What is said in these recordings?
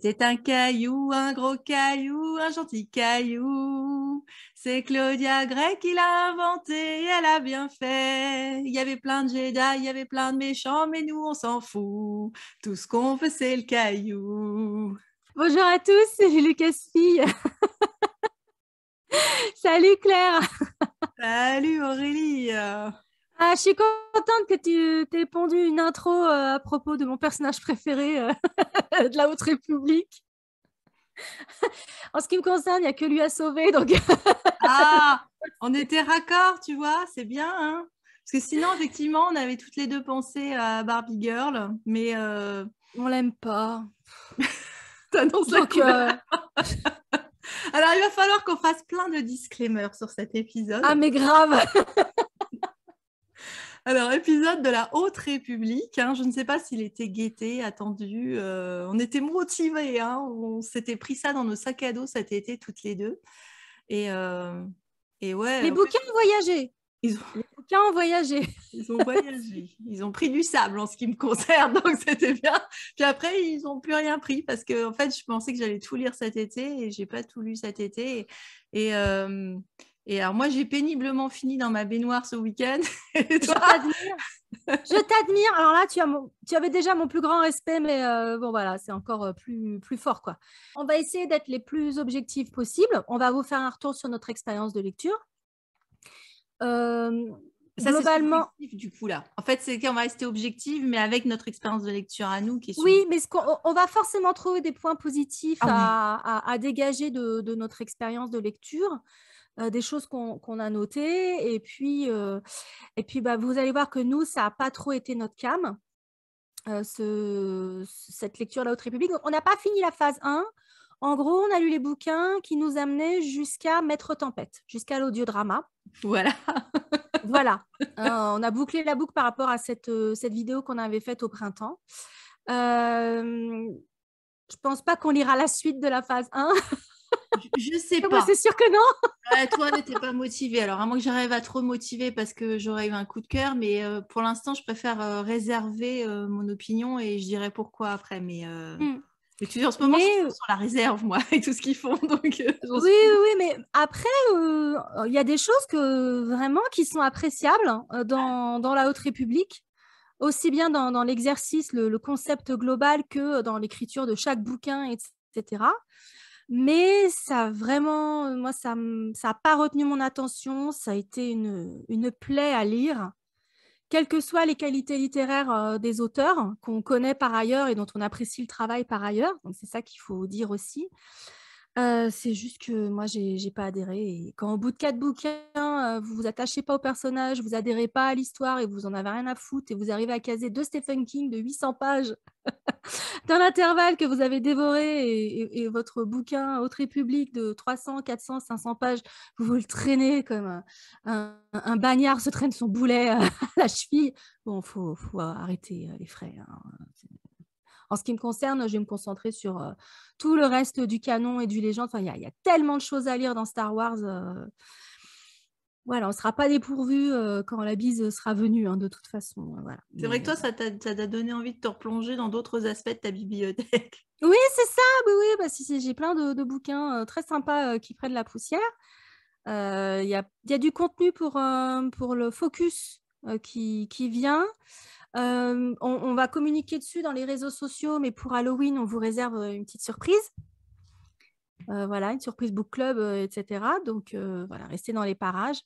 C'était un caillou, un gros caillou, un gentil caillou. C'est Claudia Gray qui l'a inventé et elle a bien fait. Il y avait plein de Jedi, il y avait plein de méchants, mais nous on s'en fout. Tout ce qu'on veut c'est le caillou. Bonjour à tous, c'est Lucas Fille. Salut Claire. Salut Aurélie. Ah, je suis contente que tu t'aies pondu une intro à propos de mon personnage préféré de la Haute République. En ce qui me concerne, il n'y a que lui à sauver. Donc... Ah, on était raccord, tu vois, c'est bien, hein? Parce que sinon, effectivement, on avait toutes les deux pensé à Barbie Girl, mais on l'aime pas. t'annonces la couleur. Alors, il va falloir qu'on fasse plein de disclaimers sur cet épisode. Ah, mais grave. Alors, épisode de la Haute République. Hein, je ne sais pas s'il était guetté, attendu. On était motivés. Hein, on s'était pris ça dans nos sacs à dos cet été, toutes les deux. Et ouais. Les bouquins ont voyagé. Les bouquins ont voyagé. Ils ont voyagé. Ils ont pris du sable en ce qui me concerne, donc c'était bien. Puis après, ils n'ont plus rien pris parce que en fait, je pensais que j'allais tout lire cet été et j'ai pas tout lu cet été. Et alors moi, j'ai péniblement fini dans ma baignoire ce week-end. Et toi ? Je t'admire. Alors là, tu avais déjà mon plus grand respect, mais bon voilà, c'est encore plus fort quoi. On va essayer d'être les plus objectifs possibles. On va vous faire un retour sur notre expérience de lecture. Ça, globalement, c'est subjectif, du coup là. En fait, c'est qu'on va rester objectif, mais avec notre expérience de lecture à nous qui est oui, mais on va forcément trouver des points positifs à dégager de notre expérience de lecture. Des choses qu'on a notées et puis bah, vous allez voir que nous, ça n'a pas trop été notre came, cette lecture de la Haute République. Donc, on n'a pas fini la phase 1. En gros, on a lu les bouquins qui nous amenaient jusqu'à Maître Tempête, jusqu'à l'audiodrama. Voilà. Voilà. On a bouclé la boucle par rapport à cette vidéo qu'on avait faite au printemps. Je pense pas qu'on lira la suite de la phase 1. Je sais pas. Moi, c'est sûr que non. Ouais, toi, n'étais pas motivée. Alors, à moins que j'arrive à trop motiver parce que j'aurais eu un coup de cœur, mais pour l'instant, je préfère réserver mon opinion et je dirai pourquoi après. Mais tu dis, en ce moment, je suis sur la réserve, moi, avec tout ce qu'ils font. Donc, oui, mais après, il y a des choses vraiment qui sont appréciables dans la Haute République, aussi bien dans l'exercice, le concept global que dans l'écriture de chaque bouquin, etc. Mais ça vraiment, moi, ça n'a pas retenu mon attention. Ça a été une plaie à lire, quelles que soient les qualités littéraires des auteurs qu'on connaît par ailleurs et dont on apprécie le travail par ailleurs. Donc, c'est ça qu'il faut dire aussi. C'est juste que moi, j'ai pas adhéré. Et quand au bout de 4 bouquins, vous vous attachez pas au personnage, vous adhérez pas à l'histoire et vous en avez rien à foutre et vous arrivez à caser 2 Stephen King de 800 pages dans l'intervalle que vous avez dévoré et votre bouquin Haute République de 300, 400, 500 pages, vous le traînez comme un bagnard se traîne son boulet à la cheville. Bon, faut arrêter les frais. Hein. En ce qui me concerne, je vais me concentrer sur tout le reste du canon et du légende. Enfin, il y a tellement de choses à lire dans Star Wars. Voilà, on ne sera pas dépourvu quand la bise sera venue, hein, de toute façon. Voilà. c'est vrai que toi, ça t'a donné envie de te replonger dans d'autres aspects de ta bibliothèque. Oui, c'est ça. Oui, bah, j'ai plein de bouquins très sympas qui prennent la poussière. Il y a du contenu pour le focus qui vient. On va communiquer dessus dans les réseaux sociaux, mais pour Halloween, on vous réserve une petite surprise. Voilà, une surprise book club, etc. Donc, voilà, restez dans les parages.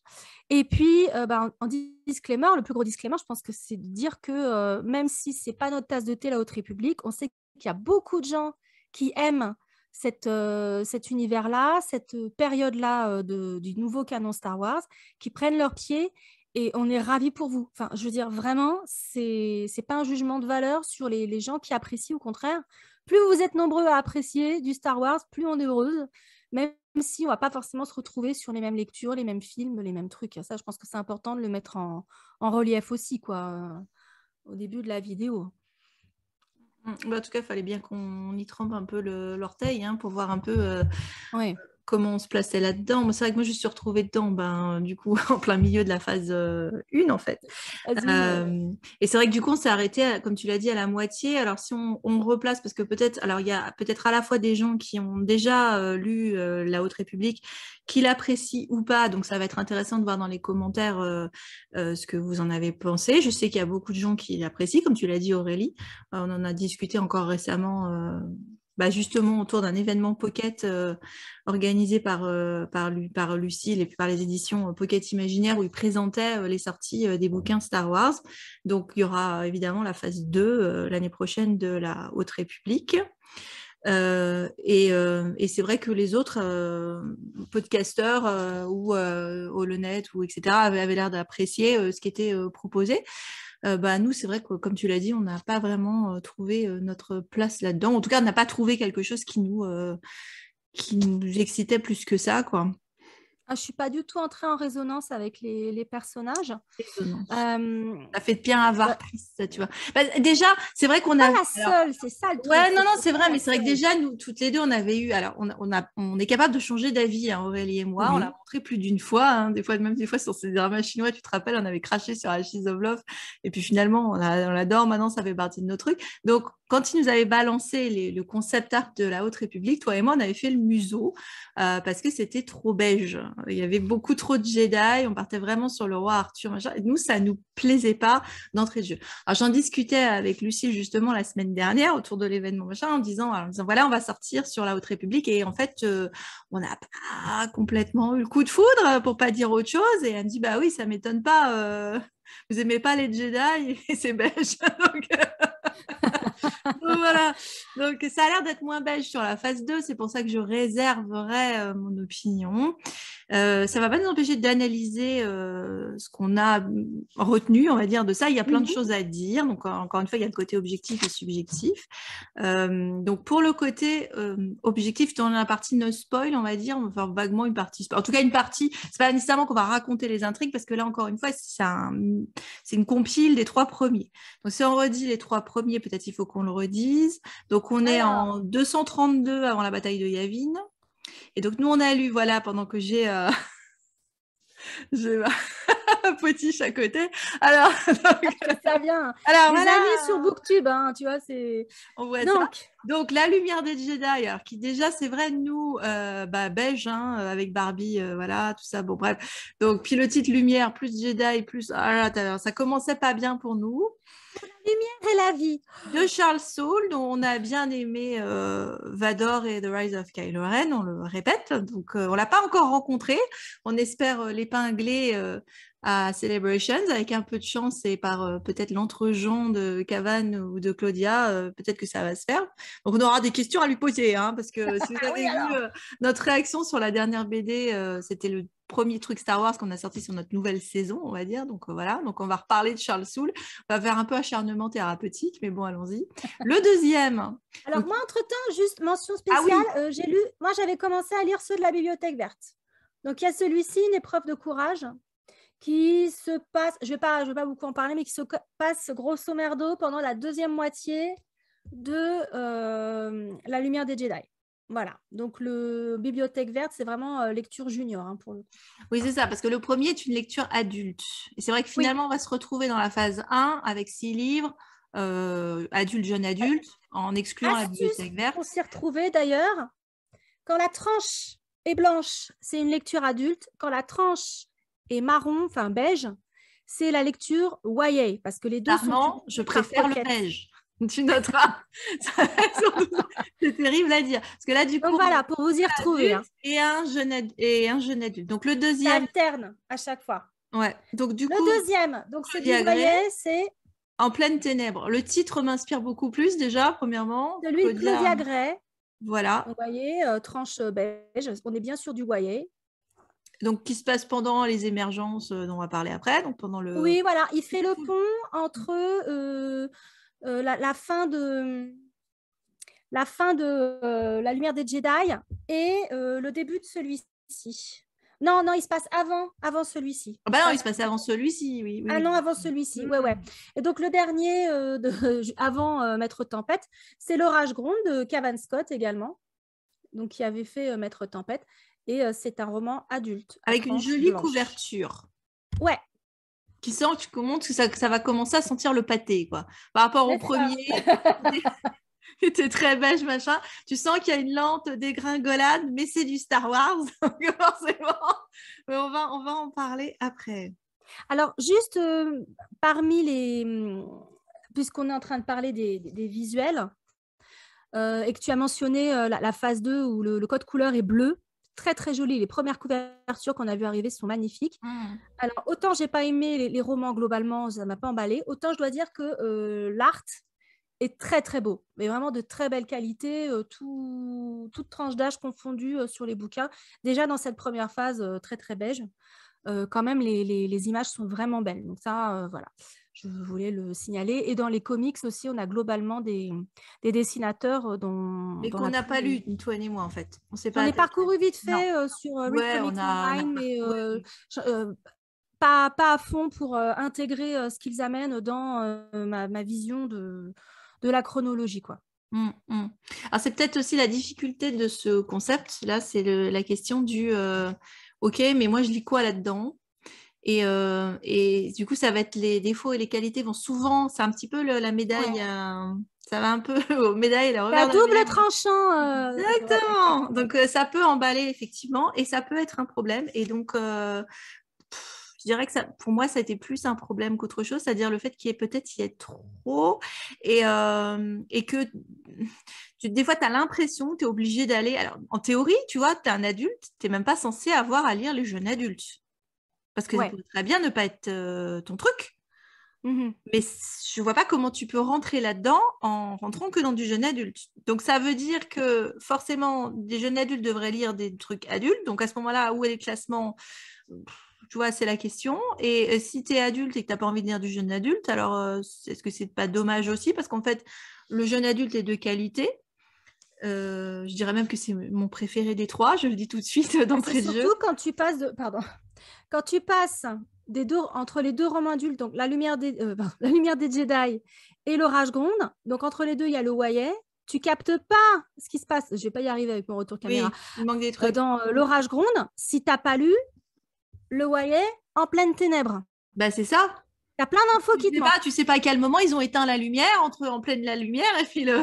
Et puis, en disclaimer, le plus gros disclaimer, je pense que c'est de dire que même si ce n'est pas notre tasse de thé, la Haute République, on sait qu'il y a beaucoup de gens qui aiment cet univers-là, cette période-là du nouveau canon Star Wars, qui prennent leurs pieds et on est ravis pour vous. Enfin, je veux dire, vraiment, c'est pas un jugement de valeur sur les gens qui apprécient, au contraire. Plus vous êtes nombreux à apprécier du Star Wars, plus on est heureuse, même si on ne va pas forcément se retrouver sur les mêmes lectures, les mêmes films, les mêmes trucs. Ça, je pense que c'est important de le mettre en relief aussi, quoi, au début de la vidéo. En tout cas, il fallait bien qu'on y trempe un peu l'orteil pour voir un peu Ouais. comment on se plaçait là-dedans. Moi, c'est vrai que moi, je suis retrouvée dedans, du coup, en plein milieu de la phase 1, en fait. Et c'est vrai que du coup, on s'est arrêté, comme tu l'as dit, à la moitié. Alors, si on replace, parce que peut-être, alors il y a peut-être à la fois des gens qui ont déjà lu La Haute République, qui l'apprécient ou pas. Donc, ça va être intéressant de voir dans les commentaires ce que vous en avez pensé. Je sais qu'il y a beaucoup de gens qui l'apprécient, comme tu l'as dit, Aurélie. On en a discuté encore récemment. Justement autour d'un événement Pocket organisé par Lucille et puis par les éditions Pocket Imaginaire où ils présentaient les sorties des bouquins Star Wars. Donc il y aura évidemment la phase 2 l'année prochaine de la Haute République. Et c'est vrai que les autres podcasteurs ou Holonet ou etc. avaient l'air d'apprécier ce qui était proposé. Nous, c'est vrai que, comme tu l'as dit, on n'a pas vraiment trouvé notre place là-dedans. En tout cas, on n'a pas trouvé quelque chose qui nous excitait plus que ça, quoi. Je ne suis pas du tout entrée en résonance avec les personnages. Ça fait bien avoir pris ça, tu vois. Déjà, c'est vrai qu'on a... Pas la seule, c'est ça le truc. Ouais, non, c'est vrai, mais c'est vrai que déjà, nous, toutes les deux, on avait eu... Alors, on est capable de changer d'avis, hein, Aurélie et moi. On l'a montré plus d'une fois, hein, des fois sur ces dramas chinois, tu te rappelles, on avait craché sur Ashes of Love. Et puis finalement, on l'adore. Maintenant, ça fait partie de nos trucs. Donc, quand ils nous avaient balancé le concept art de la Haute République, toi et moi, on avait fait le museau parce que c'était trop beige. Il y avait beaucoup trop de Jedi. On partait vraiment sur le roi Arthur. Machin. Et nous, ça nous plaisait pas d'entrée de jeu. Alors, j'en discutais avec Lucie justement la semaine dernière autour de l'événement machin, en disant voilà, on va sortir sur la Haute République. Et en fait, on n'a pas complètement eu le coup de foudre, pour pas dire autre chose. Et elle me dit, bah oui, ça m'étonne pas. Vous aimez pas les Jedi et c'est beige. Donc, donc voilà, donc ça a l'air d'être moins beige sur la phase 2, c'est pour ça que je réserverai mon opinion. Ça va pas nous empêcher d'analyser ce qu'on a retenu, on va dire, de ça. Il y a plein de choses à dire, donc encore une fois, il y a le côté objectif et subjectif. Donc pour le côté objectif, dans la partie no spoil, on va dire, on va faire vaguement une partie, en tout cas une partie, c'est pas nécessairement qu'on va raconter les intrigues, parce que là, encore une fois, c'est une compile des 3 premiers. Donc si on redit les 3 premiers, peut-être il faut qu'on le redise. Donc on est en 232 avant la bataille de Yavin. Et donc nous on a lu, voilà, pendant que j'ai Potiche à côté. Alors, ça vient. Alors, les amis sur Booktube, hein, tu vois, c'est. On voit ça. Donc, La Lumière des Jedi, alors, qui déjà, c'est vrai, nous, beige, hein, avec Barbie, voilà, tout ça, bon, bref. Donc, puis le titre Lumière, plus Jedi, plus. Ah, là, ça commençait pas bien pour nous. La lumière et la vie. De Charles Soule, dont on a bien aimé Vador et The Rise of Kylo Ren, on le répète. Donc, on ne l'a pas encore rencontré. On espère l'épingler à Celebrations avec un peu de chance et par peut-être l'entregent de Cavan ou de Claudia, peut-être que ça va se faire. Donc, on aura des questions à lui poser, hein, parce que si vous avez vu notre réaction sur la dernière BD, c'était le premier truc Star Wars qu'on a sorti sur notre nouvelle saison, on va dire. Donc voilà, donc on va reparler de Charles Soule. On va faire un peu acharnement thérapeutique, mais bon, allons-y. Le deuxième. Alors moi, entre-temps, juste mention spéciale, j'ai lu, moi j'avais commencé à lire ceux de la Bibliothèque Verte. Donc il y a celui-ci, Une épreuve de courage, qui se passe, je vais pas beaucoup en parler, mais qui se passe grosso merdo pendant la deuxième moitié de La Lumière des Jedi. Voilà, donc le Bibliothèque Verte, c'est vraiment lecture junior pour le coup. Oui, c'est ça, parce que le premier est une lecture adulte. Et c'est vrai que finalement, on va se retrouver dans la phase 1 avec 6 livres, adulte, jeune adulte, en excluant la Bibliothèque Verte. On s'y retrouvait d'ailleurs. Quand la tranche est blanche, c'est une lecture adulte. Quand la tranche est marron, enfin beige, c'est la lecture YA, parce que les deux sont... je préfère le beige. Tu noteras. C'est terrible à dire. Parce que là, du coup, donc voilà, pour vous y retrouver. Et un jeune adulte. Donc le deuxième. Ça alterne à chaque fois. Ouais. Donc du coup. Le deuxième, donc c'est du YA, c'est. En pleine ténèbres. Le titre m'inspire beaucoup plus déjà, premièrement. Celui de Claudia Gray. Voilà. Vous voyez, tranche beige. On est bien sûr du YA. Donc, qui se passe pendant les émergences dont on va parler après. Donc, pendant le... Oui, voilà. Il fait le pont entre la fin de La Lumière des Jedi et le début de celui-ci. Non, il se passe avant celui-ci. Ah bah non, il se passe avant celui-ci, oui. Ah non, avant celui-ci, ouais. Et donc, le dernier, avant Maître Tempête, c'est L'Orage gronde de Cavan Scott également, donc qui avait fait Maître Tempête. Et c'est un roman adulte. Avec une jolie couverture. Ouais. Qui sent, tu commentes que ça va commencer à sentir le pâté, quoi. Par rapport au premier, qui était très beige, machin. Tu sens qu'il y a une lente dégringolade, mais c'est du Star Wars. Donc forcément, mais on va en parler après. Alors, juste parmi les... Puisqu'on est en train de parler des visuels, et que tu as mentionné la phase 2 où le code couleur est bleu, très très joli. Les premières couvertures qu'on a vues arriver sont magnifiques. Alors, autant j'ai pas aimé les romans globalement, ça m'a pas emballé, autant je dois dire que l'art est très très beau, mais vraiment de très belle qualité, toute tranche d'âge confondue sur les bouquins. Déjà dans cette première phase très très beige, quand même les images sont vraiment belles. Donc ça, voilà, je voulais le signaler. Et dans les comics aussi, on a globalement des dessinateurs mais qu'on n'a pas lu, ni toi ni moi en fait. On est parcouru vite fait sur Read Comics Online, mais pas à fond pour intégrer ce qu'ils amènent dans ma vision de la chronologie, quoi. Alors c'est peut-être aussi la difficulté de ce concept. Là, c'est la question du OK, mais moi je lis quoi là-dedans? Et du coup, ça va être les défauts et les qualités vont souvent, c'est un petit peu la médaille, ça va un peu aux médailles, le revers de la double tranchant. Exactement. Donc ça peut emballer effectivement et ça peut être un problème. Et donc je dirais que ça, pour moi, ça a été plus un problème qu'autre chose, c'est-à-dire le fait qu'il y ait peut-être y ait trop et que des fois, tu as l'impression que tu es obligé d'aller. Alors, en théorie, tu vois, tu es un adulte, tu n'es même pas censé avoir à lire les jeunes adultes. Parce que ça pourrait très bien ne pas être ton truc. Mais je vois pas comment tu peux rentrer là-dedans en rentrant que dans du jeune adulte. Donc ça veut dire que forcément, des jeunes adultes devraient lire des trucs adultes. Donc à ce moment-là, où est le classement? Tu vois, c'est la question. Et si tu es adulte et que tu n'as pas envie de lire du jeune adulte, alors est-ce que c'est pas dommage aussi? Parce qu'en fait, le jeune adulte est de qualité. Je dirais même que c'est mon préféré des trois, je le dis tout de suite d'entrée de jeu. Surtout quand tu passes quand tu passes entre les deux romans adultes, donc la lumière des Jedi et l'orage gronde, donc entre les deux, il y a le YA, tu captes pas ce qui se passe. Je vais pas y arriver avec mon retour caméra. Oui, il manque des trucs. Dans l'orage gronde, si tu n'as pas lu le YA en pleine ténèbres. Bah, c'est ça. Il y a plein d'infos qui te manquent. Tu sais pas à quel moment ils ont éteint la lumière, en pleine la lumière et puis le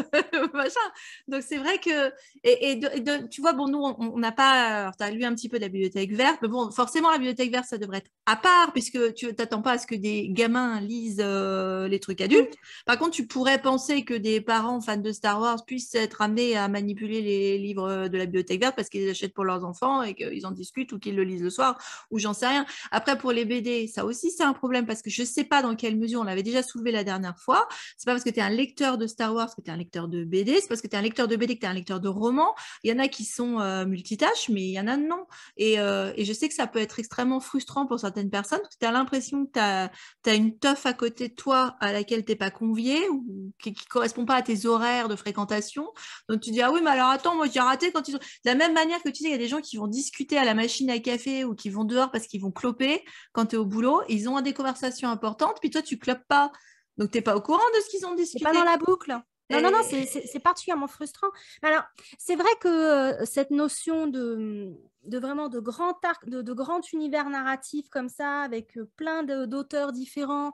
machin. Donc c'est vrai que tu vois, bon, nous on n'a pas, tu as lu un petit peu de la bibliothèque verte, mais bon, forcément la bibliothèque verte ça devrait être à part puisque tu t'attends pas à ce que des gamins lisent les trucs adultes. Par contre, tu pourrais penser que des parents fans de Star Wars puissent être amenés à manipuler les livres de la bibliothèque verte parce qu'ils les achètent pour leurs enfants et qu'ils en discutent ou qu'ils le lisent le soir ou j'en sais rien. Après pour les BD, ça aussi c'est un problème parce que je sais pas dans quelle mesure, on l'avait déjà soulevé la dernière fois, c'est pas parce que tu es un lecteur de Star Wars que tu es un lecteur de BD, c'est parce que tu es un lecteur de BD que tu es un lecteur de romans. Il y en a qui sont multitâches, mais il y en a non. Et je sais que ça peut être extrêmement frustrant pour certaines personnes parce que tu as l'impression que tu as une teuf à côté de toi à laquelle tu n'es pas convié ou qui ne correspond pas à tes horaires de fréquentation. Donc tu dis, ah oui, mais alors attends, moi j'ai raté quand ils ont... De la même manière que tu sais, il y a des gens qui vont discuter à la machine à café ou qui vont dehors parce qu'ils vont cloper quand tu es au boulot, ils ont des conversations importantes, puis toi tu clopes pas. Donc tu n'es pas au courant de ce qu'ils ont discuté. Pas dans la boucle. Non, c'est particulièrement frustrant. Alors, c'est vrai que cette notion de vraiment de grand arc, de grand univers narratif comme ça, avec plein d'auteurs différents,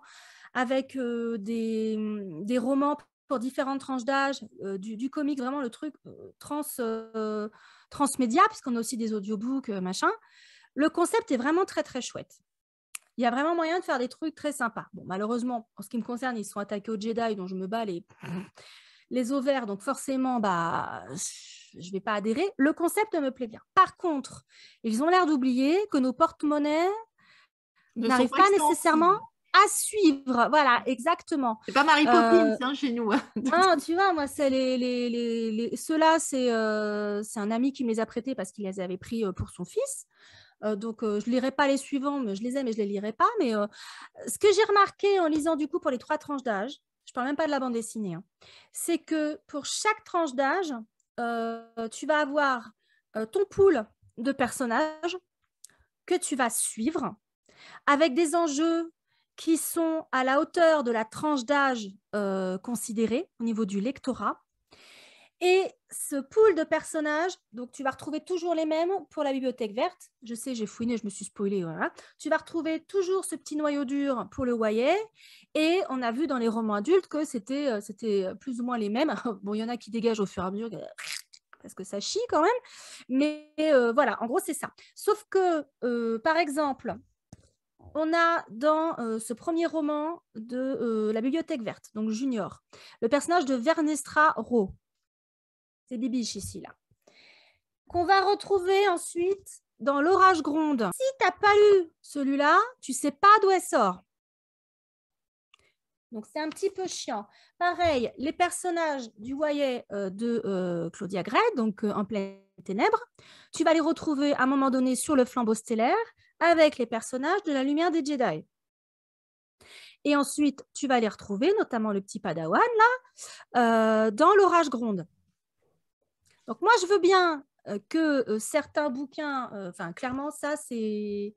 avec des romans pour différentes tranches d'âge, du comics, vraiment le truc transmédia, puisqu'on a aussi des audiobooks, machin. Le concept est vraiment très, très chouette. Il y a vraiment moyen de faire des trucs très sympas. Bon, malheureusement, en ce qui me concerne, ils sont attaqués aux Jedi, dont je me bats les ovaires, donc forcément, je ne vais pas adhérer. Le concept me plaît bien. Par contre, ils ont l'air d'oublier que nos porte-monnaies n'arrivent pas nécessairement à suivre. Voilà, exactement. C'est pas Mary Poppins chez nous. Non, tu vois, moi, ceux-là, c'est un ami qui me les a prêtés parce qu'il les avait pris pour son fils. Donc, je ne lirai pas les suivants, mais je les aime et je ne les lirai pas. Mais ce que j'ai remarqué en lisant du coup pour les 3 tranches d'âge, je ne parle même pas de la bande dessinée, hein, c'est que pour chaque tranche d'âge, tu vas avoir ton pool de personnages que tu vas suivre avec des enjeux qui sont à la hauteur de la tranche d'âge considérée au niveau du lectorat. Et ce pool de personnages, donc tu vas retrouver toujours les mêmes pour la bibliothèque verte. Je sais, j'ai fouiné, je me suis spoilée. Voilà. Tu vas retrouver toujours ce petit noyau dur pour le YA. Et on a vu dans les romans adultes que c'était plus ou moins les mêmes. Bon, il y en a qui dégagent au fur et à mesure parce que ça chie quand même. Mais voilà, en gros, c'est ça. Sauf que, par exemple, on a dans ce premier roman de la bibliothèque verte, donc Junior, le personnage de Vernestra Rowe. C'est Bibiche ici, là. Qu'on va retrouver ensuite dans L'orage gronde. Si tu n'as pas lu celui-là, tu ne sais pas d'où elle sort. Donc, c'est un petit peu chiant. Pareil, les personnages du YA de Claudia Gray, donc En pleine ténèbres, tu vas les retrouver à un moment donné sur le flambeau stellaire avec les personnages de La lumière des Jedi. Et ensuite, tu vas les retrouver, notamment le petit Padawan, là, dans L'orage gronde. Donc, moi, je veux bien que certains bouquins, clairement, ça, c'est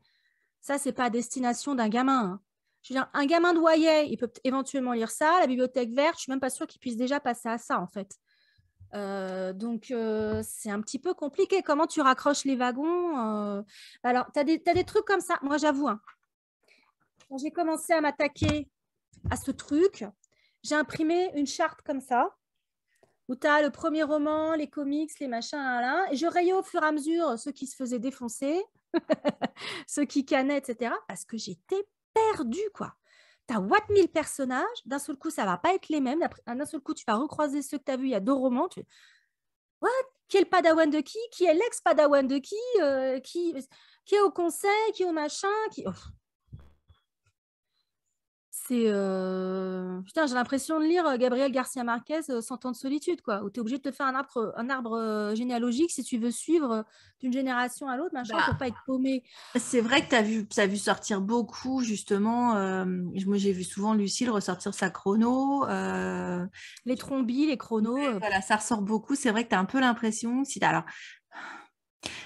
pas à destination d'un gamin. Hein. Je veux dire, un gamin de YA, il peut éventuellement lire ça. La bibliothèque verte, je ne suis même pas sûre qu'il puisse déjà passer à ça, en fait. Donc, c'est un petit peu compliqué. Comment tu raccroches les wagons Alors, tu as des trucs comme ça. Moi, j'avoue, hein, quand j'ai commencé à m'attaquer à ce truc, j'ai imprimé une charte comme ça, où tu as le premier roman, les comics, les machins, là, et je rayais au fur et à mesure ceux qui se faisaient défoncer, ceux qui cannaient, etc. Parce que j'étais perdue, quoi. Tu as what 1000 personnages, d'un seul coup, ça ne va pas être les mêmes. D'un seul coup, tu vas recroiser ceux que tu as vus il y a 2 romans. What? Qui est le padawan de qui? Qui est l'ex-padawan de qui est au conseil? Qui est au machin? Oh. Putain, j'ai l'impression de lire Gabriel Garcia Marquez, 100 ans de solitude, quoi, où tu es obligé de te faire un arbre généalogique si tu veux suivre d'une génération à l'autre, machin, pour pas être paumé. C'est vrai que tu as vu sortir beaucoup, justement. Moi, j'ai vu souvent Lucille ressortir sa chrono. Les trombies, les chronos. Voilà, ça ressort beaucoup. C'est vrai que tu as un peu l'impression. Alors,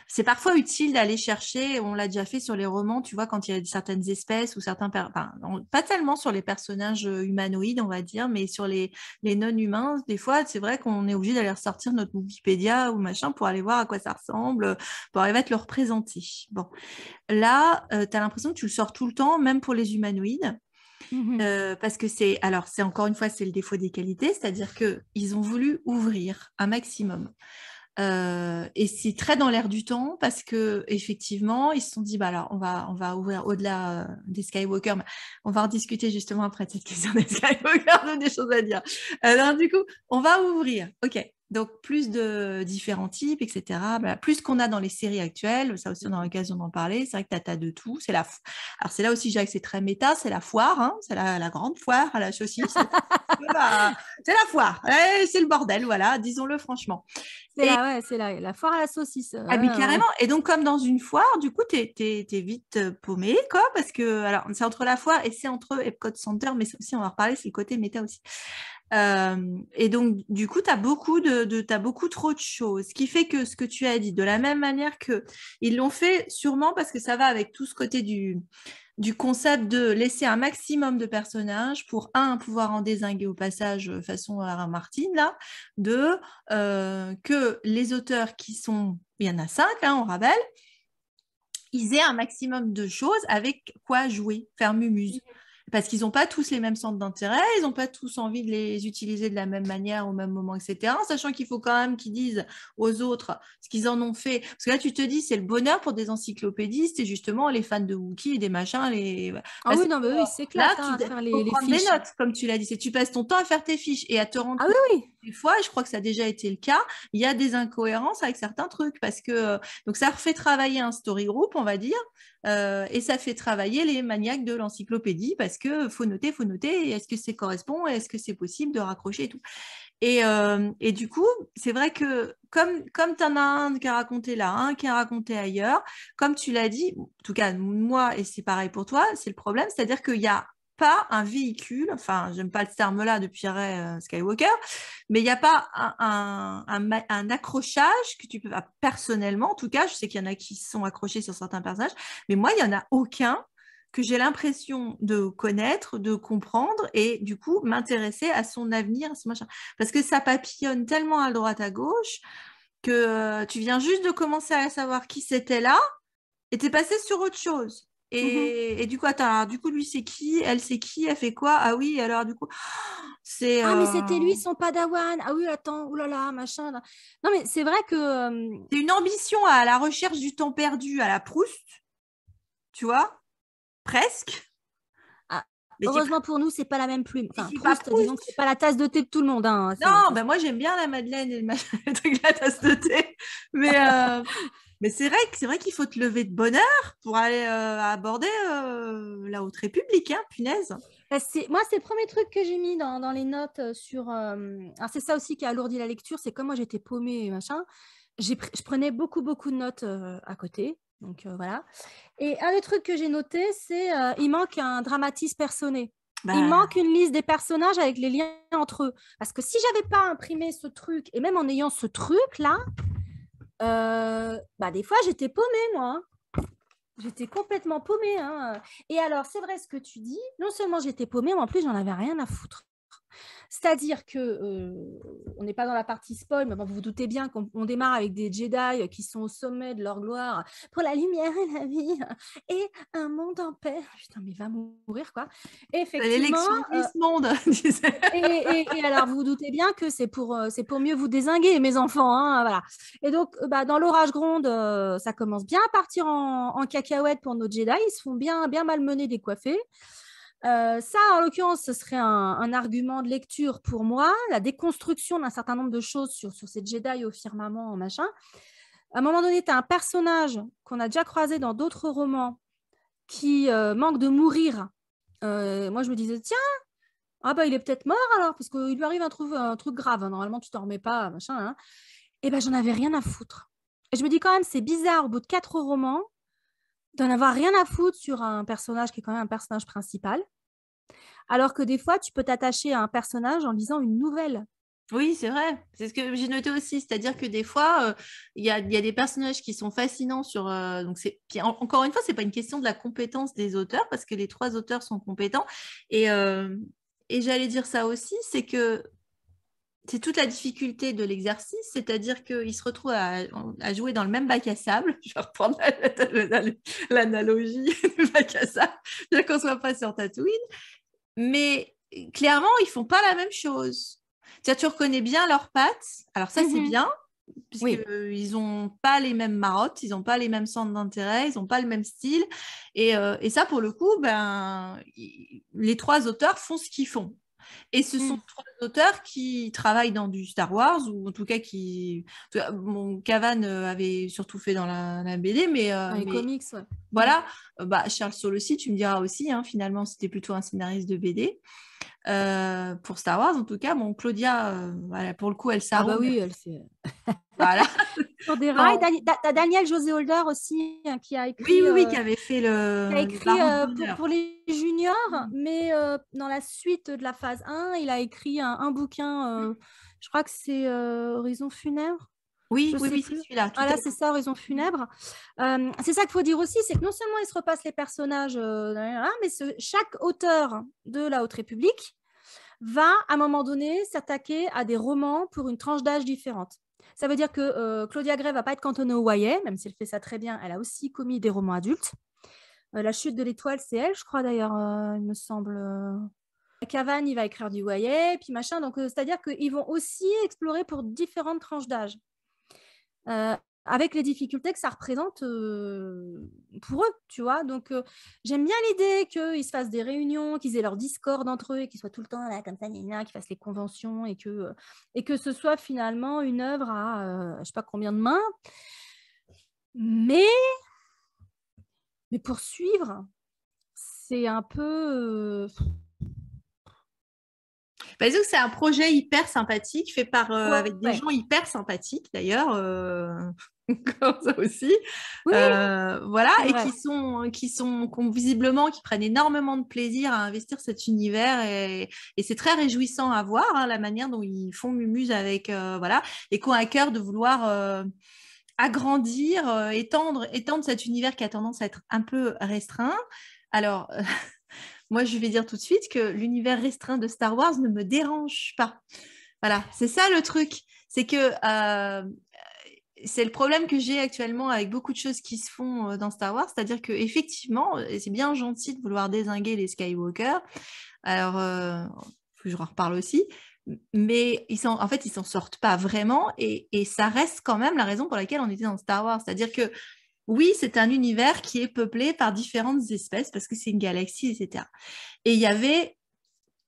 c'est parfois utile d'aller chercher, on l'a déjà fait sur les romans, tu vois, quand il y a certaines espèces ou certains, pas tellement sur les personnages humanoïdes, on va dire, mais sur les non-humains, des fois, c'est vrai qu'on est obligé d'aller ressortir notre Wikipédia ou machin pour aller voir à quoi ça ressemble, pour arriver à te le représenter. Bon, là, tu as l'impression que tu le sors tout le temps, même pour les humanoïdes. Parce que c'est encore une fois, c'est le défaut des qualités, c'est-à-dire qu'ils ont voulu ouvrir un maximum. Et c'est très dans l'air du temps parce que effectivement ils se sont dit bah alors on va ouvrir au-delà des Skywalker, mais on va en discuter justement après cette question des Skywalker, on a des choses à dire. Alors du coup on va ouvrir, ok, donc plus de différents types, etc. Bah, plus qu'on a dans les séries actuelles, ça aussi on a l'occasion d'en parler. C'est vrai que t'as de tout. Alors c'est là aussi je dirais que c'est très méta, c'est la foire, hein, c'est la grande foire à la saucisse. C'est la foire, c'est le bordel, voilà, disons-le franchement. C'est la foire à la saucisse. Ah, mais carrément. Et donc, comme dans une foire, du coup, t'es vite paumé, quoi, parce que, alors, c'est entre la foire et c'est entre Epcot Center, mais ça aussi, on va en reparler, c'est le côté méta aussi. Et donc, du coup, t'as beaucoup trop de choses, ce qui fait que ce que tu as dit, de la même manière que ils l'ont fait, sûrement parce que ça va avec tout ce côté du concept de laisser un maximum de personnages pour, pouvoir en dézinguer au passage façon R. Martin, là, que les auteurs qui sont, il y en a 5, hein, on rappelle, ils aient un maximum de choses avec quoi jouer, faire mumuse. Parce qu'ils n'ont pas tous les mêmes centres d'intérêt, ils n'ont pas tous envie de les utiliser de la même manière au même moment, etc. Sachant qu'il faut quand même qu'ils disent aux autres ce qu'ils en ont fait. Parce que là, tu te dis, c'est le bonheur pour des encyclopédistes et justement les fans de Wookiee et des machins. Ah oui, non, mais oui, c'est clair. Là, tu faut prendre des notes, comme tu l'as dit. C'est tu passes ton temps à faire tes fiches et à te rendre compte. Oui. Des fois, je crois que ça a déjà été le cas, il y a des incohérences avec certains trucs parce que donc ça refait travailler un story group, on va dire, et ça fait travailler les maniaques de l'encyclopédie parce que faut noter, est-ce que ça correspond, est-ce que c'est possible de raccrocher et tout. Et du coup, c'est vrai que comme tu en as un qui a raconté là, un qui a raconté ailleurs, comme tu l'as dit, en tout cas moi, et c'est pareil pour toi, c'est le problème, c'est-à-dire qu'il y a pas un véhicule, enfin, j'aime pas ce terme-là depuis Skywalker, mais il n'y a pas un accrochage que tu peux, personnellement, en tout cas, je sais qu'il y en a qui sont accrochés sur certains personnages, mais moi, il n'y en a aucun que j'ai l'impression de connaître, de comprendre et du coup m'intéresser à son avenir, à son machin. Parce que ça papillonne tellement à droite, à gauche que tu viens juste de commencer à savoir qui c'était là et t'es passé sur autre chose. Et du coup, attends, alors, du coup, lui, c'est qui? Elle, c'est qui? Elle fait quoi? Ah oui, alors du coup, c'est... Ah, mais c'était lui, son padawan. Ah oui, attends, oulala, machin. Là. Non, mais c'est vrai que... c'est une ambition à la recherche du temps perdu à la Proust, tu vois? Presque. ah, Mais heureusement pour nous, c'est pas la même plume. Enfin, c'est pas Proust, disons que c'est Proust. pas la tasse de thé de tout le monde. Hein. Non, ben moi j'aime bien la Madeleine et le, machin, le truc, la tasse de thé. Mais c'est vrai qu'il faut te lever de bonne heure pour aller aborder la Haute République, hein, punaise. Moi, c'est le premier truc que j'ai mis dans les notes sur. Alors, c'est ça aussi qui a alourdi la lecture. C'est comme moi, j'étais paumée et machin. Je prenais beaucoup, beaucoup de notes à côté. Donc, voilà. Et un des trucs que j'ai noté, c'est il manque un dramatis personae. Il Bah, manque une liste des personnages avec les liens entre eux. Parce que si j'avais pas imprimé ce truc, et même en ayant ce truc-là, bah, des fois, j'étais paumée, moi. J'étais complètement paumée. Hein. Et alors, c'est vrai ce que tu dis. Non seulement j'étais paumée, mais en plus, j'en avais rien à foutre. C'est-à-dire que on n'est pas dans la partie spoil, mais bon, vous vous doutez bien qu'on démarre avec des Jedi qui sont au sommet de leur gloire pour la lumière et la vie et un monde en paix. Putain, mais va mourir quoi. Et c'est effectivement. l'élection de Miss Monde, disait. Et alors, vous vous doutez bien que c'est pour mieux vous dézinguer, mes enfants. Hein, voilà. Et donc, bah, dans l'orage gronde, ça commence bien à partir en cacahuète pour nos Jedi. Ils se font bien, bien malmenés, décoiffés. Ça, en l'occurrence, ce serait un argument de lecture pour moi, la déconstruction d'un certain nombre de choses sur ces Jedi au firmament, machin. À un moment donné, tu as un personnage qu'on a déjà croisé dans d'autres romans qui manque de mourir. Moi, je me disais, tiens, ah bah il est peut-être mort alors, parce qu'il lui arrive un truc grave. Hein. Normalement, tu t'en remets pas, machin. Hein. Et ben, j'en avais rien à foutre. Et je me dis quand même, c'est bizarre, au bout de 4 romans, d'en avoir rien à foutre sur un personnage qui est quand même un personnage principal. Alors que des fois, tu peux t'attacher à un personnage en lisant une nouvelle. Oui, c'est vrai. C'est ce que j'ai noté aussi. C'est-à-dire que des fois, il y a des personnages qui sont fascinants sur. Donc puis encore une fois, c'est pas une question de la compétence des auteurs parce que les 3 auteurs sont compétents. Et, euh, et j'allais dire ça aussi, c'est que c'est toute la difficulté de l'exercice, c'est-à-dire qu'ils se retrouvent à jouer dans le même bac à sable. Je vais reprendre l'analogie du bac à sable, bien qu'on ne soit pas sur Tatooine. Mais clairement, ils font pas la même chose. Tu reconnais bien leurs pattes. Alors ça, c'est bien, puisqu'ils Oui. n'ont pas les mêmes marottes, ils n'ont pas les mêmes centres d'intérêt, ils n'ont pas le même style. Et ça, pour le coup, les 3 auteurs font ce qu'ils font. Et ce sont 3 auteurs qui travaillent dans du Star Wars, ou en tout cas Bon, Cavan avait surtout fait dans la BD, Dans les mais comics, ouais. voilà. Charles Soule aussi, tu me diras aussi, hein, finalement, c'était plutôt un scénariste de BD. Pour Star Wars, en tout cas, bon, Claudia, voilà, pour le coup, elle Ah bah s'arrête. oui, elle c'est Voilà. sur des rails. Non. T'as Daniel José Holder aussi hein, qui a Oui, écrit, oui, oui, qui avait fait le Barreau de Bonheur. pour les juniors, Mm. mais dans la suite de la phase 1, il a écrit un bouquin, je crois que c'est Horizon funèbre. Oui, Je oui, sais oui, c'est plus. celui-là, tout Voilà, à c'est fait. ça, Horizon funèbre. C'est ça qu'il faut dire aussi, c'est que non seulement ils se repassent les personnages, mais chaque auteur de la Haute République va, à un moment donné, s'attaquer à des romans pour une tranche d'âge différente. Ça veut dire que Claudia Gray ne va pas être cantonnée au YA, même si elle fait ça très bien, elle a aussi commis des romans adultes. La chute de l'étoile, c'est elle, je crois d'ailleurs, il me semble. Cavan, il va écrire du YA, puis machin. Donc, c'est-à-dire qu'ils vont aussi explorer pour différentes tranches d'âge. Avec les difficultés que ça représente pour eux, tu vois. Donc, j'aime bien l'idée qu'ils se fassent des réunions, qu'ils aient leur Discord entre eux et qu'ils soient tout le temps là, comme ça, qu'ils fassent les conventions et que ce soit finalement une œuvre à je ne sais pas combien de mains. Mais pour suivre, c'est un peu... Disons que c'est un projet hyper sympathique, fait avec des ouais. gens hyper sympathiques d'ailleurs, comme ça aussi. Oui, Voilà, c'est et vrai. visiblement, qui prennent énormément de plaisir à investir cet univers et c'est très réjouissant à voir hein, la manière dont ils font mumuse avec, voilà, et qui ont à cœur de vouloir agrandir, étendre cet univers qui a tendance à être un peu restreint. Alors, moi, je vais dire tout de suite que l'univers restreint de Star Wars ne me dérange pas. Voilà, c'est ça le truc. C'est que c'est le problème que j'ai actuellement avec beaucoup de choses qui se font dans Star Wars. C'est-à-dire qu'effectivement, c'est bien gentil de vouloir dézinguer les Skywalker. Alors, faut que je en reparle aussi. Mais en fait, ils s'en sortent pas vraiment. Et ça reste quand même la raison pour laquelle on était dans Star Wars. C'est-à-dire que oui, c'est un univers qui est peuplé par différentes espèces parce que c'est une galaxie, etc. Et il y avait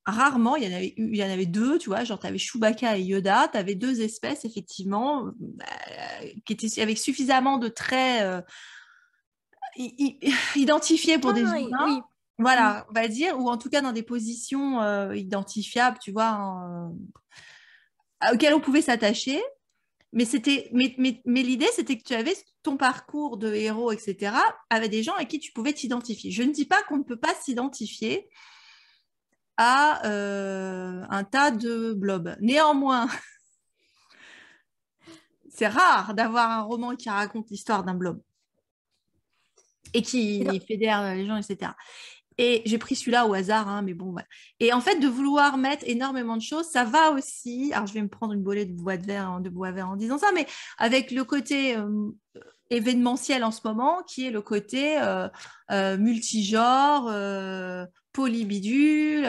rarement, il y en avait deux, tu vois, genre tu avais Chewbacca et Yoda, tu avais deux espèces, effectivement, qui étaient avec suffisamment de traits identifiés pour des humains, Oui. voilà, on va dire, ou en tout cas dans des positions identifiables, tu vois, auxquelles on pouvait s'attacher. Mais l'idée, c'était que tu avais ton parcours de héros, etc., avec des gens à qui tu pouvais t'identifier. Je ne dis pas qu'on ne peut pas s'identifier à un tas de blobs. Néanmoins, c'est rare d'avoir un roman qui raconte l'histoire d'un blob et qui fédère les gens, etc. Et j'ai pris celui-là au hasard, hein, mais bon, voilà. Et en fait, de vouloir mettre énormément de choses, ça va aussi. Alors, je vais me prendre une bolée de bois vert en disant ça, mais avec le côté événementiel en ce moment, qui est le côté multigenre, polybidule,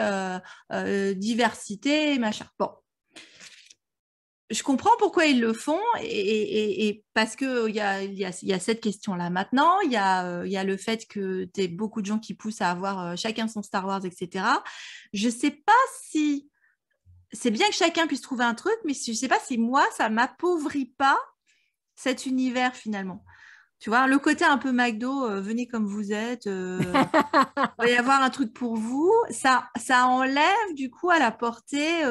diversité, machin. Bon, je comprends pourquoi ils le font et parce qu'il y a cette question-là. Maintenant, il y a le fait que tu aies beaucoup de gens qui poussent à avoir chacun son Star Wars, etc. Je ne sais pas si... C'est bien que chacun puisse trouver un truc, mais je ne sais pas si moi, ça ne m'appauvrit pas cet univers finalement. Tu vois, le côté un peu McDo, venez comme vous êtes, il va y avoir un truc pour vous, ça enlève du coup à la portée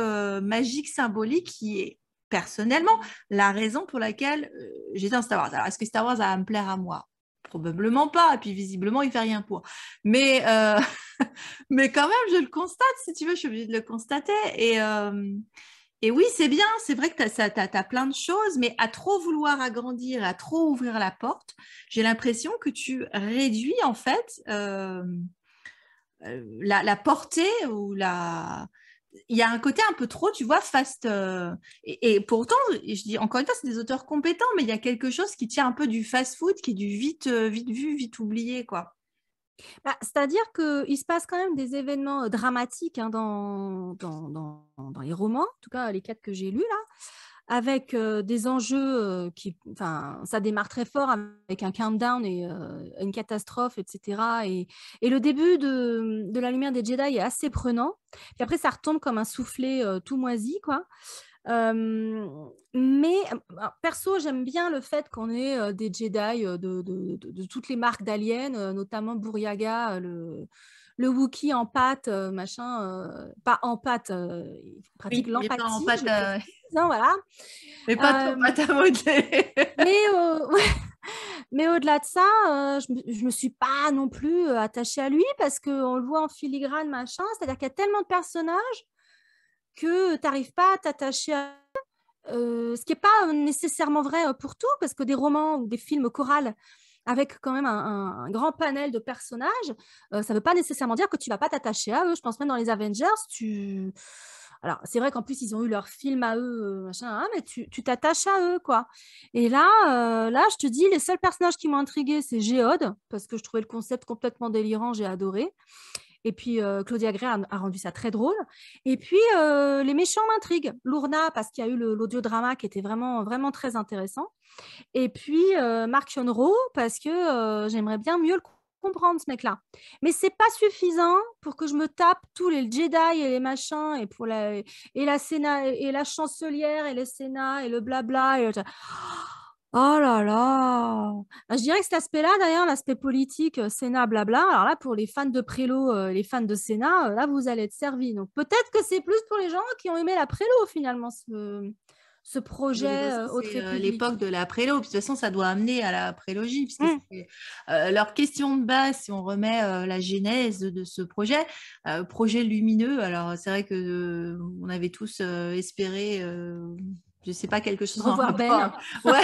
magique, symbolique qui est personnellement la raison pour laquelle j'étais dans Star Wars. Alors, est-ce que Star Wars va me plaire à moi? Probablement pas, et puis visiblement, il fait rien pour. Mais, mais quand même, je le constate, si tu veux, je suis obligée de le constater. Et oui, c'est bien, c'est vrai que tu as plein de choses, mais à trop vouloir agrandir, à trop ouvrir la porte, j'ai l'impression que tu réduis en fait la portée ou la... Il y a un côté un peu trop, tu vois, fast. Et pourtant, je dis encore une fois, c'est des auteurs compétents, mais il y a quelque chose qui tient un peu du fast-food, qui est du vite, vite vu, vite oublié, quoi. C'est-à-dire qu'il se passe quand même des événements dramatiques hein, dans les romans, en tout cas les quatre que j'ai lus là, avec des enjeux enfin, ça démarre très fort avec un countdown et une catastrophe, etc. Et le début de La Lumière des Jedi est assez prenant. Puis après, ça retombe comme un soufflet tout moisi, quoi. Mais perso, j'aime bien le fait qu'on ait des Jedi de toutes les marques d'aliens, notamment Bouryaga, le Wookiee en pâte, machin, pas en pâte, il pratique Oui, mais pas en l'empathie, pâte, je précise, hein, voilà. mais pas trop pâte à modeler. Mais, mais au-delà de ça, je me suis pas non plus attachée à lui parce qu'on le voit en filigrane, machin. C'est-à-dire qu'il y a tellement de personnages que tu n'arrives pas à t'attacher à ce qui n'est pas nécessairement vrai pour tout, parce que des romans ou des films chorales avec quand même un grand panel de personnages, ça ne veut pas nécessairement dire que tu ne vas pas t'attacher à eux. Je pense même dans les Avengers, alors, c'est vrai qu'en plus, ils ont eu leur film à eux, machin, hein, mais tu t'attaches à eux, quoi. Et là, je te dis, les seuls personnages qui m'ont intriguée, c'est Géode, parce que je trouvais le concept complètement délirant, j'ai adoré. Et puis, Claudia Gray a rendu ça très drôle. Et puis, les méchants m'intriguent. Lourna, parce qu'il y a eu l'audiodrama qui était vraiment, vraiment très intéressant. Et puis, Mark Hyun-Ro, parce que j'aimerais bien mieux le comprendre, ce mec-là. Mais c'est pas suffisant pour que je me tape tous les Jedi et les machins, et la Sénat, et la chancelière, et le Sénat, et le blabla. Oh là là! Je dirais que cet aspect-là, d'ailleurs, l'aspect politique, Sénat, blabla, alors là, pour les fans de Prélo, les fans de Sénat, là, vous allez être servis. Donc peut-être que c'est plus pour les gens qui ont aimé la Prélo, finalement, ce Mais de toute projet façon, Haute c'est République. l'époque de la prélo. Puis de toute façon, ça doit amener à la prélogie, puisque c'est leur question de base, si on remet la genèse de ce projet, projet lumineux. Alors, c'est vrai que on avait tous espéré sais pas, quelque chose en Revoir Ben. rapport. Ouais,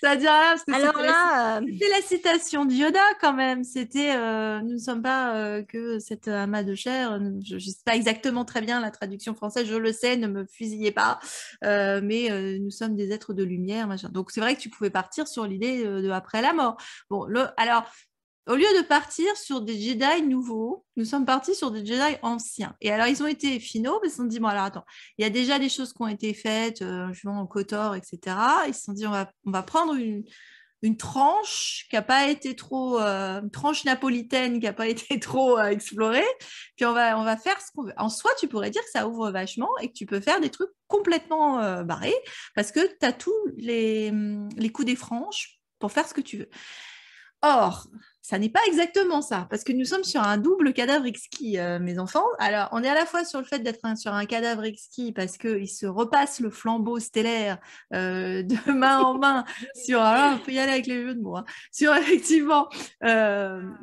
ça dit rien, parce que Alors là, c'était la citation de Yoda quand même. C'était nous ne sommes pas que cet amas de chair. Je ne sais pas exactement très bien la traduction française, je le sais, ne me fusillez pas. Mais nous sommes des êtres de lumière, machin. Donc c'est vrai que tu pouvais partir sur l'idée de après la mort. Bon, alors. Au lieu de partir sur des Jedi nouveaux, nous sommes partis sur des Jedi anciens. Et alors, ils ont été finaux, mais ils se sont dit, bon, alors attends, il y a déjà des choses qui ont été faites, justement, au KOTOR, etc. Ils se sont dit, on va prendre une tranche qui n'a pas été trop, une tranche napolitaine qui n'a pas été trop explorée, puis on va faire ce qu'on veut. En soi, tu pourrais dire que ça ouvre vachement et que tu peux faire des trucs complètement barrés, parce que tu as tous les coups des franges pour faire ce que tu veux. Or, ça n'est pas exactement ça, parce que nous sommes sur un double cadavre exquis, mes enfants. Alors, on est à la fois sur le fait d'être sur un cadavre exquis, parce qu'il se repasse le flambeau stellaire de main en main, sur, alors, on peut y aller avec les jeux de mots, hein, sur effectivement,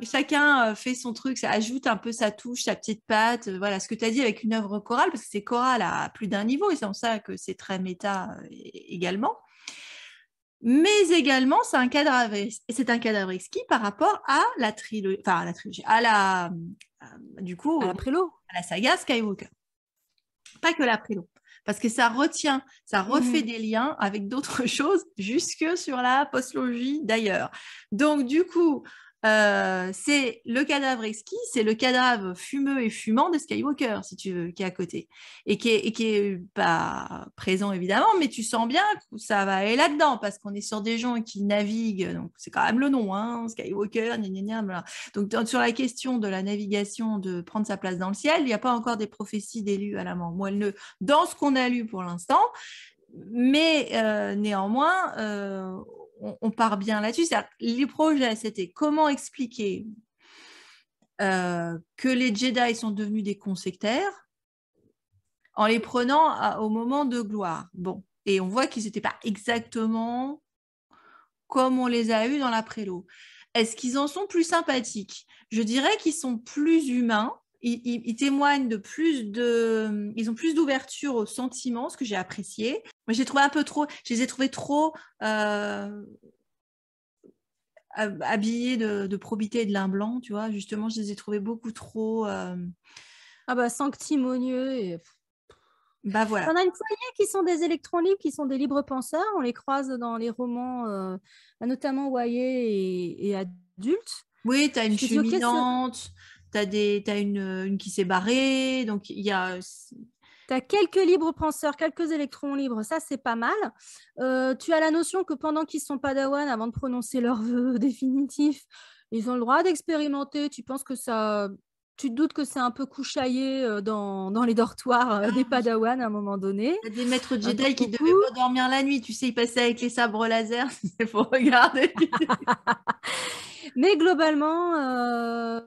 chacun fait son truc, ça ajoute un peu sa touche, sa petite patte, voilà, ce que tu as dit avec une œuvre chorale, parce que c'est choral à plus d'un niveau, et c'est en ça que c'est très méta également. Mais également, c'est un cadavre exquis par rapport à la trilogie, enfin à la trilogie, du coup, à la prélo. à la saga Skywalker. Pas que la prélo, parce que ça refait des liens avec d'autres choses jusque sur la postlogie d'ailleurs. Donc du coup, c'est le cadavre exquis, c'est le cadavre fumeux et fumant de Skywalker, si tu veux, qui est à côté. Et qui est pas présent, évidemment, mais tu sens bien que ça va aller là-dedans, parce qu'on est sur des gens qui naviguent, donc c'est quand même le nom, hein, Skywalker, gna, gna, gna, voilà. Donc sur la question de la navigation, de prendre sa place dans le ciel, il n'y a pas encore des prophéties d'élus à la mort. Moi, dans ce qu'on a lu pour l'instant, mais néanmoins, on part bien là-dessus. Les projets, c'était comment expliquer que les Jedi sont devenus des consectaires en les prenant au moment de gloire. Bon, et on voit qu'ils n'étaient pas exactement comme on les a eus dans la prélo. Est-ce qu'ils en sont plus sympathiques? Je dirais qu'ils sont plus humains. Ils témoignent ils ont plus d'ouverture aux sentiments, ce que j'ai apprécié. Moi, je les ai trouvés trop habillés de probité et de lin blanc, tu vois. Justement, je les ai trouvés beaucoup trop. Ah bah sanctimonieux et. Bah voilà. On a une poignée qui sont des électrons libres, qui sont des libres penseurs. On les croise dans les romans, notamment YA et adultes. Oui, tu as une fulminante, t'as une qui s'est barrée, donc il y a. Tu as quelques libres penseurs, quelques électrons libres, ça c'est pas mal. Tu as la notion que pendant qu'ils sont padawan, avant de prononcer leur vœu définitif, ils ont le droit d'expérimenter. Tu penses que ça. Tu te doutes que c'est un peu couchaillé dans les dortoirs des padawans à un moment donné. Il y a des maîtres Jedi qui ne devaient pas dormir la nuit. Tu sais, ils passaient avec les sabres laser. Il faut regarder. Mais globalement,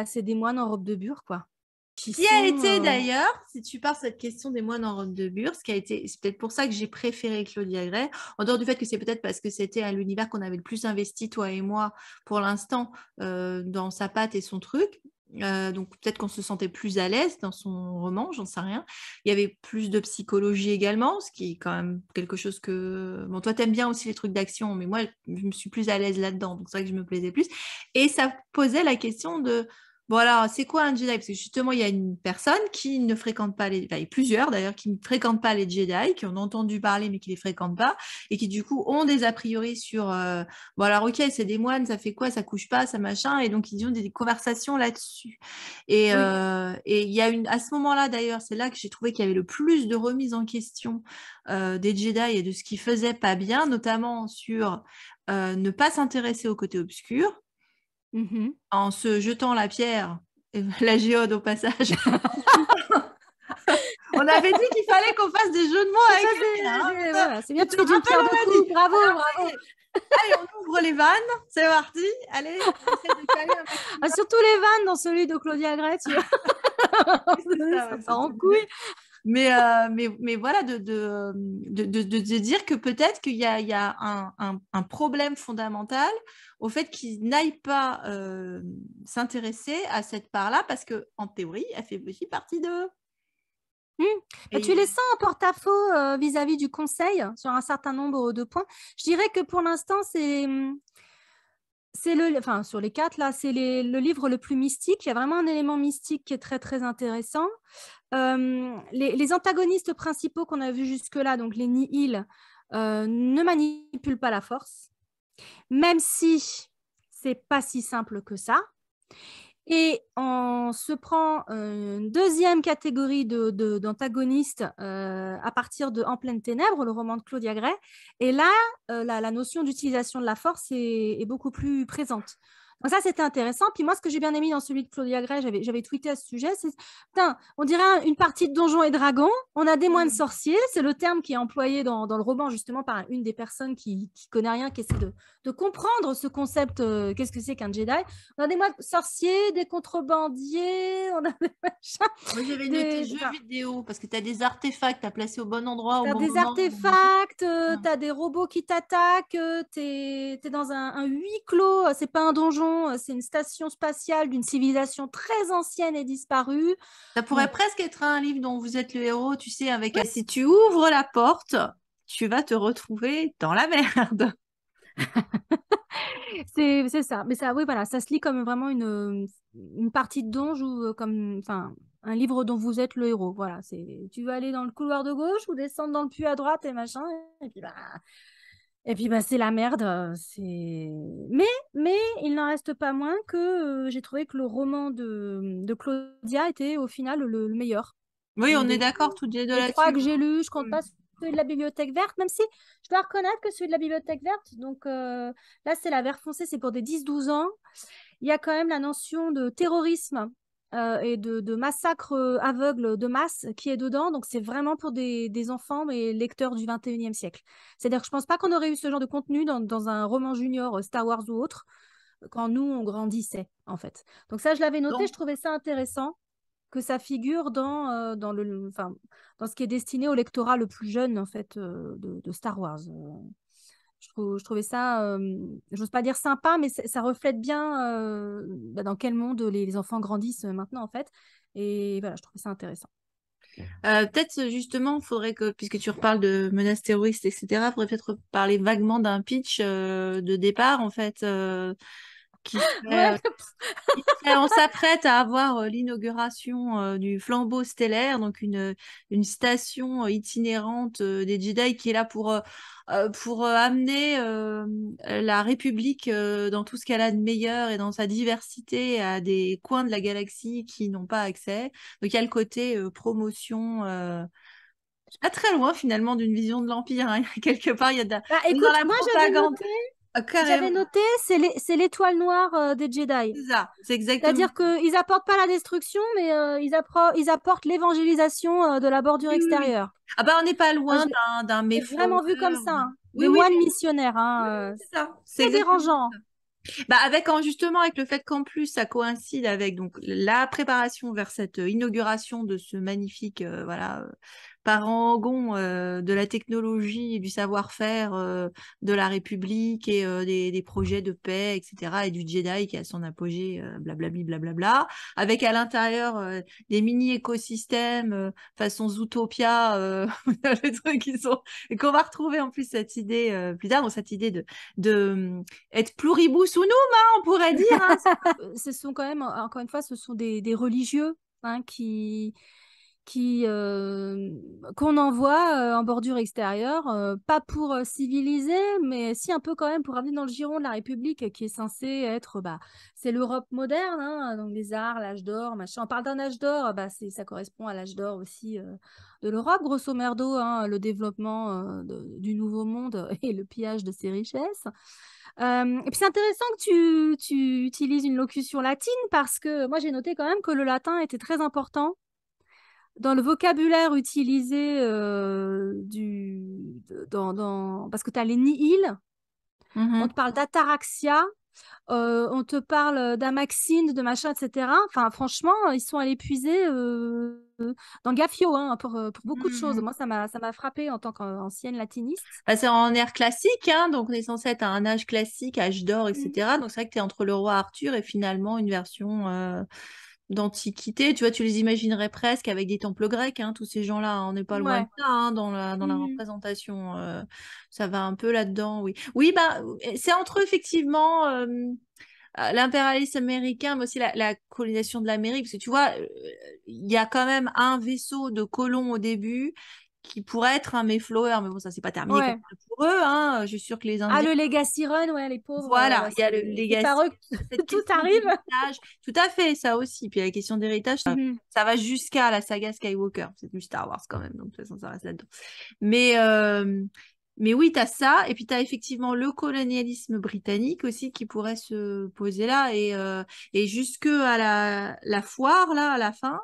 c'est des moines en robe de bure, quoi. Qui a été d'ailleurs, si tu pars cette question des moines en robe de bure, c'est peut-être pour ça que j'ai préféré Claudia Gray, en dehors du fait que c'est peut-être parce que c'était l'univers qu'on avait le plus investi, toi et moi, pour l'instant, dans sa patte et son truc. Donc peut-être qu'on se sentait plus à l'aise dans son roman, j'en sais rien. Il y avait plus de psychologie également, ce qui est quand même quelque chose que... Bon, toi, t'aimes bien aussi les trucs d'action, mais moi, je me suis plus à l'aise là-dedans, donc c'est vrai que je me plaisais plus. Et ça posait la question de... Bon, alors, c'est quoi un Jedi? Parce que justement, il y a une personne qui ne fréquente pas les... Enfin, il y a plusieurs, d'ailleurs, qui ne fréquentent pas les Jedi, qui en ont entendu parler, mais qui ne les fréquentent pas, et qui, du coup, ont des a priori sur... Bon, alors, ok, c'est des moines, ça fait quoi? Ça couche pas, ça machin, et donc, ils ont des conversations là-dessus. Et il y a à ce moment-là, d'ailleurs, c'est là que j'ai trouvé qu'il y avait le plus de remise en question des Jedi et de ce qu'ils faisaient pas bien, notamment sur ne pas s'intéresser au côté obscur, en se jetant la pierre, la géode au passage. On avait dit qu'il fallait qu'on fasse des jeux de mots avec ça. Voilà, c'est bien, tu fais d'une pierre deux coups. Bravo, bravo. Allez, on ouvre les vannes, c'est parti. Allez, on essaie de caler un surtout les vannes dans celui de Claudia Gray, tu vois. ça part en couille. Mais voilà, de dire que peut-être qu'il y a un problème fondamental au fait qu'ils n'aillent pas s'intéresser à cette part-là, parce qu'en théorie, elle fait aussi partie d'eux. Bah, tu Et les sens en porte-à-faux vis-à-vis du conseil sur un certain nombre de points. Je dirais que pour l'instant, enfin, sur les 4, là, c'est le livre le plus mystique. Il y a vraiment un élément mystique qui est très, très intéressant. Les antagonistes principaux qu'on a vus jusque-là, donc les Nihil, ne manipulent pas la force, même si c'est pas si simple que ça. Et on se prend une deuxième catégorie d'antagonistes à partir de En pleine ténèbres, le roman de Claudia Gray. Et là, la notion d'utilisation de la force est beaucoup plus présente. Donc ça, c'était intéressant. Puis moi, ce que j'ai bien aimé dans celui de Claudia Gray, j'avais tweeté à ce sujet, c'est, putain, on dirait une partie de Donjons et Dragons, on a des moines sorciers, c'est le terme qui est employé dans le roman justement par une des personnes qui connaît rien, qui essaie de comprendre ce concept, qu'est-ce que c'est qu'un Jedi. On a des moines sorciers, des contrebandiers, on a des machins. moi, j'avais noté jeux vidéo parce que tu as des artefacts à placer au bon endroit, au Tu as bon des moment. artefacts, tu Ouais. as des robots qui t'attaquent, tu es dans un huis clos, c'est pas un donjon, c'est une station spatiale d'une civilisation très ancienne et disparue. Ça pourrait Bon, presque être un livre dont vous êtes le héros, tu sais, avec si tu ouvres la porte, tu vas te retrouver dans la merde. c'est ça. Mais ça, oui, voilà, ça se lit comme vraiment une partie de donjon ou comme, enfin, un livre dont vous êtes le héros. Voilà, tu vas aller dans le couloir de gauche ou descendre dans le puits à droite et machin. Et puis, bah, c'est la merde. Mais il n'en reste pas moins que j'ai trouvé que le roman de Claudia était au final le meilleur. Oui, on est Des, d'accord toutes les deux des trois là-dessus. que j'ai lus, je compte Mm. pas celui de la Bibliothèque verte, même si je dois reconnaître que celui de la Bibliothèque verte, donc là, c'est la vert foncé, c'est pour des 10-12 ans. Il y a quand même la notion de terrorisme et de massacre aveugle de masse qui est dedans. Donc, c'est vraiment pour des enfants, mais lecteurs du 21e siècle. C'est-à-dire que je pense pas qu'on aurait eu ce genre de contenu dans un roman junior Star Wars ou autre quand nous, on grandissait, en fait. Donc ça, je l'avais noté, je Donc, trouvais ça intéressant que ça figure enfin, dans ce qui est destiné au lectorat le plus jeune, en fait, de Star Wars. Je trouvais ça, j'ose pas dire sympa, mais ça reflète bien bah, dans quel monde les enfants grandissent maintenant, en fait. Et voilà, je trouvais ça intéressant. peut-être justement, faudrait que, puisque tu reparles de menaces terroristes, etc., faudrait peut-être parler vaguement d'un pitch de départ, en fait, qui Ouais, serait on s'apprête à avoir l'inauguration du flambeau stellaire, donc une station itinérante des Jedi qui est là pour amener la République dans tout ce qu'elle a de meilleur et dans sa diversité à des coins de la galaxie qui n'ont pas accès. Donc il y a le côté promotion. Pas très loin finalement d'une vision de l'Empire, hein. Quelque part, bah, on est dans écoute, la moi propagande. Ah, j'avais carrément, noté, c'est l'étoile noire des Jedi. c'est ça, c'est exactement C'est-à-dire qu'ils n'apportent pas la destruction, mais ils apportent l'évangélisation de la bordure oui, oui, oui. extérieure. Ah bah on n'est pas Hein, loin d'un je l'ai vraiment vu comme Mayflower. ça, hein. Oui, Des oui, moines mais missionnaires. Hein, c'est ça. C'est très exactement dérangeant. ça. Bah avec justement avec le fait qu'en plus ça coïncide avec donc la préparation vers cette inauguration de ce magnifique voilà parangon de la technologie et du savoir-faire de la République et des projets de paix etc. et du Jedi qui a son apogée blablabli blablabla avec à l'intérieur des mini écosystèmes façon Zootopia les trucs qui sont et qu'on va retrouver en plus cette idée plus tard donc cette idée de être pluribus unum, hein, on pourrait dire. Hein. Ce sont quand même, encore une fois, ce sont des religieux hein, qu'on envoie en bordure extérieure, pas pour civiliser, mais si un peu quand même pour ramener dans le giron de la République, qui est censé être, bah, c'est l'Europe moderne, hein, donc les arts, l'âge d'or, machin. On parle d'un âge d'or, bah, ça correspond à l'âge d'or aussi de l'Europe, grosso merdo, hein, le développement du nouveau monde et le pillage de ses richesses. Et puis c'est intéressant que tu utilises une locution latine parce que moi j'ai noté quand même que le latin était très important dans le vocabulaire utilisé parce que tu as les nihil, on Mhm. te parle d'ataraxia, on te parle d'amaxine, de machin, etc. Enfin, franchement, ils sont allés puiser dans Gaffio hein, pour beaucoup de choses. Mhm. Moi, ça m'a frappé en tant qu'ancienne latiniste. Bah, c'est en ère classique, hein, donc on est censé être à un âge classique, âge d'or, Mm. etc. Donc c'est vrai que tu es entre le roi Arthur et finalement une version d'antiquité. Tu vois, tu les imaginerais presque avec des temples grecs, hein, tous ces gens-là, hein. On n'est pas loin de Ouais. ça, hein, dans la Mhm. représentation. Ça va un peu là-dedans, oui. Oui, bah, c'est entre eux, effectivement. L'impérialisme américain, mais aussi la colonisation de l'Amérique, parce que tu vois, il y a quand même un vaisseau de colons au début qui pourrait être un Mayflower, mais bon, ça c'est pas terminé comme Ouais. ça pour eux, hein. Je suis sûre que les Ah, Indiens, le Legacy Run, ouais, les pauvres, voilà, bah, il y a le c'est par legacy, eux que cette tout question arrive. d'héritage, tout à fait, ça aussi. Puis la question d'héritage, Mhm. ça va jusqu'à la saga Skywalker, c'est du Star Wars quand même, donc de toute façon ça reste là-dedans. Mais, mais oui, tu as ça. Et puis, tu as effectivement le colonialisme britannique aussi qui pourrait se poser là. Et jusque à la foire, là, à la fin,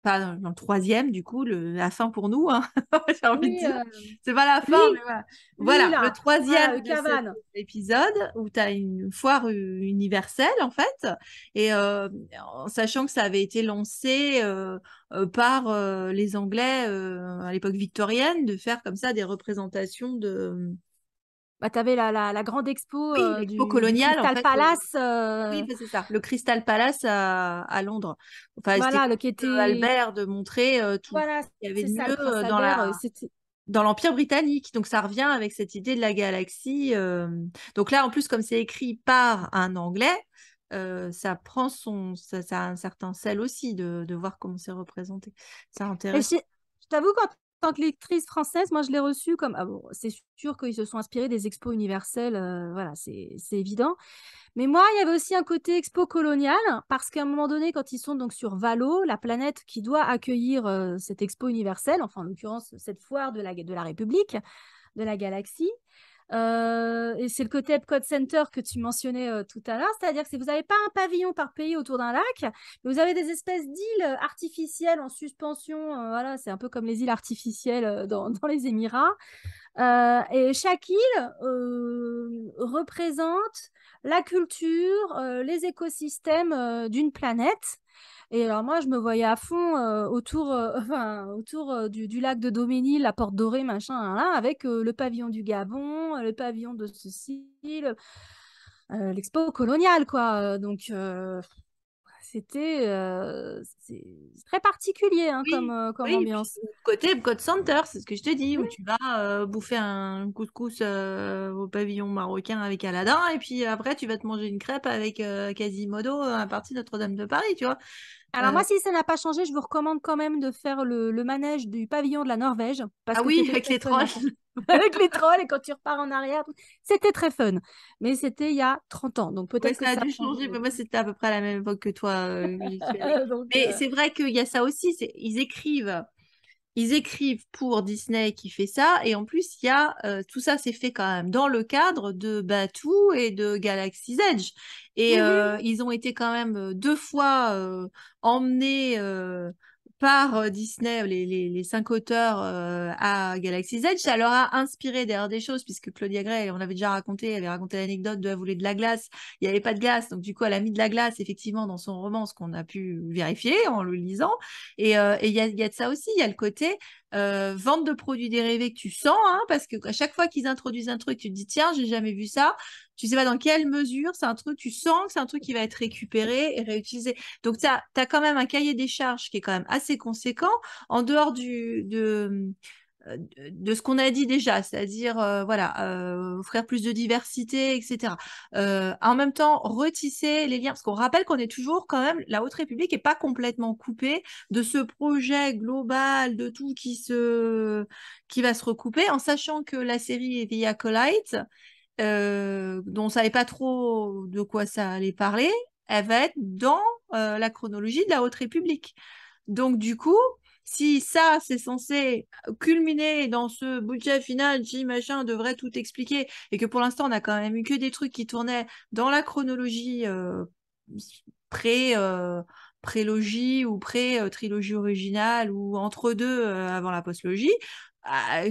pas dans le troisième, du coup, la fin pour nous, hein, j'ai envie de Oui, dire. C'est pas la fin, mais lui, voilà. lui, Voilà, le là, troisième voilà, le de cet Cavan. épisode où tu as une foire universelle, en fait, et en sachant que ça avait été lancé par les Anglais à l'époque victorienne, de faire comme ça des représentations de... Bah, tu avais la grande expo Oui, l'expo du coloniale, en Crystal fait. Palace. Oui, bah, c'est ça, le Crystal Palace à Londres. Enfin, c'était Voilà, qui était. Albert de montrer tout Voilà, ce qu'il y avait c'est de ça, le mieux prince Albert. C'était. dans l'Empire britannique. Donc ça revient avec cette idée de la galaxie. Donc là, en plus, comme c'est écrit par un Anglais, ça prend ça a un certain sel aussi de voir comment c'est représenté. C'est Et intéressant. je t'avoue qu'en tant que lectrice française, moi, je l'ai reçu comme. Ah bon, c'est sûr qu'ils se sont inspirés des expos universelles. Voilà, c'est évident. Mais moi, il y avait aussi un côté expo colonial, parce qu'à un moment donné, quand ils sont donc sur Valo, la planète qui doit accueillir cette expo universelle, enfin en l'occurrence cette foire de la République, de la galaxie, et c'est le côté Epcot Center que tu mentionnais tout à l'heure, c'est-à-dire que si vous n'avez pas un pavillon par pays autour d'un lac, mais vous avez des espèces d'îles artificielles en suspension, voilà, c'est un peu comme les îles artificielles dans les Émirats. Et chaque île représente la culture, les écosystèmes d'une planète. Et alors moi, je me voyais à fond enfin, autour du lac de Doménil, la Porte Dorée, machin, hein, là, avec le pavillon du Gabon, le pavillon de ceci, l'expo coloniale, quoi. Donc, c'est très particulier hein, Oui, comme oui, et puis ambiance. côté Epcot Center, c'est ce que je te dis, où Mm. tu vas bouffer un couscous au pavillon marocain avec Aladdin, et puis après tu vas te manger une crêpe avec Quasimodo à partie Notre-Dame de Paris, tu vois. Alors Euh, moi, si ça n'a pas changé, je vous recommande quand même de faire le manège du pavillon de la Norvège parce ah que oui, c'était avec très les fun trolls. avec les trolls et quand tu repars en arrière, c'était très fun. Mais c'était il y a 30 ans, donc Oui, peut-être que ça a ça dû a changé changer, mais moi depuis. c'était à peu près à la même époque que toi, j'y suis allée. Donc, Mais c'est vrai qu'il y a ça aussi, ils écrivent pour Disney qui fait ça, et en plus, il y a tout ça, c'est fait quand même dans le cadre de Batuu et de Galaxy's Edge. Et mhm. ils ont été quand même deux fois emmenés par Disney, les cinq auteurs à Galaxy's Edge. Ça leur a inspiré d'ailleurs des choses, puisque Claudia Gray, on avait déjà raconté, elle avait raconté l'anecdote de elle voulait de la glace. Il n'y avait pas de glace, donc du coup, elle a mis de la glace, effectivement, dans son roman, ce qu'on a pu vérifier en le lisant. Et il y a de ça aussi, il y a le côté vente de produits dérivés que tu sens, hein, parce que à chaque fois qu'ils introduisent un truc, tu te dis, tiens, j'ai jamais vu ça. Tu sais pas dans quelle mesure, c'est un truc, tu sens que c'est un truc qui va être récupéré et réutilisé. Donc, tu as quand même un cahier des charges qui est quand même assez conséquent, en dehors de ce qu'on a dit déjà, c'est-à-dire voilà, offrir plus de diversité, etc. En même temps, retisser les liens, parce qu'on rappelle qu'on est toujours quand même, la Haute République n'est pas complètement coupée de ce projet global de tout qui va se recouper, en sachant que la série The Acolyte, dont on ne savait pas trop de quoi ça allait parler, elle va être dans la chronologie de la Haute République. Donc, du coup, si ça, c'est censé culminer dans ce budget final, J machin devrait tout expliquer, et que pour l'instant, on a quand même eu que des trucs qui tournaient dans la chronologie pré, euh, prélogie ou pré-trilogie originale ou entre deux avant la postlogie,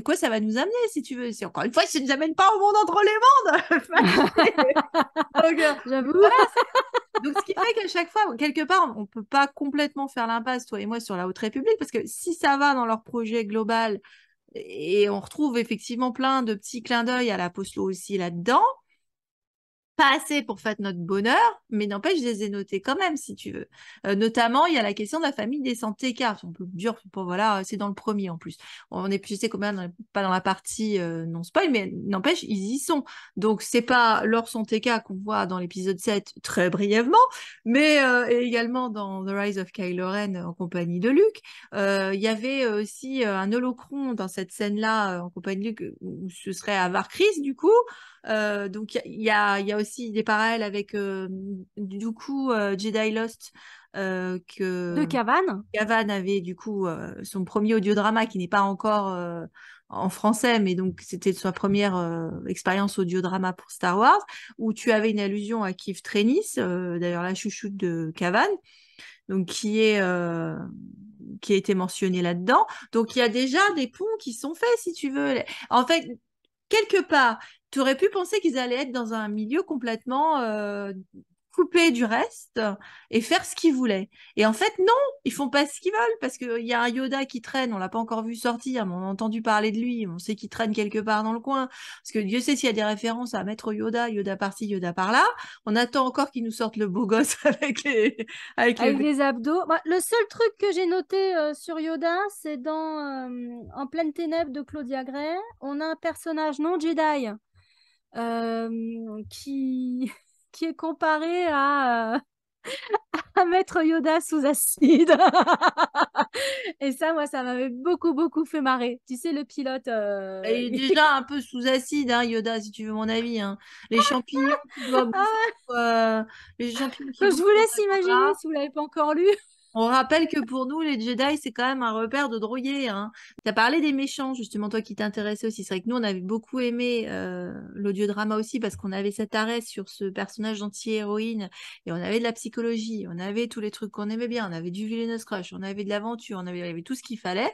quoi ça va nous amener si tu veux? C'est encore une fois, ça ne nous amène pas au monde entre les mondes. Donc, J'avoue. voilà, donc, ce qui fait qu'à chaque fois, quelque part, on ne peut pas complètement faire l'impasse, toi et moi, sur la Haute République, parce que si ça va dans leur projet global, et on retrouve effectivement plein de petits clins d'œil à la Postlo aussi là-dedans, pas assez pour faire notre bonheur, mais n'empêche, je les ai notés quand même, si tu veux. Notamment, il y a la question de la famille des Santéka. C'est un peu dur, voilà, c'est dans le premier en plus. On est, je sais combien, pas dans la partie non spoil, mais n'empêche, ils y sont. Donc, c'est pas leur Santéka qu'on voit dans l'épisode 7 très brièvement, mais et également dans The Rise of Kylo Ren en compagnie de Luke. Il y avait aussi un holocron dans cette scène-là en compagnie de Luke, où ce serait Avar Kriss, du coup. Donc il y a aussi des parallèles avec du coup Jedi Lost De que Cavannes. Gavan avait du coup son premier audiodrama qui n'est pas encore en français, mais donc c'était sa première expérience audiodrama pour Star Wars, où tu avais une allusion à Keith Trennis, d'ailleurs la chouchoute de Cavan, donc qui a été mentionné là-dedans. Donc il y a déjà des ponts qui sont faits, si tu veux. En fait, quelque part, tu aurais pu penser qu'ils allaient être dans un milieu complètement coupé du reste et faire ce qu'ils voulaient. Et en fait, non, ils font pas ce qu'ils veulent parce qu'il y a un Yoda qui traîne, on l'a pas encore vu sortir, mais on a entendu parler de lui, on sait qu'il traîne quelque part dans le coin. Parce que Dieu sait s'il y a des références à Maître Yoda, Yoda par-ci, Yoda par-là. On attend encore qu'il nous sorte le beau gosse avec les... Avec les abdos. Moi, le seul truc que j'ai noté sur Yoda, c'est dans En pleine ténèbres de Claudia Gray, on a un personnage non Jedi qui... qui est comparé à Maître Yoda sous acide. Et ça, moi, ça m'avait beaucoup, beaucoup fait marrer. Tu sais, le pilote. Il est déjà un peu sous acide, hein, Yoda, si tu veux mon avis. Hein. Les champignons qu'il doit bouffer, euh, les champignons qu'il Je bouffe vous pour laisse ce imaginer combat. si vous l'avez pas encore lu. On rappelle que pour nous, les Jedi, c'est quand même un repère de drogués. Hein. Tu as parlé des méchants, justement, toi qui t'intéressais aussi. C'est vrai que nous, on avait beaucoup aimé l'audiodrama aussi parce qu'on avait cet arrêt sur ce personnage d'anti-héroïne et on avait de la psychologie, on avait tous les trucs qu'on aimait bien, on avait du villainous crush, on avait de l'aventure, il y avait tout ce qu'il fallait.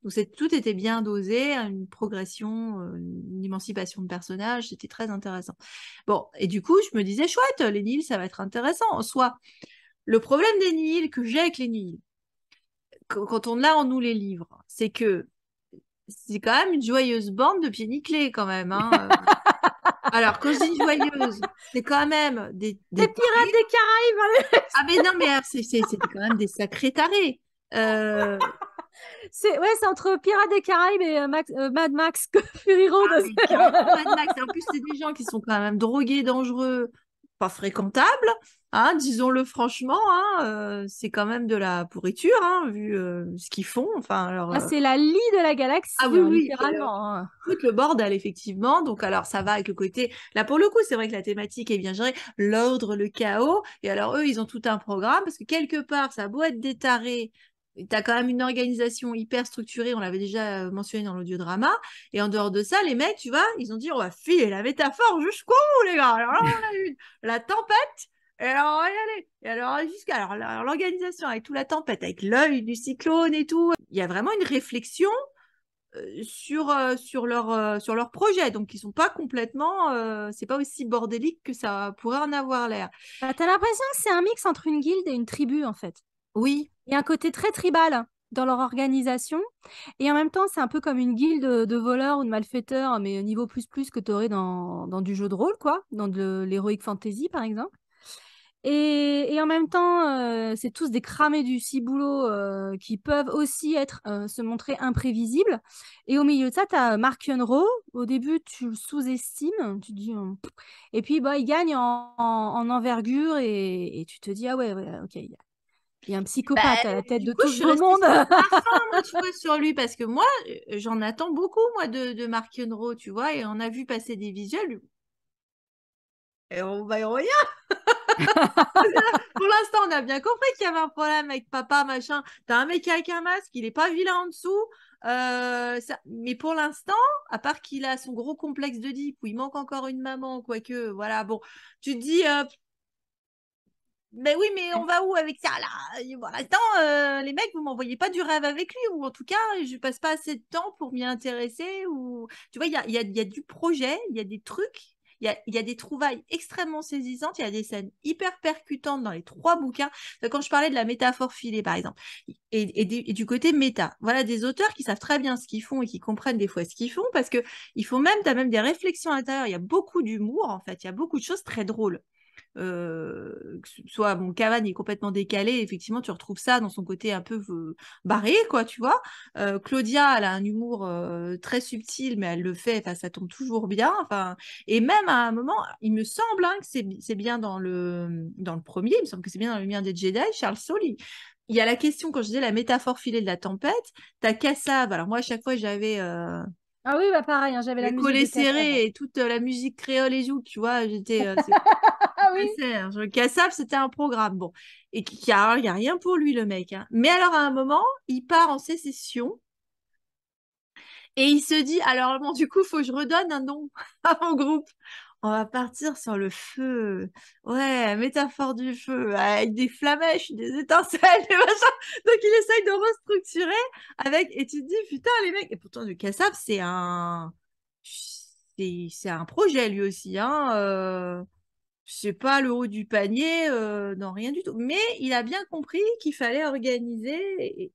Donc tout était bien dosé, une progression, une émancipation de personnage, c'était très intéressant. Bon, et du coup, je me disais, chouette, les Nils, ça va être intéressant. En soi, le problème des Nils que j'ai avec les Nils, quand on a en nous les livres, c'est que c'est quand même une joyeuse bande de pieds nickelés quand même. Hein. Alors, quand je dis joyeuse, c'est quand même Des des pirates tarés. des Caraïbes. Ah mais non, mais c'était quand même des sacrés tarés. Euh, C'est entre Pirates des Caraïbes et Mad Max que Fury Road. ah mais carrément Mad Max. Et en plus, c'est des gens qui sont quand même drogués, dangereux, pas fréquentables. Hein, disons-le franchement, hein, c'est quand même de la pourriture, hein, vu ce qu'ils font. Enfin, alors, Ah, c'est la lie de la ah galaxie, oui, hein, oui, et alors, littéralement. Hein. fout le bordel, effectivement. Donc, alors, ça va avec le côté. Là, pour le coup, c'est vrai que la thématique est bien gérée. L'ordre, le chaos. Et alors, eux, ils ont tout un programme parce que quelque part, ça a beau être des tarés. Tu as quand même une organisation hyper structurée, on l'avait déjà mentionné dans l'audiodrama. Et en dehors de ça, les mecs, tu vois, ils ont dit on va filer la métaphore jusqu'au bout, les gars. Alors là, on a eu la tempête. Et alors, on va y aller. Et alors, jusqu'à alors, l'organisation avec toute la tempête, avec l'œil du cyclone et tout, il y a vraiment une réflexion sur leur projet. Donc, ils sont pas complètement, c'est pas aussi bordélique que ça pourrait en avoir l'air. Bah, t'as l'impression que c'est un mix entre une guilde et une tribu, en fait. Oui, Il y a un côté très tribal dans leur organisation. Et en même temps, c'est un peu comme une guilde de voleurs ou de malfaiteurs, mais au niveau plus que tu aurais dans du jeu de rôle, quoi, dans de l'heroic fantasy, par exemple. Et en même temps, c'est tous des cramés du ciboulot qui peuvent aussi se montrer imprévisibles. Et au milieu de ça, tu as Mark Yunro. Au début, tu le sous-estimes. Tu te dis, et puis, bah, il gagne en envergure et tu te dis, ah ouais, ok, il y a un bah, psychopathe à la tête du de coup, tout je ce suis beau restée monde. sur ma faim, moi, tu vois, sur lui, parce que moi, j'en attends beaucoup, moi, de Mark Yunro, tu vois, et on a vu passer des visuels, et on va y revenir. Pour l'instant, on a bien compris qu'il y avait un problème avec papa, machin. T'as un mec avec un masque, il est pas vilain en dessous. Mais pour l'instant, à part qu'il a son gros complexe de Deep où il manque encore une maman, quoique, voilà, bon, tu te dis, mais oui, mais on va où avec ça là? Et pour l'instant, les mecs, vous m'envoyez pas du rêve avec lui, ou en tout cas, je passe pas assez de temps pour m'y intéresser. Ou tu vois, il y a du projet, il y a des trucs, il il y a des trouvailles extrêmement saisissantes, il y a des scènes hyper percutantes dans les 3 bouquins. Quand je parlais de la métaphore filée, par exemple, et du côté méta, voilà des auteurs qui savent très bien ce qu'ils font et qui comprennent des fois ce qu'ils font, parce que tu as même des réflexions à l'intérieur, il y a beaucoup d'humour, en fait, il y a beaucoup de choses très drôles. Que ce soit bon, Cavan est complètement décalé, effectivement tu retrouves ça dans son côté un peu barré, quoi, tu vois. Claudia, elle a un humour très subtil, mais elle le fait, enfin ça tombe toujours bien, enfin. Et même à un moment, il me semble hein, que c'est bien dans le premier, il me semble que c'est bien dans le Lumière des Jedi, Charles Soule, il y a la question, quand je disais la métaphore filée de la tempête, t'as Kassav. Alors moi à chaque fois j'avais Ah oui, bah pareil, hein, j'avais la le musique collet de Kassav. serré et toute la musique créole et joue, tu vois, j'étais Ah oui. le Kassab, c'était un programme. Bon. Et il y a rien pour lui, le mec, hein. Mais alors, à un moment, il part en sécession et il se dit, alors, bon, du coup, il faut que je redonne un nom à mon groupe. On va partir sur le feu. Ouais, métaphore du feu, avec des flamèches, des étincelles, des machins. Donc, il essaye de restructurer avec. Et tu te dis, putain, les mecs. Et pourtant, le Kassab, c'est un projet, lui aussi, hein. C'est pas le haut du panier, non, rien du tout. Mais il a bien compris qu'il fallait organiser.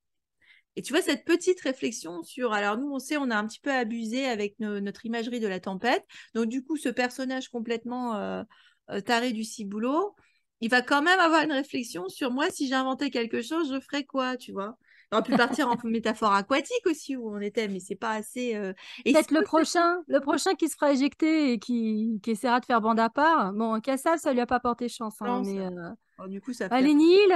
Et tu vois, cette petite réflexion sur. Alors, nous, on sait, on a un petit peu abusé avec notre imagerie de la tempête. Donc, du coup, ce personnage complètement taré du ciboulot, il va quand même avoir une réflexion sur moi, si j'inventais quelque chose, je ferais quoi, tu vois. On aurait pu partir en métaphore aquatique aussi, où on était, mais c'est pas assez. Et Peut-être le prochain qui se fera éjecter et qui essaiera de faire bande à part. Bon, Kassav, ça lui a pas porté chance, hein, balance. mais Alors, du coup, ça bah, fait. les Nihil,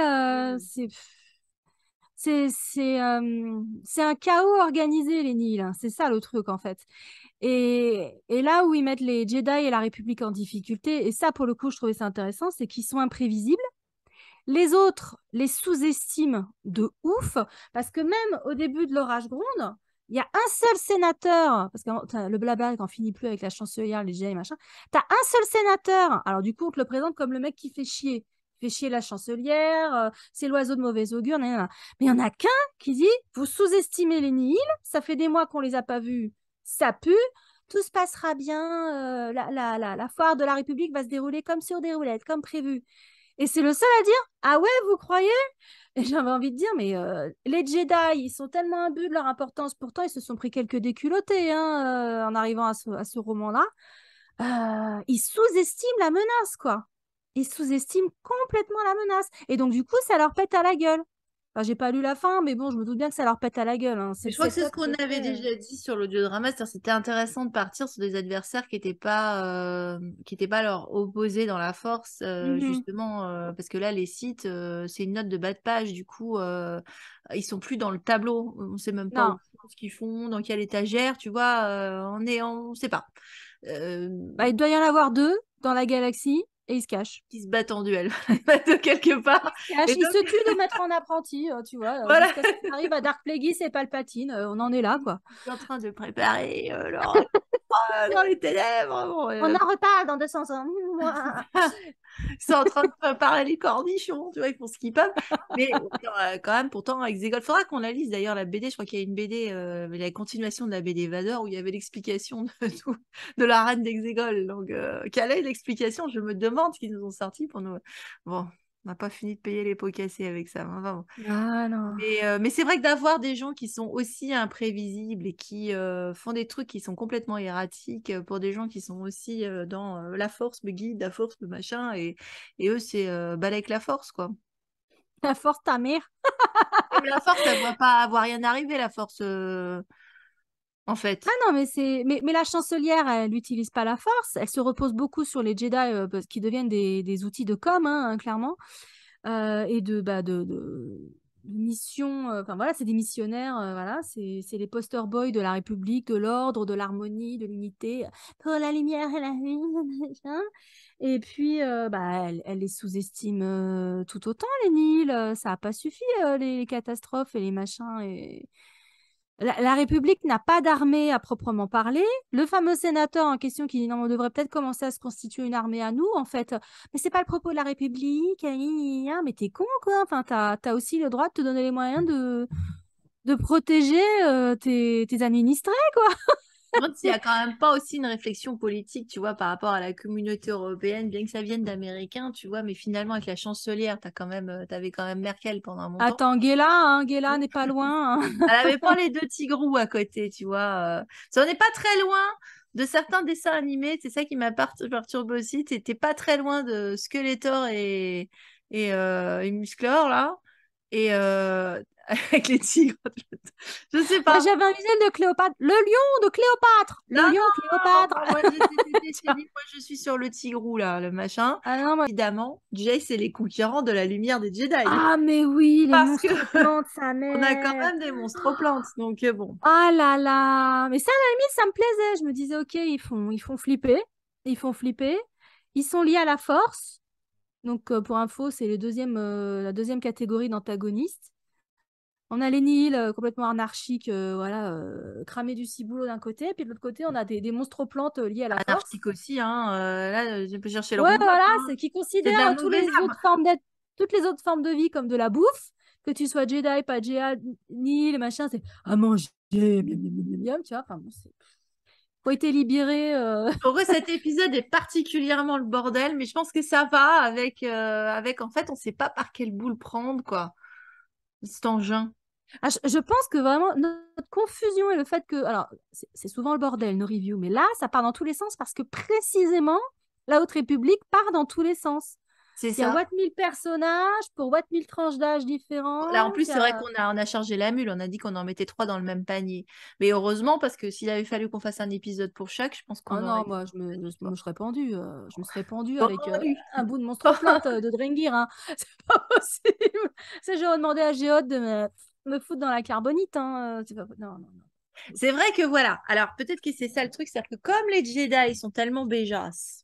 c'est un chaos organisé, les Nihil, hein. C'est ça le truc, en fait. Et là où ils mettent les Jedi et la République en difficulté, et ça, pour le coup, je trouvais ça intéressant, c'est qu'ils sont imprévisibles. Les autres les sous-estiment de ouf, parce que même au début de l'orage gronde, il y a un seul sénateur, parce que le blabla n'en finit plus avec la chancelière, les Jedi, machin. Tu as un seul sénateur. Alors, du coup, on te le présente comme le mec qui fait chier. Il fait chier la chancelière, c'est l'oiseau de mauvais augure. Nanana. Mais il n'y en a qu'un qui dit vous sous-estimez les Nihil, ça fait des mois qu'on les a pas vus, ça pue. Tout se passera bien, la foire de la République va se dérouler comme sur des roulettes, comme prévu. Et c'est le seul à dire ah ouais, vous croyez? Et j'avais envie de dire, mais les Jedi, ils sont tellement imbus de leur importance. Pourtant, ils se sont pris quelques déculottés hein, en arrivant à ce roman-là. Ils sous-estiment la menace, quoi. Ils sous-estiment complètement la menace. Et donc, du coup, ça leur pète à la gueule. Enfin, j'ai pas lu la fin, mais bon, je me doute bien que ça leur pète à la gueule, hein. C'est Mais le je crois que c'est ce setup qu'on qui est avait fait. déjà dit sur l'audiodrama, c'est-à-dire que c'était intéressant de partir sur des adversaires qui étaient pas leur opposés dans la force, Mhm. justement, parce que là, les sites, c'est une note de bas de page, du coup, ils sont plus dans le tableau, on sait même pas Non. où ce qu'ils font, dans quelle étagère, tu vois, on sait pas. Euh, Bah, il doit y en avoir deux dans la galaxie et ils se cachent. qui se battent en duel, de quelque part. Et Il donc, se tue de mettre en apprenti, tu vois, voilà. jusqu'à ce qu'on arrive à Dark Plagueis et Palpatine. On en est là, quoi. Ils sont en train de préparer leur dans les ténèbres. Bon, On en reparle dans 200 ans. ils sont en train de préparer les cornichons, tu vois, ils font ce qu'ils peuvent. Mais quand même, pourtant, avec Zégol, faudra qu'on la lise d'ailleurs, la BD. Je crois qu'il y a une BD, la continuation de la BD Vador, où il y avait l'explication de la reine d'Exégol. Donc, quelle est l'explication? Je me demande ce qu'ils nous ont sorti pour nous. Bon, on n'a pas fini de payer les pots cassés avec ça. Enfin, bon. Ah non. Mais c'est vrai que d'avoir des gens qui sont aussi imprévisibles et qui font des trucs qui sont complètement erratiques pour des gens qui sont aussi dans la force me guide, la force me machin, et eux, c'est balèque la force, quoi. La force ta mère. Et la force, elle voit rien arriver, la force, en Ah fait. non, mais la chancelière, elle n'utilise pas la force. Elle se repose beaucoup sur les Jedi qui deviennent des outils de com, hein, clairement. Et de missions. Enfin voilà, c'est des missionnaires. Voilà, c'est les poster boys de la République, de l'ordre, de l'harmonie, de l'unité, pour la lumière et la vie. Machin. Et puis, elle les sous-estime tout autant, les Nils. Ça n'a pas suffi, les catastrophes et les machins. Et la République n'a pas d'armée à proprement parler. Le fameux sénateur en question qui dit non, on devrait peut-être commencer à se constituer une armée à nous, en fait. Mais c'est pas le propos de la République. Mais t'es con, quoi. Enfin, t'as aussi le droit de te donner les moyens de protéger tes administrés, quoi. me demande s'il n'y a quand même pas aussi une réflexion politique, tu vois, par rapport à la communauté européenne, bien que ça vienne d'Américains, tu vois, mais finalement, avec la chancelière, t'avais quand même Merkel pendant un moment. Attends, Guéla n'est pas loin, hein. Elle avait pas les deux tigrous à côté, tu vois. Ça n'est pas très loin de certains dessins animés. C'est ça qui m'a perturbé aussi. T'es pas très loin de Skeletor et Musclor, là. Et avec les tigres. Je sais Moi, pas. j'avais un visuel de Cléopâtre. Le lion de Cléopâtre. Non, Le lion non, Cléopâtre. moi, moi, je suis sur le tigrou, là, le machin. Ah non, moi... Évidemment, Jay, c'est les conquérants de la lumière des Jedi. Ah, mais oui, les Parce que monstres plantes, sa on a quand mère. même des monstres plantes. Donc, bon. Ah là là. Mais ça, à la limite, ça me plaisait. Je me disais, ok, ils font flipper. Ils font flipper. Ils sont liés à la force. Donc, pour info, c'est la deuxième catégorie d'antagonistes. On a les Nihil complètement anarchiques, voilà, cramés du ciboulot d'un côté, puis de l'autre côté, on a des monstres plantes liés à la force. Anarchique aussi, hein. Là, je peux chercher le Ouais, Roundup, voilà, hein. c'est qui C'est de la considèrent mauvaise âme. toutes les autres formes de vie comme de la bouffe, que tu sois Jedi, pas Jedi, Nihil, machin, c'est à manger, miam, miam, miam, miam, tu vois, enfin bon, c'est... Faut être libéré. En vrai, cet épisode est particulièrement le bordel, mais je pense que ça va avec en fait, on sait pas par quelle boule prendre, quoi. Cet engin. Ah, je pense que vraiment, notre confusion et le fait que... Alors, c'est souvent le bordel, nos reviews, mais là, ça part dans tous les sens parce que précisément, la Haute République part dans tous les sens. C'est Il y a ça. what mille personnages pour what mille tranches d'âge Là, en différentes. plus, c'est vrai qu'on a chargé la mule. On a dit qu'on en mettait 3 dans le même panier. Mais heureusement, parce que s'il avait fallu qu'on fasse un épisode pour chaque, je pense qu'on Oh aurait non, eu moi, pas je me serais pendue. Je me serais pendue On avec aurait eu. un bout de monstre plante de Drengir, hein. C'est pas possible. Ça, j'aurais demandé à Géode de me foutre dans la carbonite, hein. C'est pas... Non, non, non. C'est vrai que voilà. Alors, peut-être que c'est ça le truc, c'est-à-dire que comme les Jedi sont tellement béjas,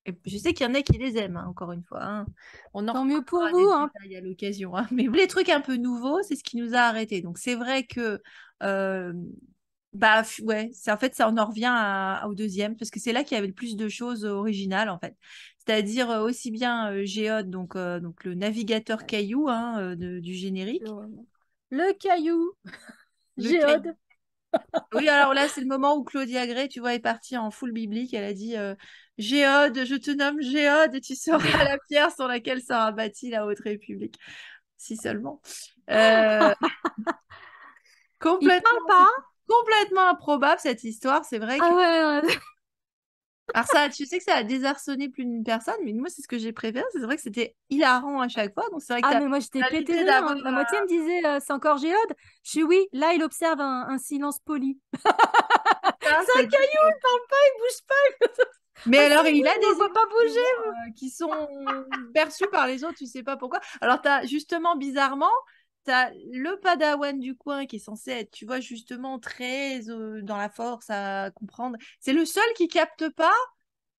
et je sais qu'il y en a qui les aiment, hein, encore une fois, hein. On en Tant mieux pour reparlera des vous, hein. Jedi à l'occasion, hein. Mais les trucs un peu nouveaux, c'est ce qui nous a arrêtés. Donc, c'est vrai que euh, bah ouais, c'est en fait ça on en revient au deuxième parce que c'est là qu'il y avait le plus de choses originales en fait. C'est-à-dire aussi bien Géode donc le navigateur caillou hein, du générique. Le caillou, Le caillou. Géode. Oui, alors là c'est le moment où Claudia Gray, tu vois, est partie en full biblique. Elle a dit Géode, je te nomme Géode et tu seras la pierre sur laquelle sera bâtie la Haute République. Si seulement. Euh, Il complètement, parle pas. c'est complètement improbable cette histoire. C'est vrai que Ah ouais, ouais. alors ça, tu sais que ça a désarçonné plus d'une personne, mais moi c'est ce que j'ai préféré. C'est vrai que c'était hilarant à chaque fois. Donc c'est vrai que Ah, tu as mais moi, j'étais pété l'idée de rire, d'avoir hein. La moitié me disait, c'est encore Géode. Je suis oui. Là, il observe un silence poli. ça, C'est un c'est-à-dire caillou, que- il parle pas, il bouge pas. Mais Ah si, alors il oui, a mais on des peut pas bouger. émotions qui sont perçues par les autres, tu sais pas pourquoi. Alors tu as justement bizarrement, tu as le padawan du coin qui est censé être, tu vois, justement très dans la force à comprendre. C'est le seul qui capte pas.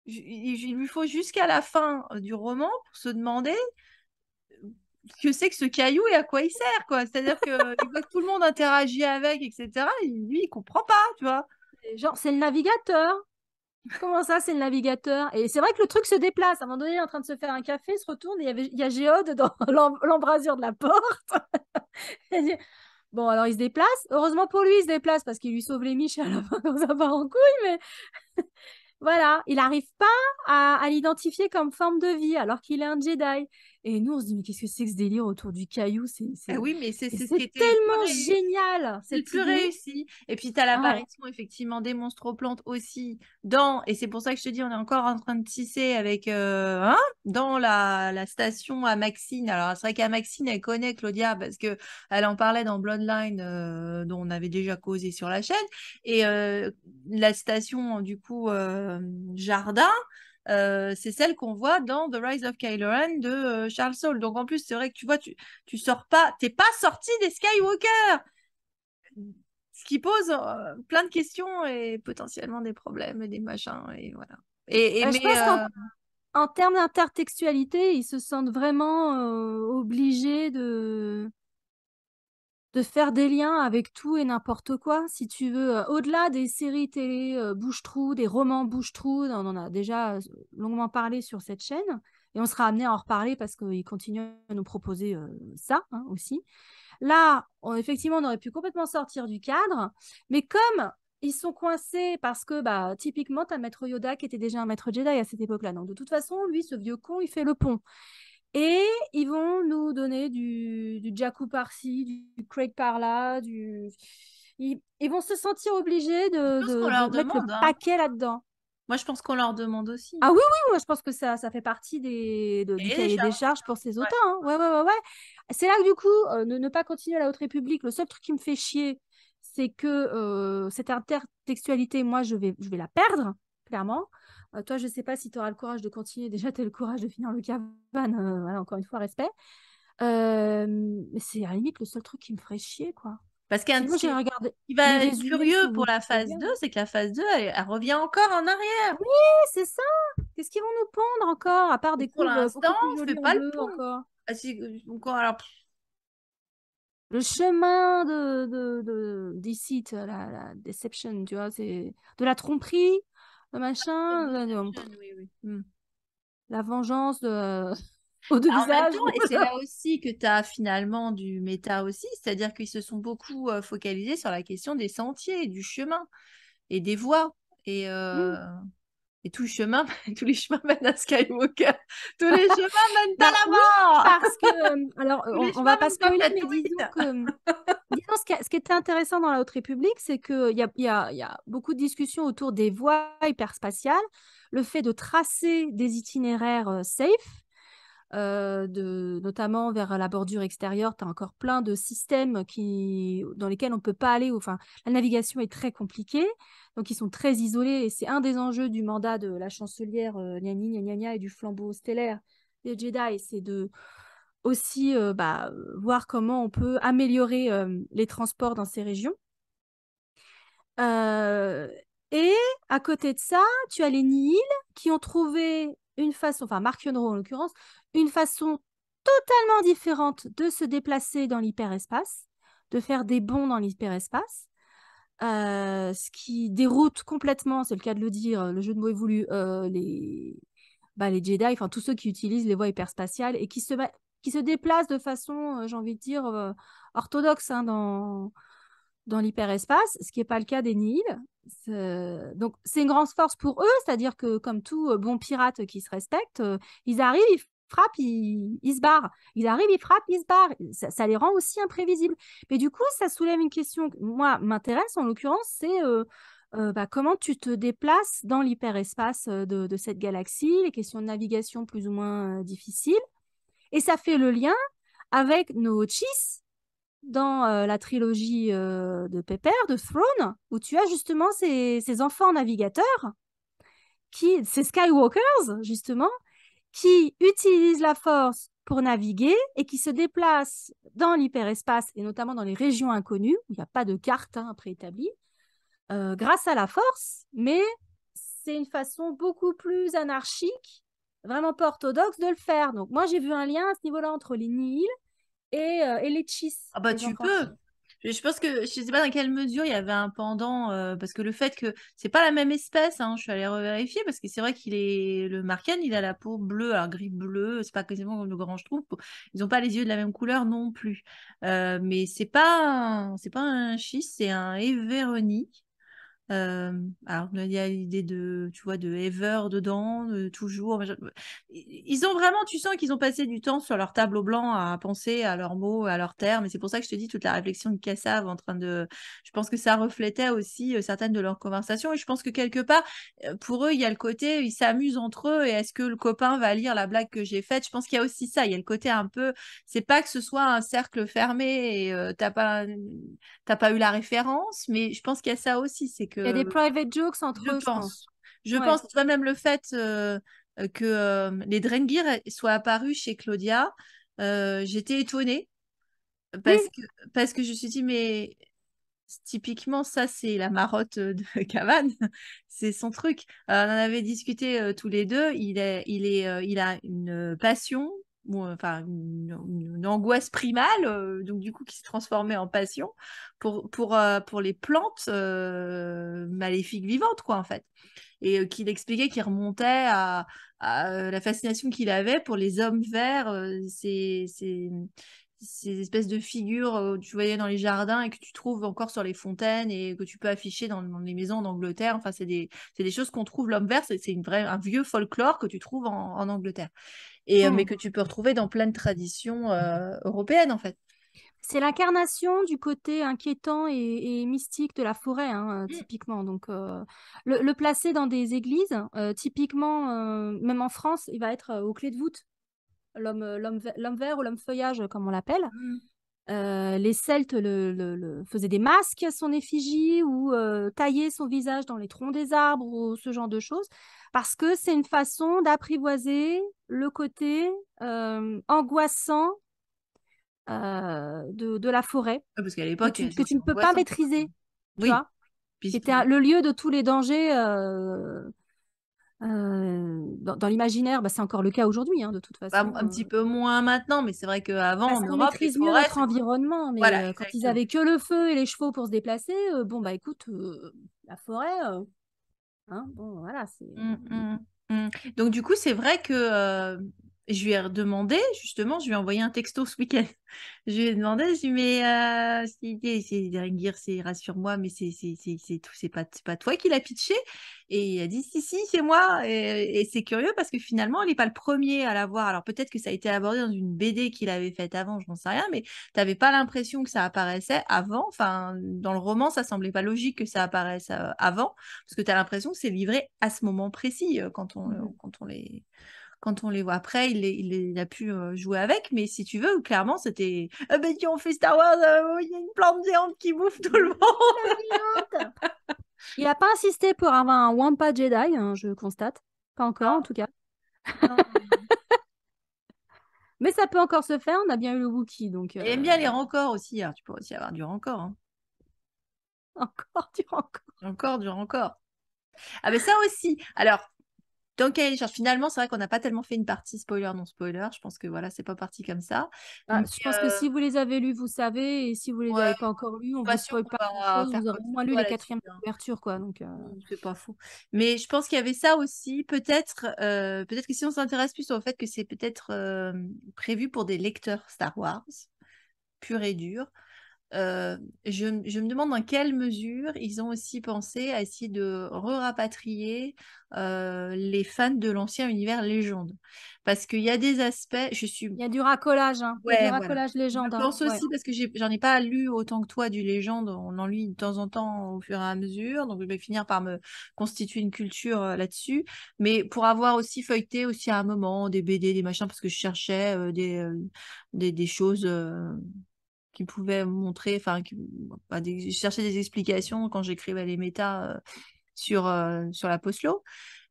Il lui faut jusqu'à la fin du roman pour se demander que c'est que ce caillou et à quoi il sert, quoi. C'est-à-dire qu'il voit que tout le monde interagit avec, etc. Et lui, il comprend pas, tu vois. Genre, c'est le navigateur. Comment ça, c'est le navigateur? Et c'est vrai que le truc se déplace. À un moment donné, il est en train de se faire un café, il se retourne et il y a Géode dans l'embrasure de la porte. Il dit, bon, alors il se déplace. Heureusement pour lui, il se déplace parce qu'il lui sauve les miches à la fin quand ça part en couille. Mais voilà, il n'arrive pas à l'identifier comme forme de vie alors qu'il est un Jedi. Et nous, on se dit, mais qu'est-ce que c'est que ce délire autour du caillou? Ah oui, mais Et c'est ce qui c'est était le plus tellement réussi. génial, C'est le cette plus idée. réussi. Et puis, tu as Ah ouais. l'apparition, effectivement, des monstres plantes aussi et c'est pour ça que je te dis, on est encore en train de tisser avec, hein, dans la station à Maxine. Alors, c'est vrai qu'à Maxine, elle connaît Claudia parce que elle en parlait dans Bloodline, dont on avait déjà causé sur la chaîne. Et la station, du coup, Jardin, c'est celle qu'on voit dans The Rise of Kylo Ren de Charles Soule. Donc, en plus, c'est vrai que tu vois, tu sors pas, t'es pas sorti des Skywalker. Ce qui pose plein de questions et potentiellement des problèmes et des machins et voilà. Je pense qu'en termes d'intertextualité, ils se sentent vraiment obligés de faire des liens avec tout et n'importe quoi, si tu veux. Au-delà des séries télé bouche-trou, des romans bouche-trou, on en a déjà longuement parlé sur cette chaîne, et on sera amené à en reparler parce qu'ils continuent à nous proposer ça aussi. Là, effectivement, on aurait pu complètement sortir du cadre, mais comme ils sont coincés parce que, bah, typiquement, tu as Maître Yoda qui était déjà un maître Jedi à cette époque-là. Donc, de toute façon, lui, ce vieux con, il fait le pont. Et ils vont nous donner du Jakku par-ci, du Craig par-là, Ils vont se sentir obligés Je pense qu'on de leur mettre le demande, hein. paquet là-dedans. Moi, je pense qu'on leur demande aussi. Ah oui, oui, moi je pense que ça fait partie du Et les cahier des charges. charges pour ces Ouais. auteurs, hein. Ouais, ouais, ouais, ouais. C'est là que du coup, ne pas continuer à la Haute République. Le seul truc qui me fait chier, c'est que cette intertextualité, moi, je vais la perdre, clairement. Toi, je sais pas si tu auras le courage de continuer. Déjà, tu as le courage de finir le Cavan. Voilà, encore une fois, respect. Mais c'est à la limite le seul truc qui me ferait chier, quoi. Parce Sinon, ce j'ai regardé qui les va être résumés sur curieux pour la phase 2, Wikipédia. c'est que la phase 2, elle revient encore en arrière. Oui, c'est ça. Qu'est-ce qu'ils vont nous pondre encore, à part Et des pour couves l'instant, beaucoup plus on fait jolies en pas le bleu pont. encore. Ah, encore, alors, Le chemin d'ici, la deception, tu vois, c'est de la tromperie, le machin, Deception, oui, oui. la vengeance aux deux En même visages. temps, et c'est là aussi que tu as finalement du méta aussi, c'est-à-dire qu'ils se sont beaucoup focalisés sur la question des sentiers, du chemin et des voies. Et, Mm. tous les chemins, tous les chemins mènent à Skywalker. Tous les chemins mènent à Ben la oui, mort. parce que, alors, Tous les on chemins va pas mènent pas spoiler, mais Tatooine. disons ce qui était intéressant dans la Haute République, c'est qu'il y a beaucoup de discussions autour des voies hyperspatiales, le fait de tracer des itinéraires safe, notamment vers la bordure extérieure, tu as encore plein de systèmes dans lesquels on ne peut pas aller. Enfin, la navigation est très compliquée, donc ils sont très isolés. Et c'est un des enjeux du mandat de la chancelière Gnani Gna Gna Gna et du flambeau stellaire des Jedi, c'est de aussi voir comment on peut améliorer les transports dans ces régions. Euh, et à côté de ça, tu as les Nihil qui ont trouvé une façon, enfin Mark Yonro en l'occurrence, une façon totalement différente de se déplacer dans l'hyperespace, de faire des bonds dans l'hyperespace, ce qui déroute complètement, c'est le cas de le dire, le jeu de mots est voulu, les Jedi, enfin tous ceux qui utilisent les voies hyperspatiales et qui se déplacent de façon, j'ai envie de dire, orthodoxe hein, dans l'hyperespace, ce qui n'est pas le cas des Nihil. Donc, c'est une grande force pour eux, c'est-à-dire que, comme tout bon pirate qui se respecte, ils arrivent, ils frappent, ils se barrent. Ils arrivent, ils frappent, ils se barrent. Ça les rend aussi imprévisibles. Mais du coup, ça soulève une question qui, moi, m'intéresse en l'occurrence, c'est comment tu te déplaces dans l'hyperespace de cette galaxie, les questions de navigation plus ou moins difficiles. Et ça fait le lien avec nos Chiss dans la trilogie de Pepper, de Throne, où tu as justement ces enfants navigateurs, ces Skywalkers, justement, qui utilisent la force pour naviguer et qui se déplacent dans l'hyperespace et notamment dans les régions inconnues, où il n'y a pas de carte préétablie, grâce à la force, mais c'est une façon beaucoup plus anarchique, vraiment pas orthodoxe de le faire. Donc moi, j'ai vu un lien à ce niveau-là entre les Nihil et les Chiss, Ah bah les tu enfants peux. Chiss. Je pense que je sais pas dans quelle mesure il y avait un pendant parce que le fait que c'est pas la même espèce, hein, je suis allée revérifier parce que c'est vrai qu'il est le Marken, il a la peau bleue, alors gris bleu, c'est pas quasiment comme le grand je trouve. Ils ont pas les yeux de la même couleur non plus. Mais c'est pas un schiste, c'est un Everoni. Alors, il y a l'idée de, tu vois, de ever dedans, de toujours. Ils ont vraiment, tu sens qu'ils ont passé du temps sur leur tableau blanc à penser à leurs mots, à leurs termes. Et c'est pour ça que je te dis toute la réflexion de Kassav en train de. Je pense que ça reflétait aussi certaines de leurs conversations. Et je pense que quelque part, pour eux, il y a le côté, ils s'amusent entre eux. Et est-ce que le copain va lire la blague que j'ai faite? Je pense qu'il y a aussi ça. Il y a le côté un peu. C'est pas que ce soit un cercle fermé et t'as pas eu la référence, mais je pense qu'il y a ça aussi, c'est Il y a des que private jokes je entre eux, je pense. pense. Je Ouais. pense, tu vois, même le fait que les Drengir soient apparus chez Claudia, j'étais étonnée Oui, parce que, parce que je me suis dit, mais typiquement, ça, c'est la marotte de Cavan, c'est son truc. On en avait discuté tous les deux, il a une passion, ou, enfin une angoisse primale, donc du coup qui s'est transformée en passion pour les plantes maléfiques vivantes, quoi, en fait. Et qu'il expliquait qu'il remontait à la fascination qu'il avait pour les hommes verts, ces espèces de figures que tu voyais dans les jardins et que tu trouves encore sur les fontaines et que tu peux afficher dans les maisons d'Angleterre. Enfin, c'est des choses qu'on trouve l'homme vert, c'est un vieux folklore que tu trouves en Angleterre. Mais que tu peux retrouver dans plein de traditions européennes, en fait. C'est l'incarnation du côté inquiétant et mystique de la forêt, hein, Mm. typiquement. Donc, le placer dans des églises, typiquement, même en France, il va être aux clés de voûte, l'homme vert ou l'homme feuillage, comme on l'appelle. Mm. Les Celtes faisaient des masques à son effigie ou taillaient son visage dans les troncs des arbres ou ce genre de choses, parce que c'est une façon d'apprivoiser le côté angoissant de la forêt Ouais, parce qu'à l'époque, que tu c'était ne peux pas angoissant. maîtriser, tu Oui. vois, qui Puis, était le lieu de tous les dangers dans l'imaginaire. Bah, c'est encore le cas aujourd'hui, hein, de toute façon. un petit peu moins maintenant, mais c'est vrai qu'avant, Parce en qu'on Europe, les maîtrise mieux forêts, notre environnement, mais voilà, quand ils exactement. avaient que le feu et les chevaux pour se déplacer, bon bah écoute, la forêt, hein, bon voilà, c'est. Mm, mm, mm. Donc, du coup, c'est vrai que je lui ai redemandé, justement, je lui ai envoyé un texto ce week-end. Je lui ai demandé, je lui ai dit, mais Dringir, rassure-moi, mais c'est pas toi qui l'as pitché. Et il a dit, si, c'est moi. Et c'est curieux parce que finalement, il n'est pas le premier à l'avoir. Alors, peut-être que ça a été abordé dans une BD qu'il avait faite avant, je n'en sais rien, mais tu n'avais pas l'impression que ça apparaissait avant. Enfin, dans le roman, ça semblait pas logique que ça apparaisse avant. Parce que tu as l'impression que c'est livré à ce moment précis Mhm. quand on les voit. Après, il a pu jouer avec, mais si tu veux, clairement, c'était ah ben, on fait Star Wars, il y a une plante géante qui bouffe tout le monde. Il n'a pas insisté pour avoir un Wampa Jedi, hein, je constate. Pas encore, en Non, tout cas. non. Mais ça peut encore se faire. On a bien eu le Wookiee, donc Il aime bien les rancors aussi. Alors, tu peux aussi avoir du rancor. Hein. encore du encore. Encore, du rancor. Ah, mais ça aussi. Alors, dans quel genre, finalement, c'est vrai qu'on n'a pas tellement fait une partie spoiler, non spoiler. Je pense que voilà, c'est pas parti comme ça. Ah, Mais je pense que si vous les avez lus, vous savez, et si vous les ouais, avez pas encore lus, on pas vous sûr spoil qu'on pas va grand-chose. faire Vous aurez quoi que au ce moins lu soit les là-dessus. quatrièmes Hein. couvertures, quoi. Donc, C'est pas fou. Mais je pense qu'il y avait ça aussi. Peut-être que si on s'intéresse plus au fait que c'est peut-être prévu pour des lecteurs Star Wars, pur et dur, je me demande dans quelle mesure ils ont aussi pensé à essayer de re-rapatrier les fans de l'ancien univers légende. Parce qu'il y a des aspects, je suis il y a du racolage, hein. Il y a du ouais, voilà. racolage Je légende, hein. pense Ouais. aussi parce que j'en ai pas lu autant que toi du Légende. On en lit de temps en temps au fur et à mesure. Donc, je vais finir par me constituer une culture là-dessus. Mais pour avoir aussi feuilleté aussi à un moment des BD, des machins, parce que je cherchais des choses qui pouvaient montrer, enfin, je cherchais des explications quand j'écrivais les méta sur la Postlo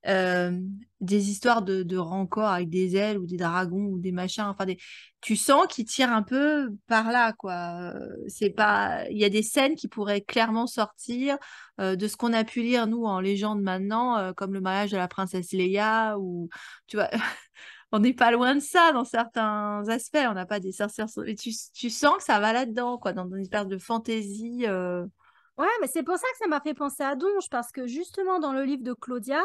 euh, des histoires de rancor avec des ailes ou des dragons ou des machins. Enfin, tu sens qu'ils tirent un peu par là, quoi. C'est pas, il y a des scènes qui pourraient clairement sortir de ce qu'on a pu lire nous en légende maintenant, comme le mariage de la princesse Leia ou tu vois. On n'est pas loin de ça dans certains aspects. On n'a pas des sorcières. Et tu sens que ça va là-dedans, quoi, dans une espèce de fantaisie. Ouais, mais c'est pour ça que ça m'a fait penser à Donge, parce que justement, dans le livre de Claudia,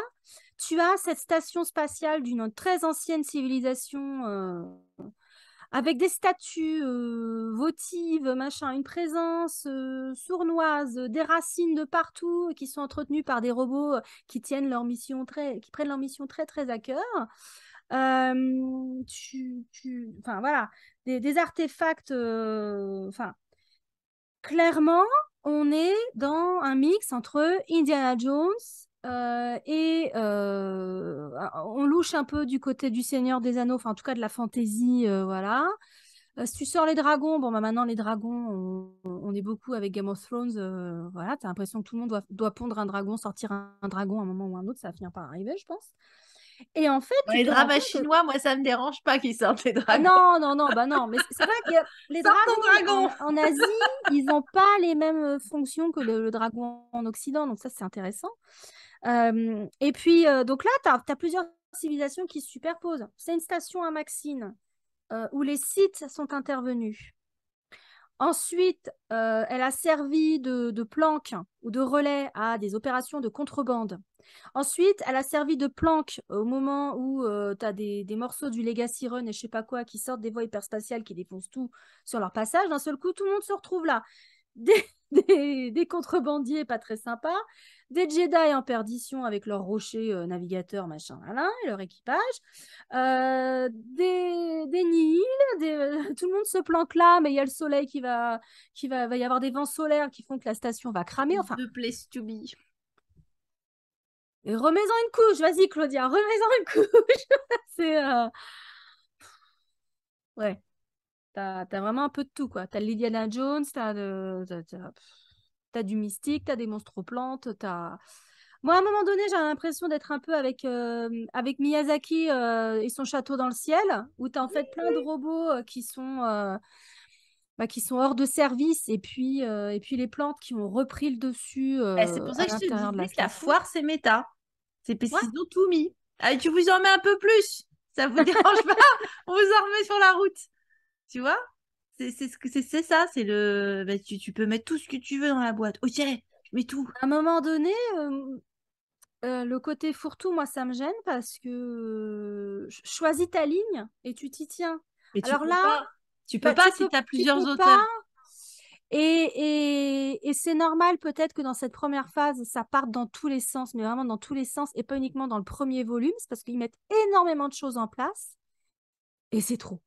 tu as cette station spatiale d'une très ancienne civilisation avec des statues votives, machin, une présence sournoise, des racines de partout qui sont entretenues par des robots qui prennent leur mission très très à cœur. Enfin voilà, des artefacts, enfin clairement, on est dans un mix entre Indiana Jones et on louche un peu du côté du Seigneur des Anneaux, enfin en tout cas de la fantaisie, voilà. Si tu sors les dragons, bon bah maintenant les dragons, on est beaucoup avec Game of Thrones, voilà, t'as l'impression que tout le monde doit pondre un dragon, sortir un dragon à un moment ou un autre, ça va finir par arriver, je pense. Et en fait, Dans tu les te rends dramas compte que chinois, moi, ça me dérange pas qu'ils sortent les ah dragons. non, non, non, bah non, mais c'est vrai que les Sors ton dragons dragon! en Asie, ils n'ont pas les mêmes fonctions que le dragon en Occident, donc ça c'est intéressant. Et puis, donc là, tu as plusieurs civilisations qui se superposent. C'est une station à Maxine où les sites sont intervenus. Ensuite, elle a servi de planque ou de relais à des opérations de contrebande. Ensuite, elle a servi de planque au moment où tu as des morceaux du Legacy Run et je sais pas quoi qui sortent des voies hyperspatiales qui défoncent tout sur leur passage. D'un seul coup, tout le monde se retrouve là. Des, des contrebandiers pas très sympas, des Jedi en perdition avec leurs rochers navigateurs, machin, là, et leur équipage, des Nihil, tout le monde se planque là, mais il y a le soleil va y avoir des vents solaires qui font que la station va cramer. Enfin, The place to be. et remets-en une couche, vas-y Claudia, remets-en une couche. C'est ouais, t'as vraiment un peu de tout quoi. T'as l'Indiana Jones, t'as du mystique, t'as des monstres plantes, t'as. Moi, à un moment donné, j'ai l'impression d'être un peu avec Miyazaki et son château dans le ciel, où tu as en fait plein de robots qui sont hors de service, et puis les plantes qui ont repris le dessus C'est pour ça à que je te l'intérieur de la disais que la station. foire, c'est méta. C'est parce Ouais, qu'ils ont tout mis. Allez, tu vous en mets un peu plus. Ça vous dérange pas? On vous en remet sur la route. Tu vois? C'est ça. C'est le. Bah, tu peux mettre tout ce que tu veux dans la boîte. Ok, je mets tout. à un moment donné, le côté fourre-tout, moi, ça me gêne parce que choisis ta ligne et tu t'y tiens. Mais tu Alors peux là, pas. Tu peux pas si tu as tu plusieurs peux auteurs. pas. Et c'est normal peut-être que dans cette première phase, ça parte dans tous les sens, mais vraiment dans tous les sens, et pas uniquement dans le premier volume, c'est parce qu'ils mettent énormément de choses en place, et c'est trop.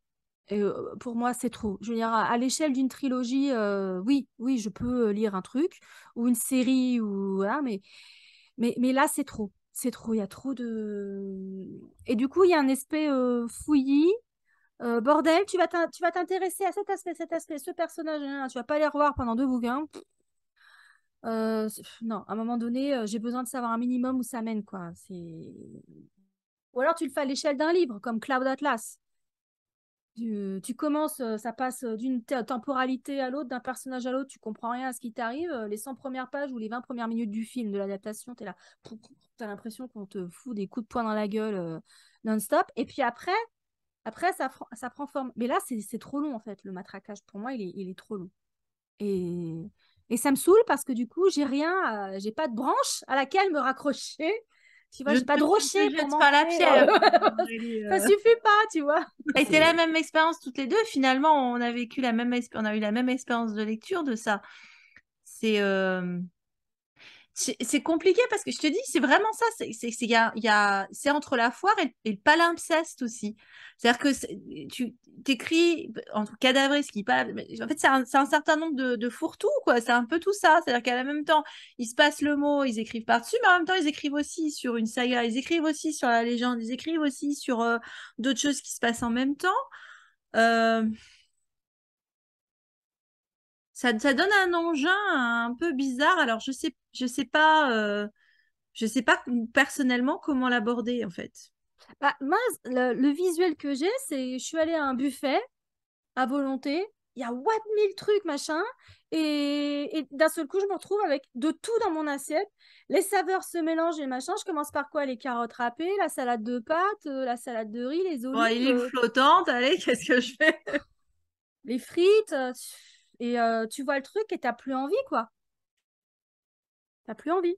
Et, pour moi, c'est trop. Je veux dire, à l'échelle d'une trilogie, oui, oui, je peux lire un truc, ou une série, ou voilà, mais là, c'est trop. C'est trop, il y a trop de. Et du coup, il y a un aspect fouillis. Bordel, tu vas t'intéresser à cet aspect, ce personnage, hein, tu vas pas les revoir pendant 2 bouquins. Non, à un moment donné, j'ai besoin de savoir un minimum où ça mène, quoi. Ou alors tu le fais à l'échelle d'un livre, comme Cloud Atlas. Tu commences, ça passe d'une temporalité à l'autre, d'un personnage à l'autre, tu comprends rien à ce qui t'arrive. Les 100 premières pages ou les 20 premières minutes du film, de l'adaptation, t'es là, t'as l'impression qu'on te fout des coups de poing dans la gueule non-stop. Et puis après ça prend forme. Mais là, c'est trop long, en fait, le matraquage. Pour moi, il est trop long. Et, et ça me saoule parce que du coup, j'ai pas de branche à laquelle me raccrocher. Tu vois, j'ai pas de Je ne rocher te pour jette pas la m'ancrer. pierre. Aurélie, Ça suffit pas, tu vois. Ça a été la même expérience toutes les deux. Finalement, on a vécu on a eu la même expérience de lecture de ça. C'est c'est compliqué parce que je te dis, c'est vraiment ça. C'est entre la foire et le palimpseste aussi. C'est-à-dire que tu t'écris entre cadavres, ce qui pas. En fait, c'est un certain nombre de fourre-tout, quoi. C'est un peu tout ça. C'est-à-dire qu'à la même temps, ils se passent le mot, ils écrivent par-dessus, mais en même temps, ils écrivent aussi sur une saga, ils écrivent aussi sur la légende, ils écrivent aussi sur d'autres choses qui se passent en même temps. Euh, ça donne un engin un peu bizarre. Alors, je sais pas personnellement comment l'aborder en fait. Bah, moi, le visuel que j'ai, c'est je suis allée à un buffet à volonté. Il y a what mille trucs, machin. Et d'un seul coup, je me retrouve avec de tout dans mon assiette. Les saveurs se mélangent et machin. Je commence par quoi? Les carottes râpées, la salade de pâtes, la salade de riz, les Bon, olives, il est flottante, allez, qu'est-ce que je fais? les frites. Et tu vois le truc et t'as plus envie, quoi. T'as plus envie.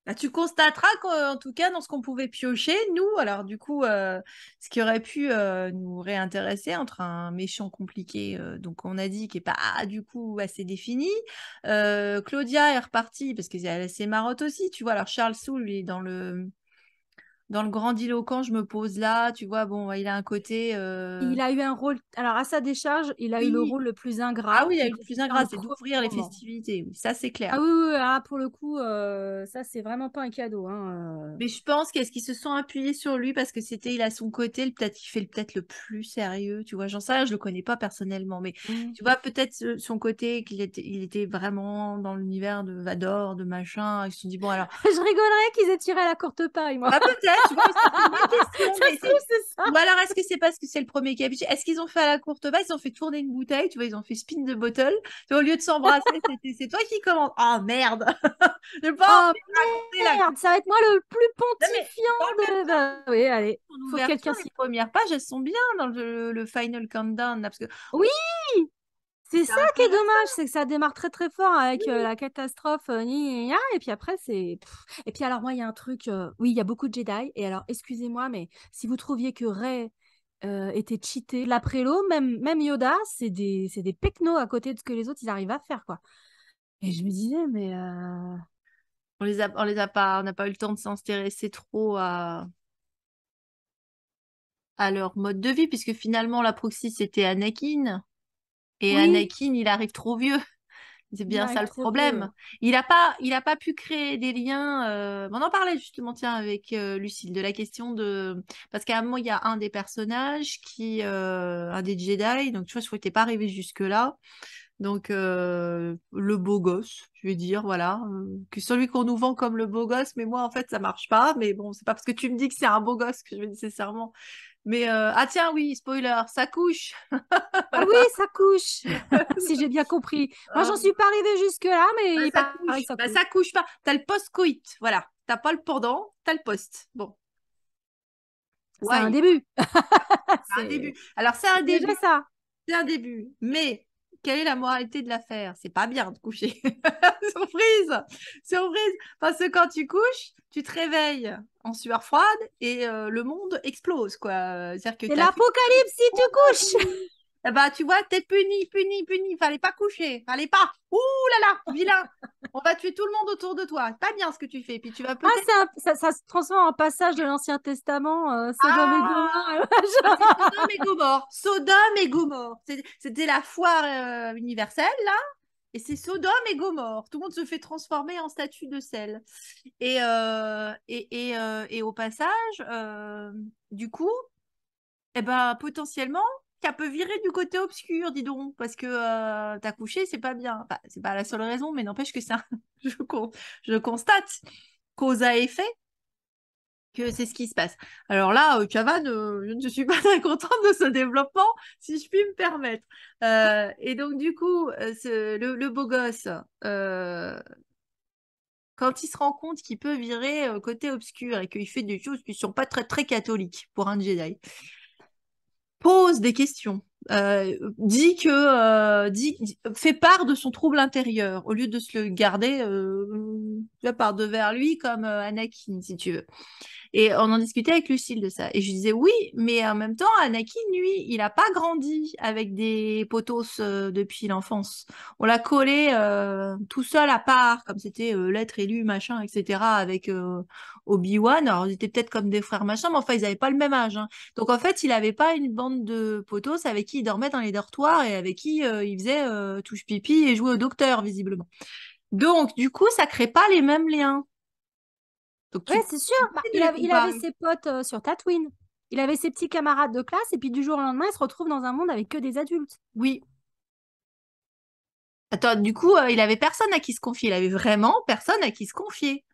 Bah, tu constateras qu'en tout cas, dans ce qu'on pouvait piocher, nous, alors du coup, ce qui aurait pu nous réintéresser entre un méchant compliqué, donc on a dit qui n'est pas du coup assez défini. Claudia est repartie parce qu'elle a ses marottes aussi, tu vois. Alors Charles Soule, lui, est dans le grandiloquent, je me pose là, tu vois, bon, il a un côté. Il a eu un rôle. Alors, à sa décharge, il a eu le Oui. rôle le plus Ah ingrat, oui, il y a eu le c'était de plus faire ingrat, le c'est premier d'ouvrir les roman. festivités, oui, ça c'est clair. Ah oui, oui, oui, ah, pour le coup, ça, c'est vraiment pas un cadeau, hein. Mais je pense qu'est-ce qu'ils se sont appuyés sur lui parce que il a son côté, peut-être il fait peut-être le plus sérieux, tu vois. J'en sais rien, je le connais pas personnellement, mais Mm. tu vois peut-être son côté il était vraiment dans l'univers de Vador, de machin. Ils se sont dit bon alors, Je rigolerais qu'ils aient tiré à la courte paille, moi. bah peut-être, tu vois, c'est une bonne question, Ça mais se trouve, c'est ça. ou alors est-ce que c'est parce que c'est le premier capítulo? Est-ce qu'ils ont fait à la courte base, ils ont fait tourner une bouteille, tu vois, ils ont fait spin de bottle, tu vois, au lieu de s'embrasser, c'est toi qui commandes. Oh merde, j'ai pas Oh envie de raconter la. merde, ça va être moi le plus Non, mais dans le même pontifiant de. Bah, oui, allez, en faut que ouverture, quelqu'un les s'y. premières pages, elles sont bien dans le final countdown, là, parce que Oui, C'est C'est ça qui est intéressant. dommage, c'est que ça démarre très très fort avec la catastrophe, et puis après c'est... Et puis alors moi il y a un truc, oui il y a beaucoup de Jedi, et alors excusez-moi, mais si vous trouviez que Rey était cheaté l'après l'eau, même Yoda, c'est des pecnos à côté de ce que les autres ils arrivent à faire, quoi. Et je me disais, mais... On n'a pas eu le temps de s'intéresser trop à leur mode de vie, puisque finalement, la proxy, c'était Anakin. Et Oui, Anakin, il arrive trop vieux. C'est il bien ça arrive le trop vieux, problème. ouais. Il a pas pu créer des liens. On en parlait justement, tiens, avec Lucille, de la question de... Parce qu'à un moment, il y a un des personnages un des Jedi, donc tu vois, je crois que t'es pas arrivé jusque-là. Donc, le beau gosse, je vais dire, voilà. Que celui qu'on nous vend comme le beau gosse, mais moi, en fait, ça marche pas. Mais bon, c'est pas parce que tu me dis que c'est un beau gosse que je vais nécessairement. Mais, ah tiens, oui, spoiler, ça couche. Ah oui, ça couche, si j'ai bien compris. Moi j'en suis pas arrivée jusque-là, mais Bah, il ça paraît couche. que ça Bah, couche. ça couche pas. T'as le post-coït, voilà. T'as pas le pendant, t'as le post. Bon, C'est un ouais, début. c'est un début. C'est Alors, c'est un c'est déjà début, ça. c'est un début. Mais quelle est la moralité de l'affaire? C'est pas bien de coucher. Surprise! Surprise! Parce que quand tu couches, tu te réveilles en sueur froide et le monde explose, quoi. C'est-à-dire que C'est tu as fait... l'apocalypse si tu couches. Eh ben, tu vois, t'es puni, puni, puni. Fallait pas coucher. Fallait pas. Ouh là là, vilain. On va tuer tout le monde autour de toi. C'est pas bien ce que tu fais. Puis tu vas Ah, peut-être... ça se transforme en passage de l'Ancien Testament, Sodome et Ah! Gomorrhe. Ah, c'est Sodome et Gomorrhe. Sodome et Gomorre. C'était la foire universelle, là. Et c'est Sodome et Gomorre. Tout le monde se fait transformer en statue de sel. Et au passage, du coup, eh ben, potentiellement, ça peut virer du côté obscur, dis donc, parce que t'as couché, c'est pas bien. Enfin, c'est pas la seule raison, mais n'empêche que ça, je constate, cause à effet, que c'est ce qui se passe. Alors là, Cavan, je ne suis pas très contente de ce développement, si je puis me permettre. Et donc, du coup, le beau gosse, euh, quand il se rend compte qu'il peut virer côté obscur et qu'il fait des choses qui ne sont pas très, très catholiques pour un Jedi, pose des questions, fait part de son trouble intérieur, au lieu de se le garder tu vois, par devers lui comme Anakin, si tu veux. Et on en discutait avec Lucille de ça. Et je disais oui, mais en même temps, Anakin, lui, il n'a pas grandi avec des potos depuis l'enfance. On l'a collé tout seul à part, comme c'était l'être élu, machin, etc., avec Obi-Wan. Alors, ils étaient peut-être comme des frères, machin, mais enfin, ils n'avaient pas le même âge, hein. Donc, en fait, il n'avait pas une bande de potos avec qui il dormait dans les dortoirs et avec qui il faisait touche pipi et jouait au docteur, visiblement. Donc, du coup, ça crée pas les mêmes liens. Donc, Ouais, tu c'est sûr. Bah, peux de les il avait comparer. ses potes sur Tatooine. Il avait ses petits camarades de classe, et puis du jour au lendemain, il se retrouve dans un monde avec que des adultes. Oui. Attends, du coup, il avait personne à qui se confier. Il avait vraiment personne à qui se confier.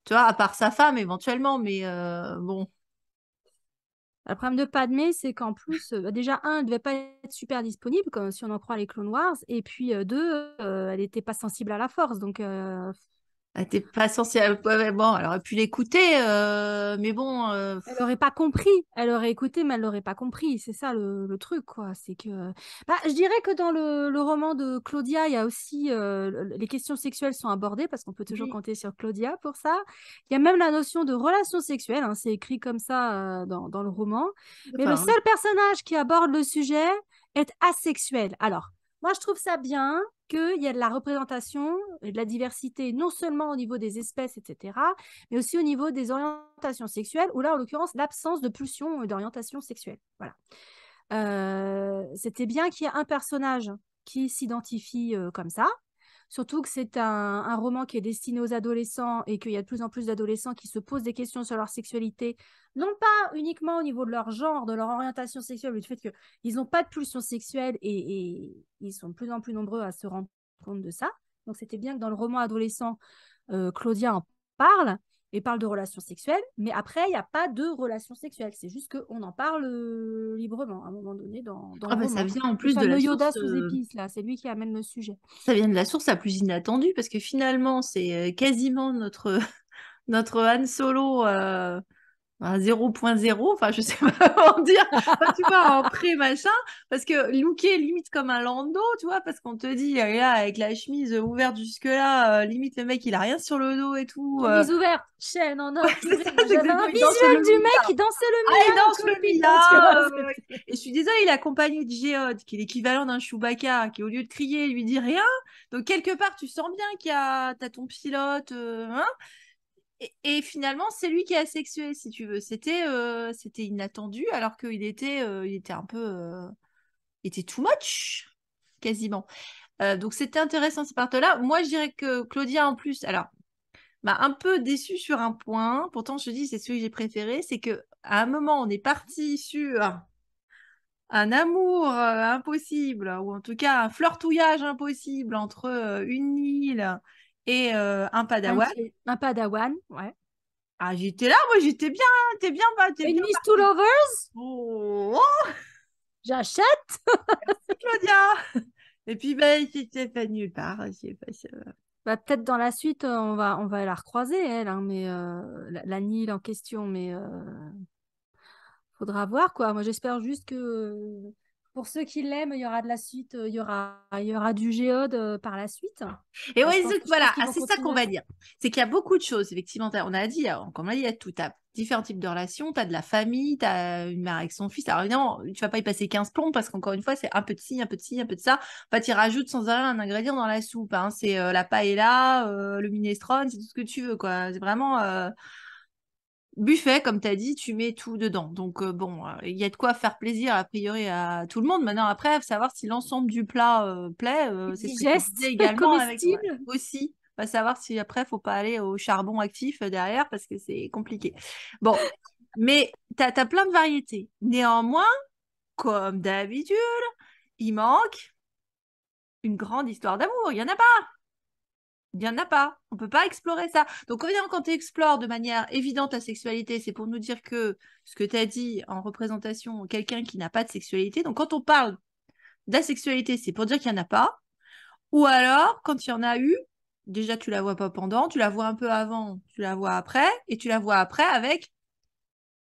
Tu vois, à part sa femme éventuellement, mais bon. Le problème de Padmé, c'est qu'en plus, déjà, un, elle devait pas être super disponible, comme si on en croit les Clone Wars, et puis deux, elle n'était pas sensible à la force, donc Elle était pas censée. Ouais, ouais, bon, elle aurait pu l'écouter, mais bon. elle aurait pas compris. Elle aurait écouté, mais elle l'aurait pas compris. C'est ça le truc, quoi. C'est que, bah, je dirais que dans le roman de Claudia, il y a aussi les questions sexuelles sont abordées parce qu'on peut toujours Oui, compter sur Claudia pour ça. Il y a même la notion de relation sexuelle, hein, c'est écrit comme ça dans le roman. Mais le enfin, seul oui. personnage qui aborde le sujet est asexuel. Alors, moi, je trouve ça bien qu'il y a de la représentation et de la diversité, non seulement au niveau des espèces, etc., mais aussi au niveau des orientations sexuelles, ou là, en l'occurrence, l'absence de pulsion d'orientation sexuelle. Voilà. C'était bien qu'il y ait un personnage qui s'identifie comme ça. Surtout que c'est un roman qui est destiné aux adolescents et qu'il y a de plus en plus d'adolescents qui se posent des questions sur leur sexualité, non pas uniquement au niveau de leur genre, de leur orientation sexuelle, mais du fait qu'ils n'ont pas de pulsion sexuelle et ils sont de plus en plus nombreux à se rendre compte de ça. Donc c'était bien que dans le roman adolescent, Claudia en parle et parle de relations sexuelles, mais après, il n'y a pas de relations sexuelles. C'est juste qu'on en parle librement à un moment donné dans Ah le bah, ça roman. vient en Le plus de la fameux Yoda source. sous épices, là, c'est lui qui amène le sujet. Ça vient de la source la plus inattendue parce que finalement, c'est quasiment notre notre Han Solo. un 0.0, enfin je sais pas comment dire, enfin, tu vois, en pré machin, parce que looké limite comme un lando, tu vois, parce qu'on te dit, là, avec la chemise ouverte jusque-là, limite le mec il a rien sur le dos et tout. Chemise ouverte, chaîne en or, C'est purée. ça, Moi, c'est j'avais un exactement, il danse visuel le du mec Mia. qui dansait Ah, le il Mia en danse le copine, tu vois. Mia. Et je suis désolée, il est accompagné de Géode, qui est l'équivalent d'un Chewbacca, qui au lieu de crier, lui dit rien. Donc quelque part, tu sens bien t'as ton pilote, hein. Et finalement, c'est lui qui a sexué, si tu veux. C'était inattendu, alors il était un peu, il était too much, quasiment. Donc c'était intéressant cette partie-là. Moi, je dirais que Claudia, en plus, alors, m'a un peu déçue sur un point. Pourtant, je te dis, c'est celui que j'ai préféré, c'est que à un moment, on est parti sur un amour impossible, ou en tout cas un flirtouillage impossible entre une île et un padawan. Un padawan, ouais. Ah, j'étais là, moi t'es Une bien Miss Two parti. Lovers, Oh, j'achète. merci Claudia. Et puis ben, c'était pas nulle part. Bah, peut-être dans la suite, on va la recroiser, elle, hein, mais la Nile en question, mais faudra voir, quoi. Moi, j'espère juste que pour ceux qui l'aiment, il y aura de la suite, il y aura du géode par la suite. Et Bah, ouais, je pense voilà, qu'ils vont c'est ça qu'on continuer. va dire. C'est qu'il y a beaucoup de choses, effectivement. On a dit, comme on a dit, il y a tout. Tu as différents types de relations, tu as de la famille, tu as une mère avec son fils. Alors évidemment, tu vas pas y passer 15 plombs parce qu'encore une fois, c'est un peu de ci, un peu de ci, un peu de ça. En fait, tu rajoutes sans arrêt un ingrédient dans la soupe, hein. C'est la paella, le minestrone, c'est tout ce que tu veux, quoi. C'est vraiment buffet, comme tu as dit, tu mets tout dedans. Donc bon, il y a de quoi faire plaisir a priori à tout le monde. Maintenant, après, faut savoir si l'ensemble du plat plaît. C'est ce que tu disais Digeste, également avec ouais, comestible. aussi. Va savoir si après, faut pas aller au charbon actif derrière parce que c'est compliqué. Bon, mais tu as plein de variétés. Néanmoins, comme d'habitude, il manque une grande histoire d'amour. Il y en a pas. Il n'y en a pas. On ne peut pas explorer ça. Donc, évidemment, quand tu explores de manière évidente la sexualité, c'est pour nous dire que ce que tu as dit en représentation, quelqu'un qui n'a pas de sexualité. Donc, quand on parle de la sexualité, c'est pour dire qu'il n'y en a pas. Ou alors, quand il y en a eu, déjà, tu la vois pas pendant, tu la vois un peu avant, tu la vois après, et tu la vois après avec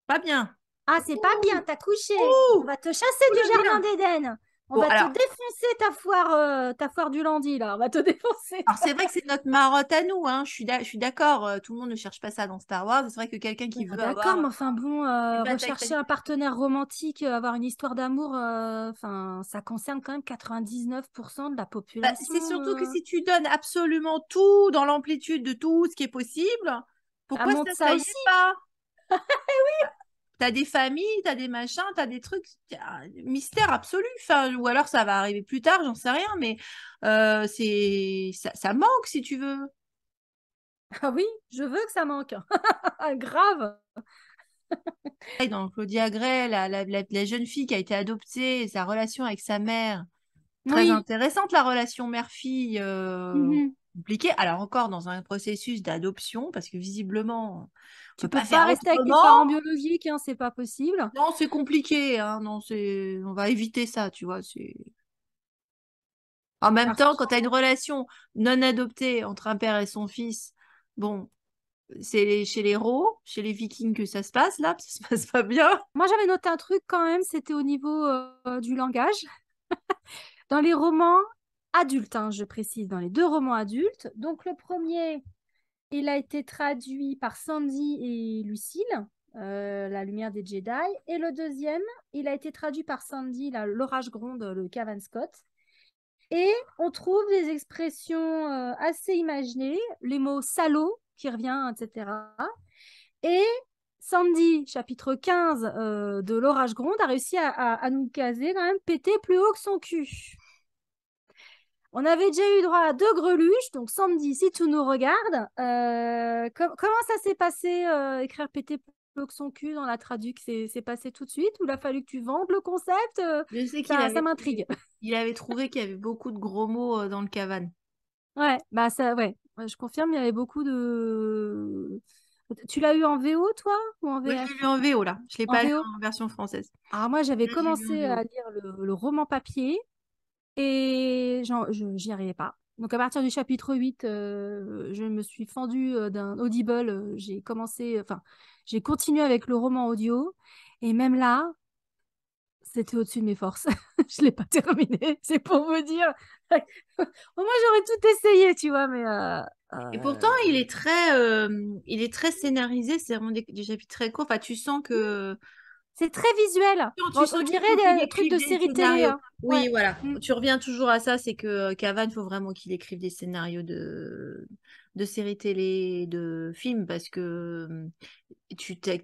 pas bien. Ah, c'est pas bien, Ouh, t'as couché. On ouh, va te chasser tout du le jardin bien. d'Éden. On Bon, va te alors, défoncer ta foire du lundi, là. On va te défoncer. alors, c'est vrai que c'est notre marotte à nous, hein. Je suis d'accord. Tout le monde ne cherche pas ça dans Star Wars. C'est vrai que quelqu'un qui Ah, veut d'accord, mais avoir enfin bon, une bataille rechercher un familiale. partenaire romantique, avoir une histoire d'amour, enfin, ça concerne quand même 99% de la Bah, population. c'est surtout que si tu donnes absolument tout dans l'amplitude de tout ce qui est possible, Ça pourquoi montre ça ça y aussi. est pas? T'as des familles, t'as des machins, t'as des trucs, mystère absolu. Enfin, ou alors ça va arriver plus tard, j'en sais rien, mais ça manque si tu veux. Ah oui, je veux que ça manque. Grave. Et dans Claudia Gray, la jeune fille qui a été adoptée, sa relation avec sa mère, très Oui. intéressante la relation mère-fille, Mhm. compliquée. Alors encore dans un processus d'adoption, parce que visiblement, on Tu peut peux pas pas faire rester avec tes autrement. parents biologiques, hein, c'est pas possible. Non, c'est compliqué, hein. Non, on va éviter ça, tu vois. En même Parce temps, quand tu as une relation non adoptée entre un père et son fils, bon, chez les Rots, chez les Vikings que ça se passe là, ça se passe pas bien. moi, j'avais noté un truc quand même, c'était au niveau du langage. Dans les romans adultes, hein, je précise, dans les deux romans adultes. Donc, le premier, il a été traduit par Sandy et Lucille, La lumière des Jedi. Et le deuxième, il a été traduit par Sandy, L'orage gronde, le Cavan Scott. Et on trouve des expressions assez imaginées, les mots salaud qui revient, etc. Et Sandy, chapitre 15 de L'orage gronde, a réussi à nous caser quand même péter plus haut que son cul. On avait déjà eu droit à deux greluches, donc Sandy, si tu nous regardes, comment ça s'est passé, écrire péter plus haut que son cul dans la traduc? C'est passé tout de suite ou il a fallu que tu vendes le concept? Je sais Ça m'intrigue. il avait trouvé qu'il y avait beaucoup de gros mots dans le cavan. Ouais, bah ça, ouais. Je confirme, il y avait beaucoup de. Tu l'as eu en VO, toi, ou en Moi, je l'ai VF? lu en VO là. Je l'ai En pas lu VO. en version française. Alors moi, j'avais Là, je l'ai lu en commencé VO. à lire le roman papier. Et j'y arrivais pas. Donc à partir du chapitre 8, je me suis fendue d'un Audible. J'ai commencé, enfin, j'ai continué avec le roman audio. Et même là, c'était au-dessus de mes forces. Je l'ai pas terminé, c'est pour vous dire. Au moins, j'aurais tout essayé, tu vois, mais Et pourtant, il est très scénarisé. C'est vraiment des chapitres très courts. Enfin, tu sens que c'est très visuel. tu On sens qu'il faut qu'il dirait des trucs écrive de des série télé, scénarios. hein. Oui, Ouais. voilà. Mm. Tu reviens toujours à ça, c'est que Cavan, il faut vraiment qu'il écrive des scénarios de séries télé, de films, parce que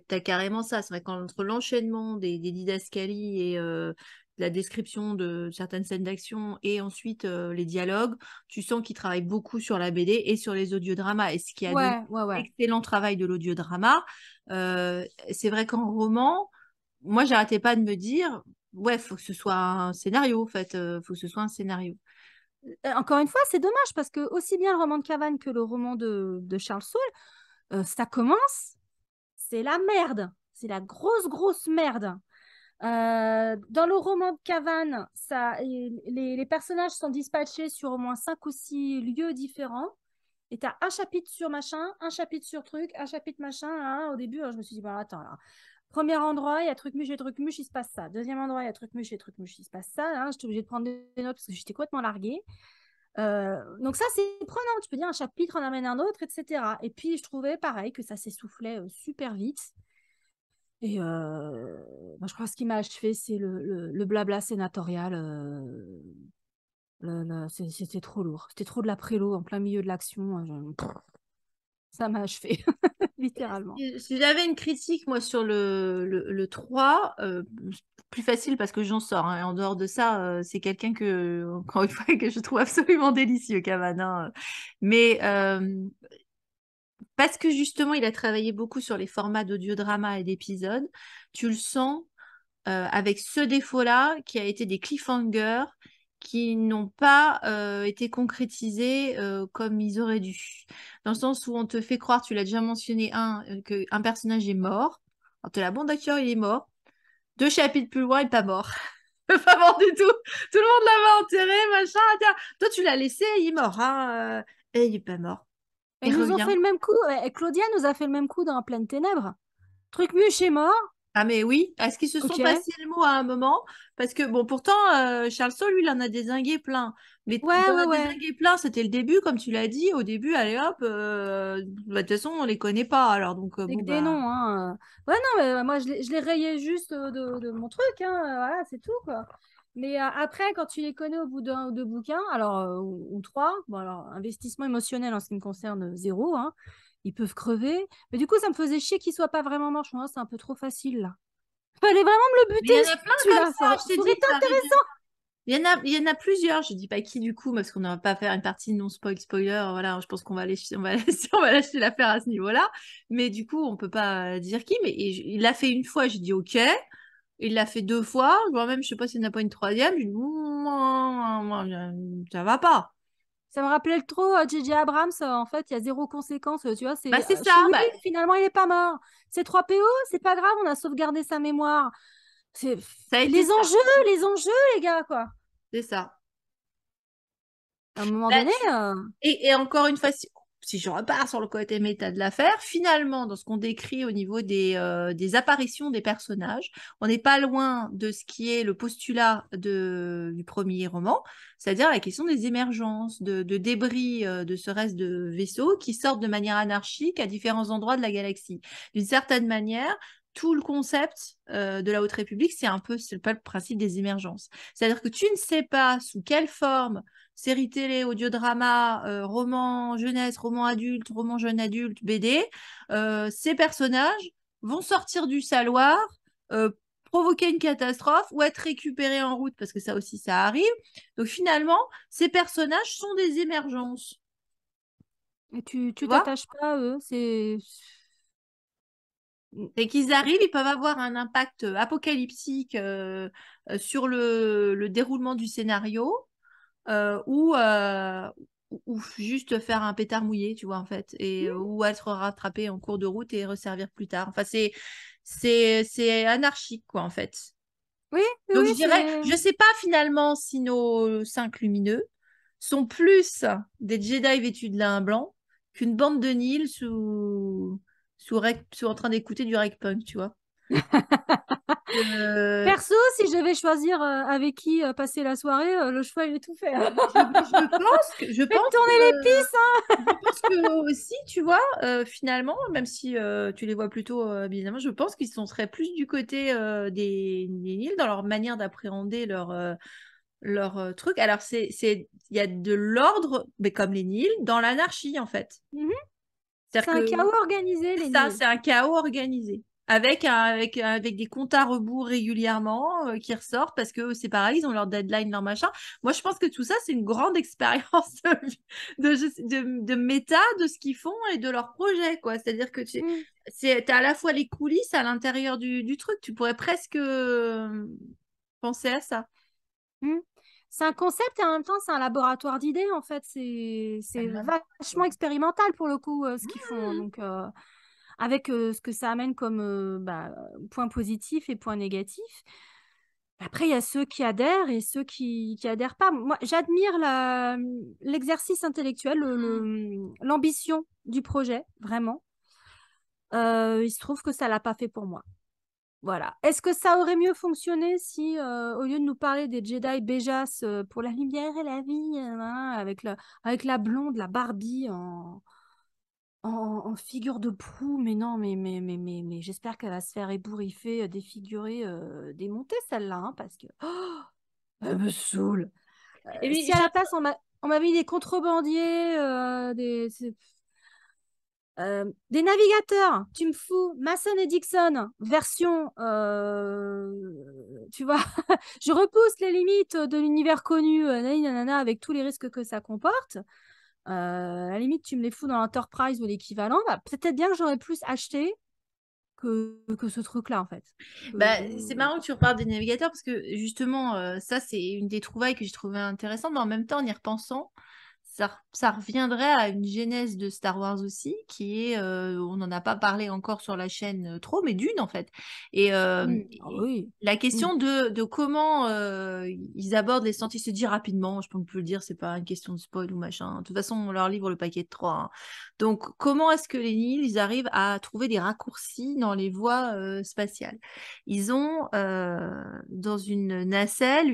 t'as carrément ça. C'est vrai qu'entre l'enchaînement des didascalies et la description de certaines scènes d'action et ensuite les dialogues, tu sens qu'il travaille beaucoup sur la BD et sur les audiodramas. Et ce qui a donné Ouais, ouais, ouais. l'excellent travail de l'audiodrama, c'est vrai qu'en roman, moi, j'arrêtais pas de me dire, ouais, faut que ce soit un scénario, en fait, faut que ce soit un scénario. Encore une fois, c'est dommage parce que aussi bien le roman de Cavannes que le roman de Charles Soule, ça commence, c'est la merde. C'est la grosse, grosse merde. Dans le roman de Cavannes, les personnages sont dispatchés sur au moins 5 ou 6 lieux différents. Et tu as un chapitre sur machin, un chapitre sur truc, un chapitre machin. Hein. Au début, je me suis dit, bon, attends, là. Premier endroit, il y a truc-muche et truc-muche, il se passe ça. Deuxième endroit, il y a truc-muche et truc-muche, il se passe ça. Hein. J'étais obligée de prendre des notes parce que j'étais complètement larguée. Donc ça, c'est prenant. Tu peux dire un chapitre en amène un autre, etc. Et puis, je trouvais pareil que ça s'essoufflait super vite. Et je crois que ce qui m'a achevé, c'est le blabla sénatorial. C'était trop lourd. C'était trop de la prélo en plein milieu de l'action. Ça m'a achevé, littéralement. Si j'avais une critique, moi, sur le 3, plus facile parce que j'en sors. Hein, et en dehors de ça, c'est quelqu'un que, encore une fois, que je trouve absolument délicieux, Cavan. Hein. Mais parce que justement, il a travaillé beaucoup sur les formats d'audiodrama et d'épisodes, tu le sens avec ce défaut-là qui a été des cliffhangers qui n'ont pas été concrétisés comme ils auraient dû. Dans le sens où on te fait croire, tu l'as déjà mentionné, qu'un personnage est mort. Alors, tu es là, bon, d'accord, il est mort. Deux chapitres plus loin, il n'est pas mort. Pas mort du tout. Tout le monde l'avait enterré, machin. Tiens. Toi, tu l'as laissé, il est mort. Hein, et il n'est pas mort. Et Il ils nous ont revient. fait le même coup. Et Claudia nous a fait le même coup dans Pleine Ténèbres. Truc muche est mort. Ah mais oui, est-ce qu'ils se sont Ok. passés le mot à un moment? Parce que bon, pourtant, Charles Saul, lui, il en a dézingué plein. Mais Ouais, t'en ouais, as ouais. dézingué plein, c'était le début, comme tu l'as dit. Au début, allez hop, bah, de toute façon, on les connaît pas. Alors donc, C'est bon, que des bah... noms. Hein. Ouais, non, mais moi, je les rayais juste de mon truc. Hein. Voilà, c'est tout, quoi. Mais après, quand tu les connais au bout d'un ou deux bouquins, alors, ou trois, bon, alors, investissement émotionnel en ce qui me concerne, zéro. Hein. Ils peuvent crever. Mais du coup, ça me faisait chier qu'ils soient pas vraiment morts. Je me dis, c'est un peu trop facile, là. Fallait vraiment me le Mais il y buter, en a plein comme celui-là. ça, je t'ai Ça dit, aurait été ça arrive. intéressant. Il y en a plusieurs, je dis pas qui du coup, parce qu'on ne va pas faire une partie non spoiler, voilà, je pense qu'on va on va laisser, on va lâcher l'affaire à ce niveau-là, mais du coup, on peut pas dire qui, mais il l'a fait une fois, j'ai dit ok, il l'a fait deux fois, voire même, je sais pas s'il n'y en a pas une troisième, j'ai dit ça va pas. Ça me rappelait trop J.J. Abrams. En fait, il y a zéro conséquence. Tu vois, Bah c'est c'est ça, Chewie, bah, finalement, il n'est pas mort. C'est 3PO, c'est pas grave, on a sauvegardé sa mémoire. C'est ça a été ça, les enjeux, les gars, quoi. c'est ça. À un moment Bah, donné, et encore une fois, si je repars sur le côté méta de l'affaire, finalement, dans ce qu'on décrit au niveau des apparitions des personnages, on n'est pas loin de ce qui est le postulat du premier roman, c'est-à-dire la question des émergences, de débris de ce reste de vaisseaux qui sortent de manière anarchique à différents endroits de la galaxie. D'une certaine manière, tout le concept de la Haute République, c'est pas le principe des émergences. C'est-à-dire que tu ne sais pas sous quelle forme série télé, audiodrama, roman jeunesse, roman adulte, roman jeune adulte, BD, ces personnages vont sortir du saloir, euh, provoquer une catastrophe ou être récupérés en route, parce que ça aussi, ça arrive. Donc finalement, ces personnages sont des émergences. et Tu tu vois? t'attaches pas à eux. C'est. Et qu'ils arrivent, ils peuvent avoir un impact apocalyptique sur le déroulement du scénario ou juste faire un pétard mouillé, tu vois, en fait, ou être rattrapé en cours de route et resservir plus tard. Enfin, c'est anarchique, quoi, en fait. Oui, oui, Donc oui, je dirais, c'est... je sais pas finalement si nos cinq lumineux sont plus des Jedi vêtus de lin blanc qu'une bande de Nil sous en train d'écouter du rec punk, tu vois. Euh, Perso, si je vais choisir avec qui passer la soirée, le choix il est tout fait. je pense que, je Faites pense tourner les que, pistes, hein. je pense que aussi, tu vois, finalement, même si tu les vois plutôt évidemment, je pense qu'ils seraient plus du côté des Nils dans leur manière d'appréhender leur truc. Alors, il y a de l'ordre, mais comme les Nils, dans l'anarchie, en fait. Mhm. C'est-à-dire C'est un que chaos organisé, les ça, Nils. c'est un chaos organisé. Avec des comptes à rebours régulièrement qui ressortent parce que c'est pareil, ils ont leur deadline, leur machin. Moi, je pense que tout ça, c'est une grande expérience de méta de ce qu'ils font et de leur projet, quoi. C'est-à-dire que Mm. t'as à la fois les coulisses à l'intérieur du truc. Tu pourrais presque penser à ça. Mm. C'est un concept et en même temps, c'est un laboratoire d'idées, en fait. C'est vachement expérimental pour le coup, ce qu'ils font. Donc, avec ce que ça amène comme point positif et point négatif. Après, il y a ceux qui adhèrent et ceux qui adhèrent pas. Moi, j'admire l'exercice intellectuel, l'ambition du projet, vraiment. Il se trouve que ça l'a pas fait pour moi. Voilà. Est-ce que ça aurait mieux fonctionné si, au lieu de nous parler des Jedi Béjas pour la lumière et la vie, hein, avec la blonde, la Barbie en figure de proue, mais non, mais j'espère qu'elle va se faire ébouriffer, défigurer, démonter celle-là, hein, parce que elle me saoule. Et puis, Si à la place on m'a mis des contrebandiers, des navigateurs, tu me fous Mason et Dixon, version, tu vois, je repousse les limites de l'univers connu, nanana, avec tous les risques que ça comporte. À la limite, tu me les fous dans l'Enterprise ou l'équivalent, bah, peut-être bien que j'aurais plus acheté que ce truc-là, en fait. bah, c'est marrant que tu reparles des navigateurs parce que justement, ça, c'est une des trouvailles que j'ai trouvé intéressante, mais en même temps, en y repensant, ça reviendrait à une genèse de Star Wars aussi, qui est, on n'en a pas parlé encore sur la chaîne trop, mais d'une en fait. Et, Ah et oui. la Mm. question de comment ils abordent les scientifiques, se dit rapidement, je peux le dire, c'est pas une question de spoil ou machin. De toute façon, on leur livre le paquet de 3, hein. Donc, comment est-ce que les Nihil, ils arrivent à trouver des raccourcis dans les voies spatiales? Ils ont dans une nacelle,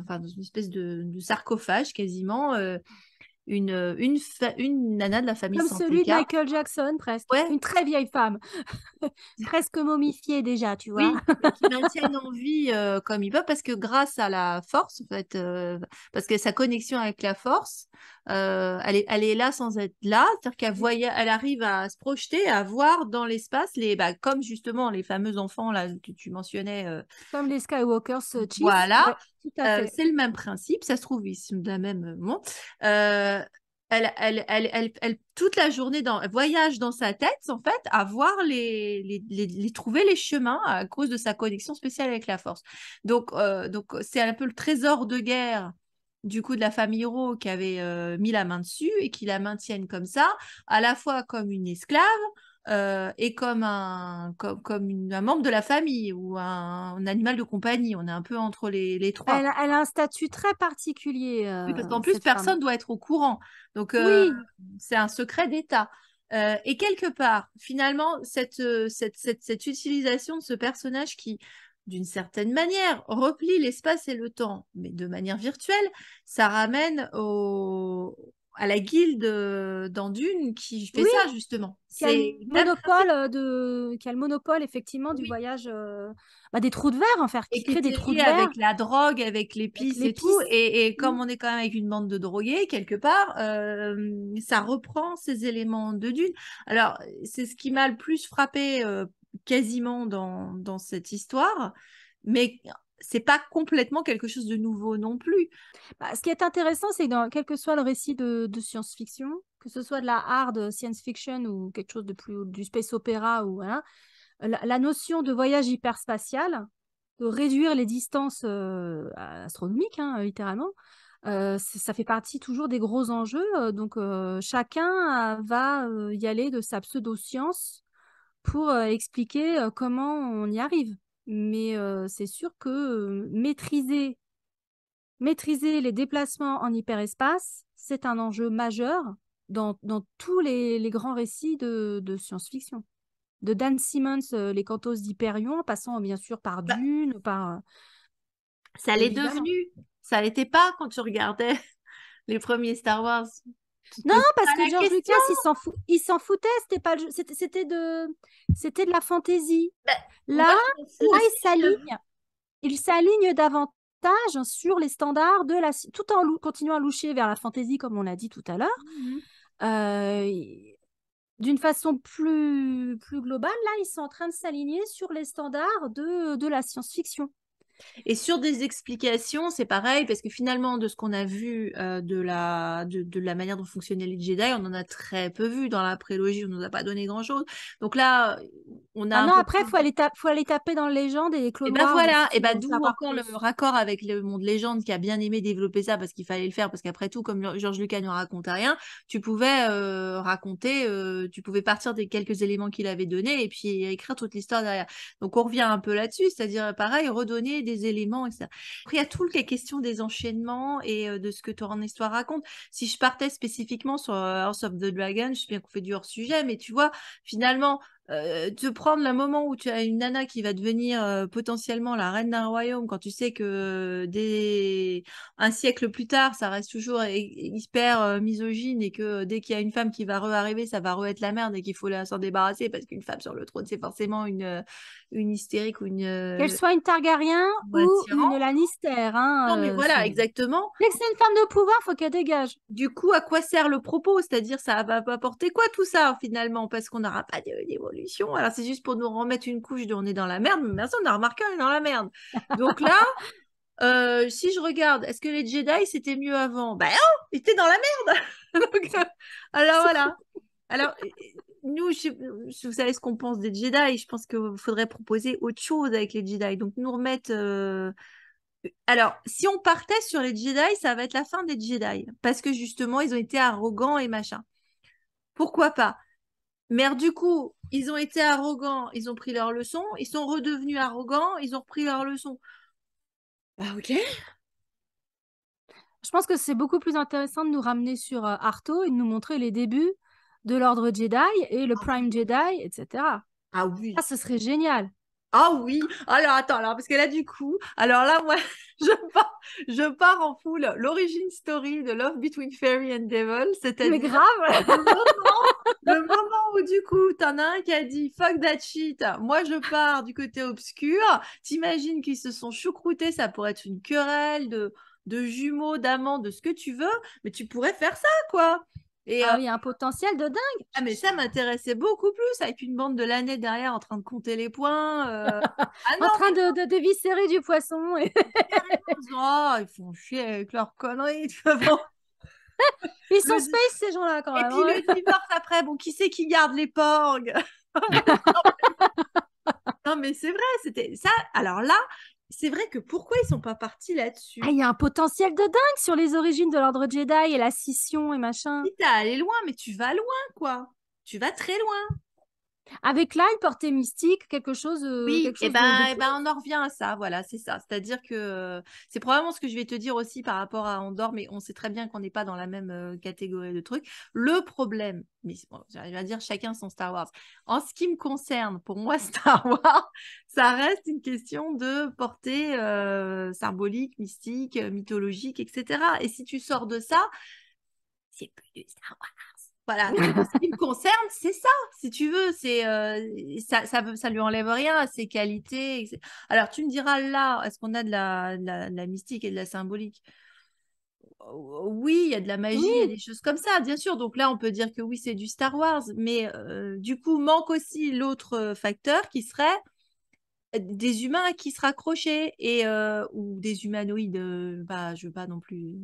enfin, dans une espèce de sarcophage quasiment, une nana de la famille Comme celui de Santeca. Michael Jackson, presque. Ouais, Une très vieille femme. Presque momifiée déjà, tu vois. oui, mais qui maintiennent en vie comme ils peuvent parce que grâce à la force, en fait, parce que sa connexion avec la force, elle est là sans être là, c'est-à-dire elle arrive à se projeter, à voir dans l'espace, comme justement les fameux enfants là que tu mentionnais. Comme les Skywalkers Chiefs. Voilà, Ouais, tout à fait. c'est le même principe, ça se trouve, ils sont de la même. Bon. Euh, toute la journée, elle voyage dans sa tête, en fait, à voir trouver les chemins à cause de sa connexion spéciale avec la force. Donc c'est un peu le trésor de guerre du coup de la famille Hiro qui avait mis la main dessus et qui la maintiennent comme ça, à la fois comme une esclave et comme un membre de la famille ou un animal de compagnie. On est un peu entre les trois. Elle a un statut très particulier, Oui, parce qu'en plus, cette femme. personne doit être au courant. Donc, Oui, c'est un secret d'État. Et quelque part, finalement, cette utilisation de ce personnage qui, d'une certaine manière, replie l'espace et le temps, mais de manière virtuelle, ça ramène à la guilde d'Andune qui fait oui, ça, justement. qui a C'est le même principe. qui a le monopole effectivement du Oui. voyage, des trous de verre en fait, Et qui qui crée des était trous lié de verre avec la drogue, avec avec l'épice et tout. l'épice. Et Mm. comme on est quand même avec une bande de drogués, quelque part, ça reprend ces éléments de Dune. Alors, c'est ce qui m'a le plus frappé quasiment dans cette histoire, mais c'est pas complètement quelque chose de nouveau non plus. Bah, ce qui est intéressant, c'est que quel que soit le récit de science-fiction, que ce soit de la hard science-fiction ou quelque chose de plus du space opéra ou hein, la notion de voyage hyperspatial, de réduire les distances astronomiques, hein, littéralement, ça fait partie toujours des gros enjeux. Donc, chacun va y aller de sa pseudo-science pour expliquer comment on y arrive. Mais c'est sûr que maîtriser les déplacements en hyperespace, c'est un enjeu majeur dans tous les grands récits de science-fiction. De Dan Simmons, les cantos d'Hyperion, en passant bien sûr par Bah, Dune, par ça l'est évidemment. devenu. Ça l'était pas quand tu regardais les premiers Star Wars. Tu te Non, posais parce pas que la George Lucas, question. il s'en foutait, c'était pas c'était de la fantaisie. Bah, Là, moi, je m'en fous là, aussi. il s'aligne davantage sur les standards de tout en continuant à loucher vers la fantaisie, comme on l'a dit tout à l'heure. Mhm. Euh, D'une façon plus globale, là, ils sont en train de s'aligner sur les standards de la science-fiction. Et sur des explications, c'est pareil, parce que finalement, de ce qu'on a vu de la manière dont fonctionnaient les Jedi, on en a très peu vu dans la prélogie, on nous a pas donné grand-chose. Donc là, on a un Maintenant, peu après, plus. faut aller taper dans les légendes et les Et clones ben noirs voilà, et si ben on veut d'où savoir encore le plus. raccord avec le monde légende qui a bien aimé développer ça parce qu'il fallait le faire, parce qu'après tout, comme Georges Lucas ne racontait rien, tu pouvais tu pouvais partir des quelques éléments qu'il avait donnés et puis écrire toute l'histoire derrière. Donc on revient un peu là-dessus, c'est-à-dire pareil, redonner des éléments, etc. Après, il y a toutes les questions des enchaînements et de ce que ton histoire raconte. Si je partais spécifiquement sur House of the Dragon, je sais bien qu'on fait du hors-sujet, mais tu vois, finalement, te prendre le moment où tu as une nana qui va devenir potentiellement la reine d'un royaume, quand tu sais que dès un siècle plus tard, ça reste toujours hyper misogyne et que dès qu'il y a une femme qui va re-arriver, ça va re-être la merde et qu'il faut s'en débarrasser parce qu'une femme sur le trône, c'est forcément une hystérique ou Qu'elle soit une Targaryen un ou une tyran. Lannister, Non, mais hein, voilà, exactement. dès que c'est une femme de pouvoir, faut qu'elle dégage. Du coup, à quoi sert le propos? C'est-à-dire, ça va apporter quoi tout ça finalement? Parce qu'on n'aura pas d'évolution. Alors, c'est juste pour nous remettre une couche de on est dans la merde, mais personne n'a remarqué on est dans la merde. Donc là, si je regarde, est-ce que les Jedi c'était mieux avant? Ben non, ils étaient dans la merde. Donc, alors voilà. Alors, nous, vous savez ce qu'on pense des Jedi. Je pense qu'il faudrait proposer autre chose avec les Jedi. Donc, nous remettre. Alors, si on partait sur les Jedi, ça va être la fin des Jedi. Parce que justement, ils ont été arrogants et machin. Pourquoi pas? Mais alors, du coup, ils ont été arrogants, ils ont pris leur leçon, ils sont redevenus arrogants, ils ont repris leur leçon. Bah ok. Je pense que c'est beaucoup plus intéressant de nous ramener sur Arto et de nous montrer les débuts de l'ordre Jedi et le Ah Prime oui. Jedi, etc. Ah Ça, oui. ce serait génial. Ah oui. Alors attends, alors parce que là du coup, alors là moi je pars en full l'origin story de Love Between Fairy and Devil, Mais c'est-à-dire grave. le moment, le moment où du coup t'en as un qui a dit fuck that shit, moi je pars du côté obscur. T'imagines qu'ils se sont choucroutés, ça pourrait être une querelle de jumeaux, d'amants, de ce que tu veux, mais tu pourrais faire ça quoi. Et Ah oui, il y a un potentiel de dingue. ah mais ça m'intéressait beaucoup plus avec une bande de l'année derrière en train de compter les points. Ah En non, train de déviscérer du poisson. en disant, oh, ils font chier avec leurs conneries, tu vois. Bon. Ils sont space, ces gens-là, quand Et même, puis hein. le divorce après, bon, qui c'est qui garde les porgs? Non, mais c'est vrai, c'était ça. Alors là, c'est vrai que pourquoi ils sont pas partis Ah, là-dessus? il y a un potentiel de dingue sur les origines de l'ordre Jedi et la scission et machin. Quitte à aller loin, mais tu vas loin, quoi. Tu vas très loin. Avec là une portée mystique, Oui, quelque et chose de plus. on en revient à ça, voilà, c'est ça. C'est-à-dire que c'est probablement ce que je vais te dire aussi par rapport à Andorre, mais on sait très bien qu'on n'est pas dans la même catégorie de trucs. Le problème, mais bon, j'arrive à dire chacun son Star Wars. En ce qui me concerne, pour moi, Star Wars, ça reste une question de portée symbolique, mystique, mythologique, etc. Et si tu sors de ça, c'est plus du Star Wars. Voilà, donc en ce qui me concerne, c'est ça, si tu veux, ça lui enlève rien à ses qualités. Alors tu me diras là, est-ce qu'on a de la mystique et de la symbolique? Oui, il y a de la magie, il y a Oui, des choses comme ça, bien sûr. Donc là, on peut dire que oui, c'est du Star Wars, mais du coup, manque aussi l'autre facteur qui serait des humains à qui se raccrocher et ou des humanoïdes. Bah, je veux pas non plus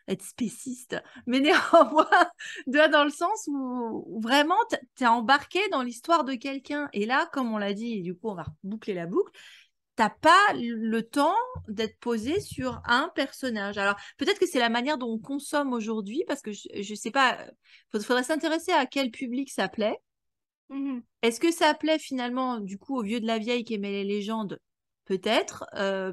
être spéciste, mais néanmoins, dans le sens où vraiment, tu es embarqué dans l'histoire de quelqu'un. Et là, comme on l'a dit, et du coup, on va boucler la boucle, t'as pas le temps d'être posé sur un personnage. Alors, peut-être que c'est la manière dont on consomme aujourd'hui, parce que je sais pas, faudrait s'intéresser à quel public ça plaît. mhm. Est-ce que ça plaît finalement, du coup, au vieux de la vieille qui aimait les légendes? peut-être,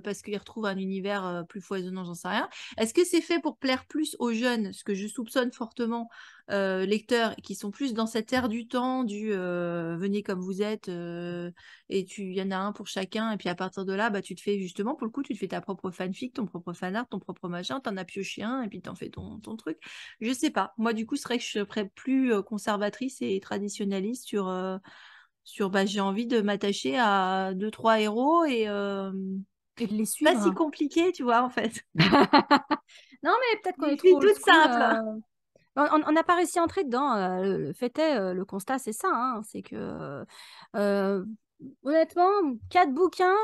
parce qu'ils retrouvent un univers plus foisonnant, j'en sais rien. Est-ce que c'est fait pour plaire plus aux jeunes, ce que je soupçonne fortement, lecteurs, qui sont plus dans cette ère du temps, du venez comme vous êtes, et il y en a un pour chacun, et puis à partir de là, bah, tu te fais justement, pour le coup, tu te fais ta propre fanfic, ton propre fanart, ton propre machin, t'en as pioché un, et puis t'en fais ton truc. Je sais pas. Moi, du coup, c'est vrai que je serais plus conservatrice et traditionnaliste sur bah, j'ai envie de m'attacher à deux, trois héros Et de les pas si suivre. compliqué, tu vois, en fait. Non, mais peut-être qu'on Je est suis trop old toute school. simple. On n'a pas réussi à entrer dedans. Le fait est, le constat, c'est ça. Hein, c'est que, euh, honnêtement, 4 bouquins,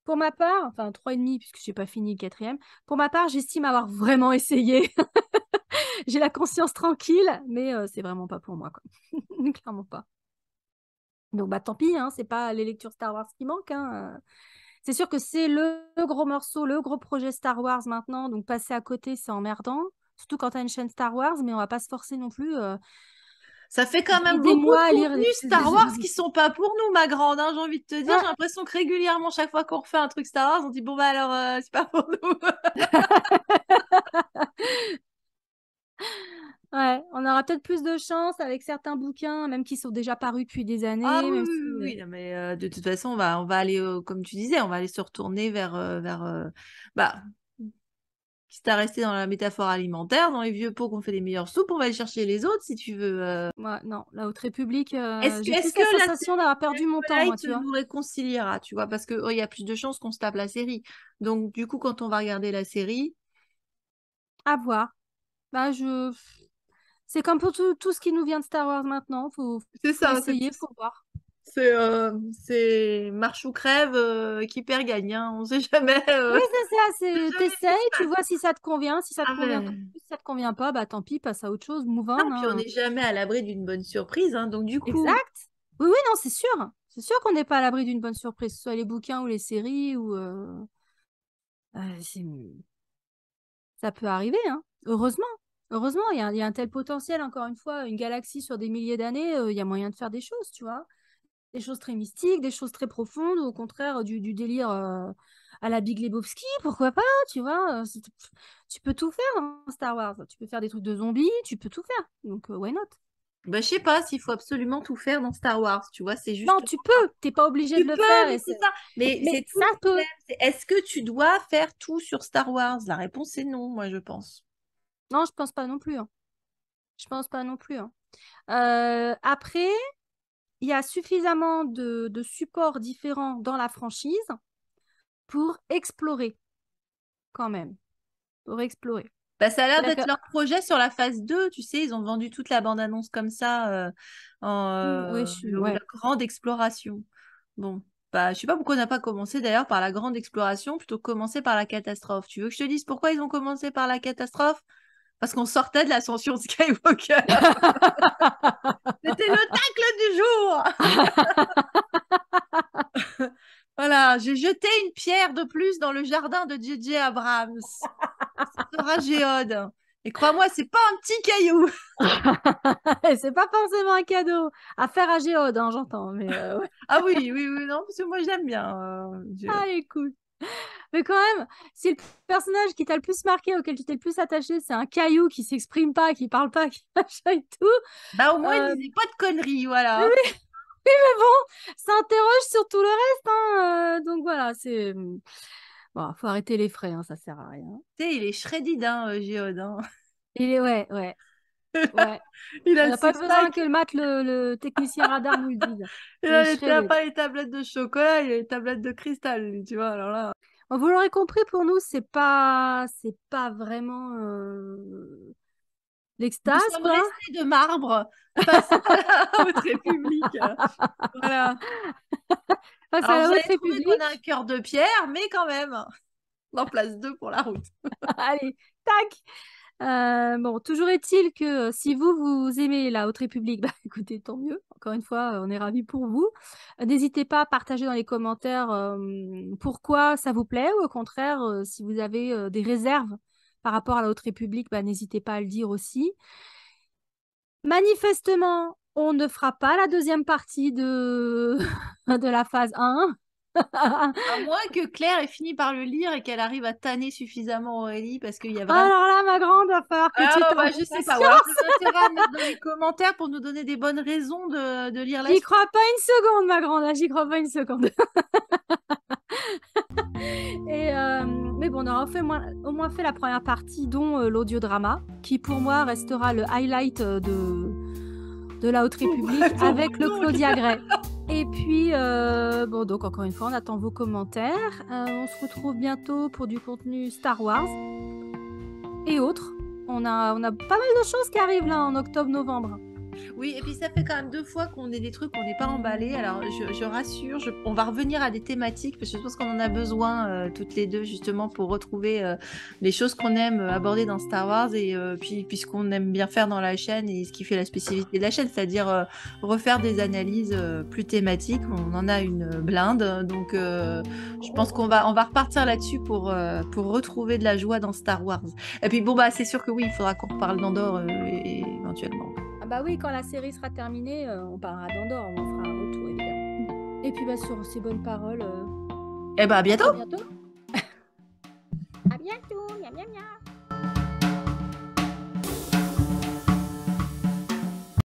pour ma part, enfin 3,5, puisque je n'ai pas fini le 4e, pour ma part, j'estime avoir vraiment essayé. J'ai la conscience tranquille, mais c'est vraiment pas pour moi, quoi. Clairement pas. Donc, bah, tant pis, hein, c'est pas les lectures Star Wars qui manquent. Hein. C'est sûr que c'est le gros morceau, le gros projet Star Wars maintenant. Donc, passer à côté, c'est emmerdant. Surtout quand tu as une chaîne Star Wars, mais on va pas se forcer non plus Ça fait quand même des beaucoup de mois à lire. contenu Star Wars qui sont pas pour nous, ma grande. Hein, j'ai envie de te dire, j'ai Ouais. l'impression que régulièrement, chaque fois qu'on refait un truc Star Wars, on dit bon bah alors c'est pas pour nous. Ouais, on aura peut-être plus de chance avec certains bouquins, même qui sont déjà parus depuis des Ah années, oui, même oui, si, oui, oui. Non, mais de toute façon, on va aller, comme tu disais, on va aller se retourner bah, quitte à rester dans la métaphore alimentaire, dans les vieux pots qu'on fait les meilleures soupes, on va aller chercher les autres si tu veux. ouais, non, la Haute République, Est-ce que, j'ai est-ce plus que la la sensation série d'avoir perdu mon temps, moi, Acolyte tu vois. nous réconciliera, tu vois, parce que il y a plus de chances qu'on se tape la série. Donc, du coup, quand on va regarder la série, À voir. Bah, c'est comme pour tout ce qui nous vient de Star Wars maintenant. c'est Faut ça, essayer, faut voir. c'est marche ou crève, qui perd gagne, hein. On sait jamais, Oui, c'est ça. on sait jamais ce qui se T'essayes, tu passe. vois si ça te convient. Si ça te Ah convient, tant ben, mieux. Si ça te convient pas, bah tant pis, passe à autre chose, move non, on. puis on Hein. n'est jamais à l'abri d'une bonne surprise, hein. Donc, du coup, Exact. Oui, oui, non, c'est sûr. C'est sûr qu'on n'est pas à l'abri d'une bonne surprise, que ce soit les bouquins ou les séries ou c'est- ça peut arriver, hein. Heureusement. Heureusement, il y a un tel potentiel, encore une fois, une galaxie sur des milliers d'années, il y a moyen de faire des choses, tu vois. Des choses très mystiques, des choses très profondes, ou au contraire, du délire à la Big Lebowski, pourquoi pas, tu vois. Tu peux tout faire dans Star Wars. Tu peux faire des trucs de zombies, tu peux tout faire. Donc, why not? bah, je sais pas s'il faut absolument tout faire dans Star Wars, tu vois, c'est Non, juste. tu peux. T'es pas obligé de Tu le peux, faire. mais c'est ça. Mais Mais c'est tout ça le peut. problème. Est-ce que tu dois faire tout sur Star Wars? La réponse est non, moi, je pense. Non, je pense pas non plus. Hein. Je pense pas non plus. Hein. Après, il y a suffisamment de supports différents dans la franchise pour explorer quand même. Pour explorer. Bah, ça a l'air C'est-à-dire d'être leur projet sur la phase 2. Tu sais, ils ont vendu toute la bande-annonce comme ça, ouais, la ouais. grande exploration. Bon, bah, je sais pas pourquoi on n'a pas commencé d'ailleurs par la grande exploration plutôt que commencer par la catastrophe. Tu veux que je te dise pourquoi ils ont commencé par la catastrophe? Parce qu'on sortait de l'ascension de Skywalker. C'était le tacle du jour. Voilà, j'ai jeté une pierre de plus dans le jardin de J.J. Abrams. Ce sera Géode. Et crois-moi, c'est pas un petit caillou. C'est pas forcément un cadeau à faire à Géode, hein, j'entends. Mais ouais. Ah oui, oui, oui, non, parce que moi j'aime bien Ah, Géode. écoute. Mais quand même, si le personnage qui t'a le plus marqué, auquel tu t'es le plus attaché, c'est un caillou qui s'exprime pas, qui parle pas, qui machin et tout. Bah au moins, il euh, disait pas de conneries, oui, voilà. oui, mais bon, ça interroge sur tout le reste. Hein, donc voilà, c'est. Bon, faut arrêter les frais, hein, ça sert à rien. Tu sais, il est shredded, hein, Géode. Hein. Il est, ouais, ouais, ouais. Il On a le n'a pas besoin que six-pack, le le technicien radar nous le dise. il Il est a les, shredded. pas les tablettes de chocolat, il a les tablettes de cristal, lui, tu vois, alors là. Bon, vous l'aurez compris, pour nous, c'est pas vraiment Nous l'extase, sommes quoi. restés de marbre face à la Haute République. Voilà. Face à Alors, la vous Haute allez trouver qu'on a un République. cœur de pierre, mais quand même, en place 2 pour la route. Allez, tac. Bon, toujours est-il que si vous aimez la Haute République, bah écoutez, tant mieux. Encore une fois, on est ravis pour vous. N'hésitez pas à partager dans les commentaires pourquoi ça vous plaît ou au contraire, si vous avez des réserves par rapport à la Haute République, bah, n'hésitez pas à le dire aussi. Manifestement, on ne fera pas la deuxième partie de, de la phase 1. À moins que Claire ait fini par le lire et qu'elle arrive à tanner suffisamment Aurélie parce qu'il y a vraiment... Alors là, ma grande, va falloir que tu Ah, t'en bah, fasses je sais pas. Ou alors, patience. t'as intérêt à mettre dans les commentaires pour nous donner des bonnes raisons de lire la J'y suite. crois pas une seconde, ma grande, là, j'y crois pas une seconde. Mais bon, on aura au moins fait la première partie, dont l'audiodrama, qui pour moi restera le highlight de la Haute République Pour avec le nous, Claudia Gray. Et puis, bon, donc encore une fois, on attend vos commentaires. On se retrouve bientôt pour du contenu Star Wars et autres. On a pas mal de choses qui arrivent là en octobre-novembre. Oui, et puis ça fait quand même 2 fois qu'on est des trucs qu'on n'est pas emballés. Alors je rassure, on va revenir à des thématiques parce que je pense qu'on en a besoin toutes les deux justement pour retrouver les choses qu'on aime aborder dans Star Wars et puis ce qu'on aime bien faire dans la chaîne et ce qui fait la spécificité de la chaîne, c'est-à-dire refaire des analyses plus thématiques. On en a une blinde, donc je pense on va repartir là-dessus pour retrouver de la joie dans Star Wars. Et puis bon bah c'est sûr que oui, il faudra qu'on reparle d'Andorre éventuellement. Ah bah oui, quand la série sera terminée, on parlera d'Andorre, on fera un retour évidemment. Et puis bah, sur ces bonnes paroles, Eh bah à bientôt. à bientôt. À bientôt, miam miam miam.